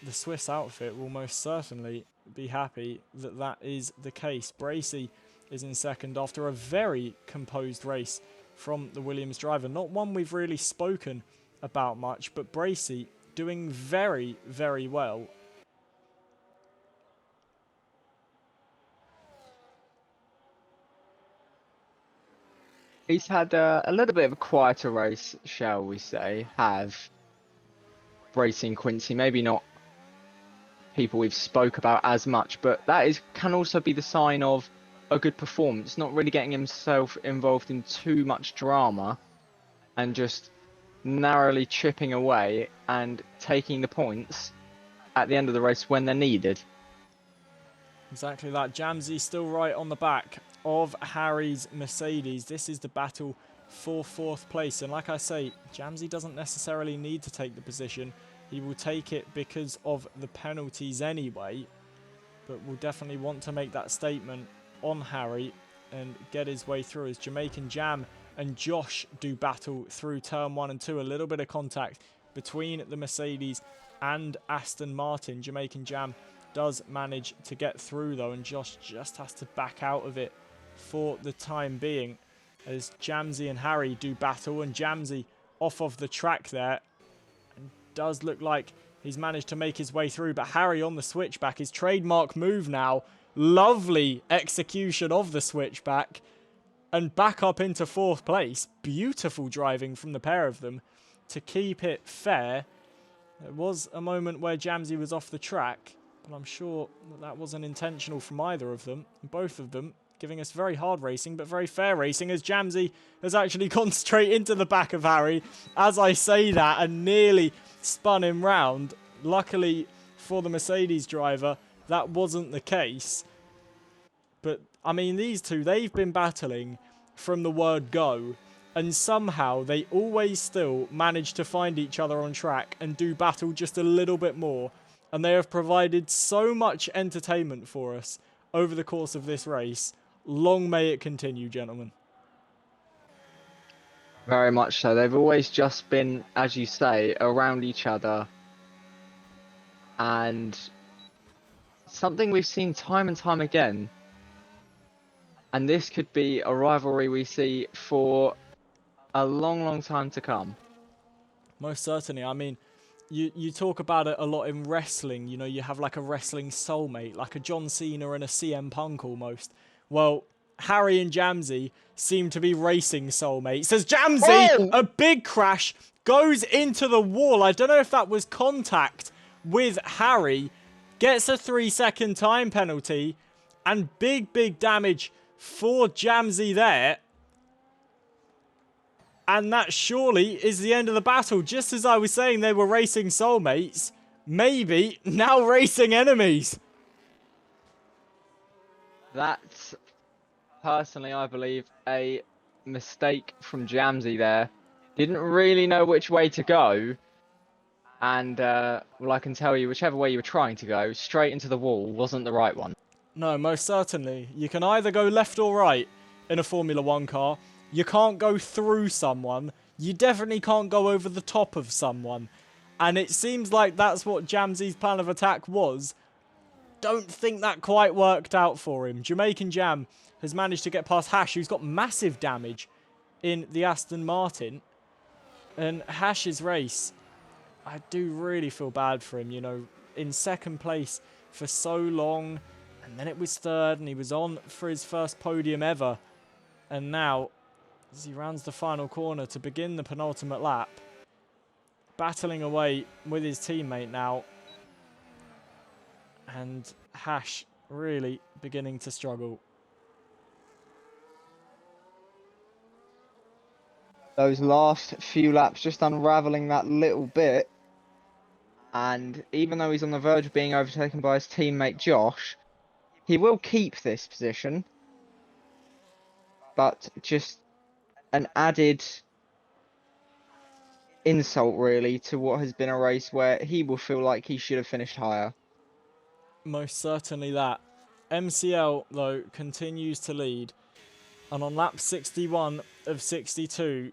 the Swiss outfit will most certainly be happy that that is the case. Bracy is in second after a very composed race from the Williams driver. Not one we've really spoken about much, but Bracy doing very, very well. He's had a little bit of a quieter race, shall we say, have Racing Quincy. Maybe not people we've spoke about as much, but that can also be the sign of a good performance, not really getting himself involved in too much drama and just narrowly chipping away and taking the points at the end of the race when they're needed. Exactly that. Jamsey still right on the back of Harry's Mercedes. This is the battle for 4th place. And like I say, Jamsey doesn't necessarily need to take the position. He will take it because of the penalties anyway. But will definitely want to make that statement on Harry and get his way through as Jamaican Jam and Josh do battle through turn 1 and 2. A little bit of contact between the Mercedes and Aston Martin. Jamaican Jam does manage to get through though, and Josh just has to back out of it for the time being as Jamsey and Harry do battle, and Jamsey off of the track there and does look like he's managed to make his way through, but Harry on the switchback, his trademark move now, lovely execution of the switchback and back up into 4th place. Beautiful driving from the pair of them to keep it fair. There was a moment where Jamsey was off the track, but I'm sure that wasn't intentional from either of them. Both of them giving us very hard racing, but very fair racing, as Jamsey has actually gone straight into the back of Harry as I say that and nearly spun him round. Luckily for the Mercedes driver, that wasn't the case. But, I mean, these two, they've been battling from the word go, and somehow they always still manage to find each other on track and do battle just a little bit more. And they have provided so much entertainment for us over the course of this race. Long may it continue, gentlemen. Very much so. They've always just been, as you say, around each other. And something we've seen time and time again. And this could be a rivalry we see for a long, long time to come. Most certainly. I mean, you talk about it a lot in wrestling. You know, you have like a wrestling soulmate, like a John Cena and a CM Punk almost. Well, Harry and Jamsey seem to be racing soulmates. As Jamsey, a big crash, goes into the wall. I don't know if that was contact with Harry. Gets a 3-second time penalty. And big damage for Jamsey there. And that surely is the end of the battle. Just as I was saying they were racing soulmates, maybe now racing enemies. That's personally, I believe, a mistake from Jamsey there. Didn't really know which way to go. And, well, I can tell you, whichever way you were trying to go, straight into the wall wasn't the right one. No, most certainly. You can either go left or right in a Formula One car. You can't go through someone. You definitely can't go over the top of someone. And it seems like that's what Jamsey's plan of attack was. Don't think that quite worked out for him. Jamaican Jam has managed to get past Hash, who's got massive damage in the Aston Martin. And Hash's race, I do really feel bad for him, you know, in second place for so long, and then it was third, and he was on for his first podium ever. And now, as he rounds the final corner to begin the penultimate lap, battling away with his teammate now, and Hash really beginning to struggle. Those last few laps just unraveling that little bit. And even though he's on the verge of being overtaken by his teammate Josh, he will keep this position. But just an added insult, really, to what has been a race where he will feel like he should have finished higher. Most certainly that. MCL, though, continues to lead. And on lap 61 of 62,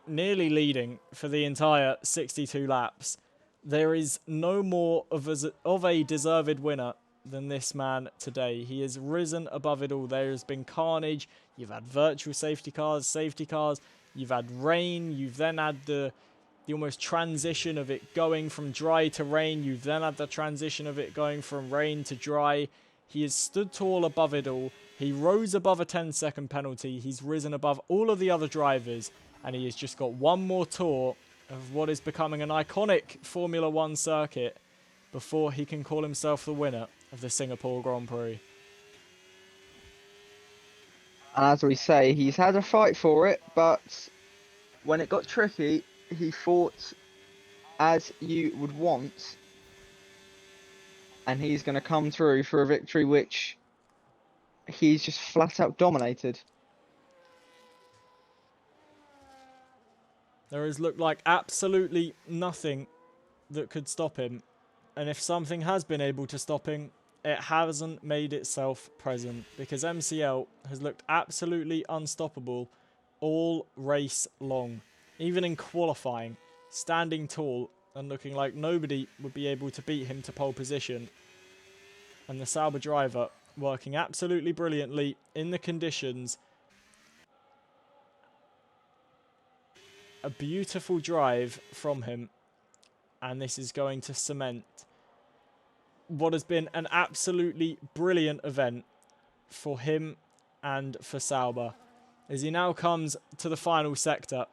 nearly leading for the entire 62 laps, there is no more of a deserved winner than this man today. He has risen above it all. There has been carnage. You've had virtual safety cars. You've had rain. You've then had the almost transition of it going from dry to rain. You've then had the transition of it going from rain to dry. He has stood tall above it all. He rose above a 10-second penalty. He's risen above all of the other drivers. And he has just got one more tour of what is becoming an iconic Formula One circuit before he can call himself the winner of the Singapore Grand Prix. And as we say, he's had a fight for it, but when it got tricky, he fought as you would want. And he's going to come through for a victory which he's just flat out dominated. There has looked like absolutely nothing that could stop him. And if something has been able to stop him, it hasn't made itself present. Because MCL has looked absolutely unstoppable all race long. Even in qualifying, standing tall and looking like nobody would be able to beat him to pole position. And the Sauber driver working absolutely brilliantly in the conditions. A beautiful drive from him, and this is going to cement what has been an absolutely brilliant event for him and for Sauber as he now comes to the final sector.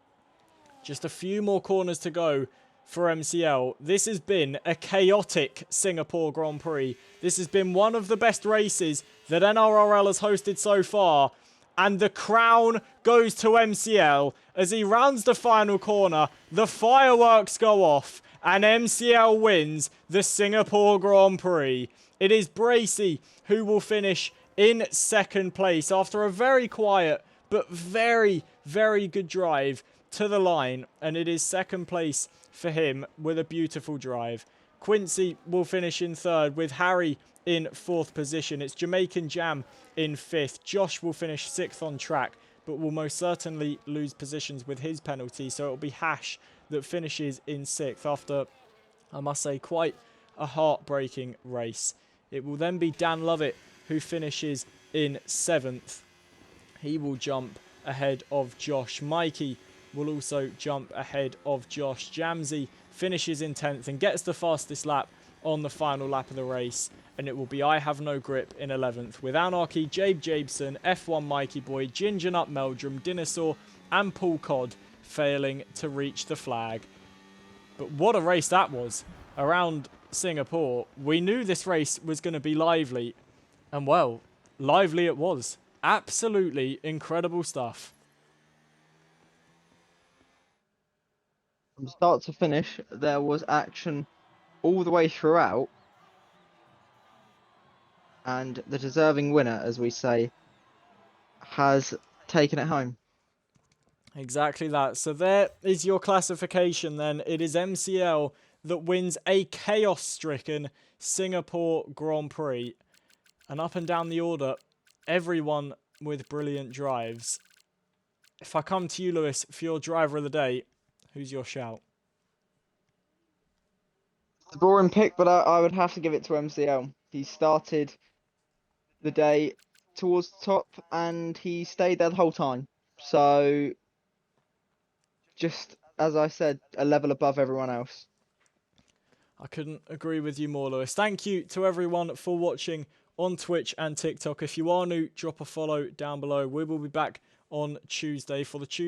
Just a few more corners to go for MCL. This has been a chaotic Singapore Grand Prix. This has been one of the best races that NRRL has hosted so far. And the crown goes to MCL as he rounds the final corner. The fireworks go off and MCL wins the Singapore Grand Prix. It is Bracy who will finish in second place after a very quiet but very, very good drive to the line. And it is second place for him with a beautiful drive. Quincy will finish in third with Harry in fourth position. It's Jamaican Jam in fifth. Josh will finish sixth on track, but will most certainly lose positions with his penalty. So it'll be Hash that finishes in sixth after, I must say, quite a heartbreaking race. It will then be Dan Lovett who finishes in seventh. He will jump ahead of Josh. Mikey will also jump ahead of Josh. Jamsey finishes in 10th and gets the fastest lap on the final lap of the race. And it will be I Have No Grip in 11th with Anarchy, Jabe Jabeson, F1 Mikey Boy, Ginger Nut Meldrum, Dinosaur and Paul Codd failing to reach the flag. But what a race that was around Singapore. We knew this race was going to be lively. And well, lively it was. Absolutely incredible stuff. From start to finish, there was action all the way throughout. And the deserving winner, as we say, has taken it home. Exactly that. So there is your classification then. It is MCL that wins a chaos-stricken Singapore Grand Prix. And up and down the order, everyone with brilliant drives. If I come to you, Lewis, for your driver of the day, who's your shout? The boring pick, but I would have to give it to MCL. He started the day towards the top and he stayed there the whole time. So, just as I said, a level above everyone else. I couldn't agree with you more, Lewis. Thank you to everyone for watching on Twitch and TikTok. If you are new, drop a follow down below. We will be back on Tuesday for the Tuesday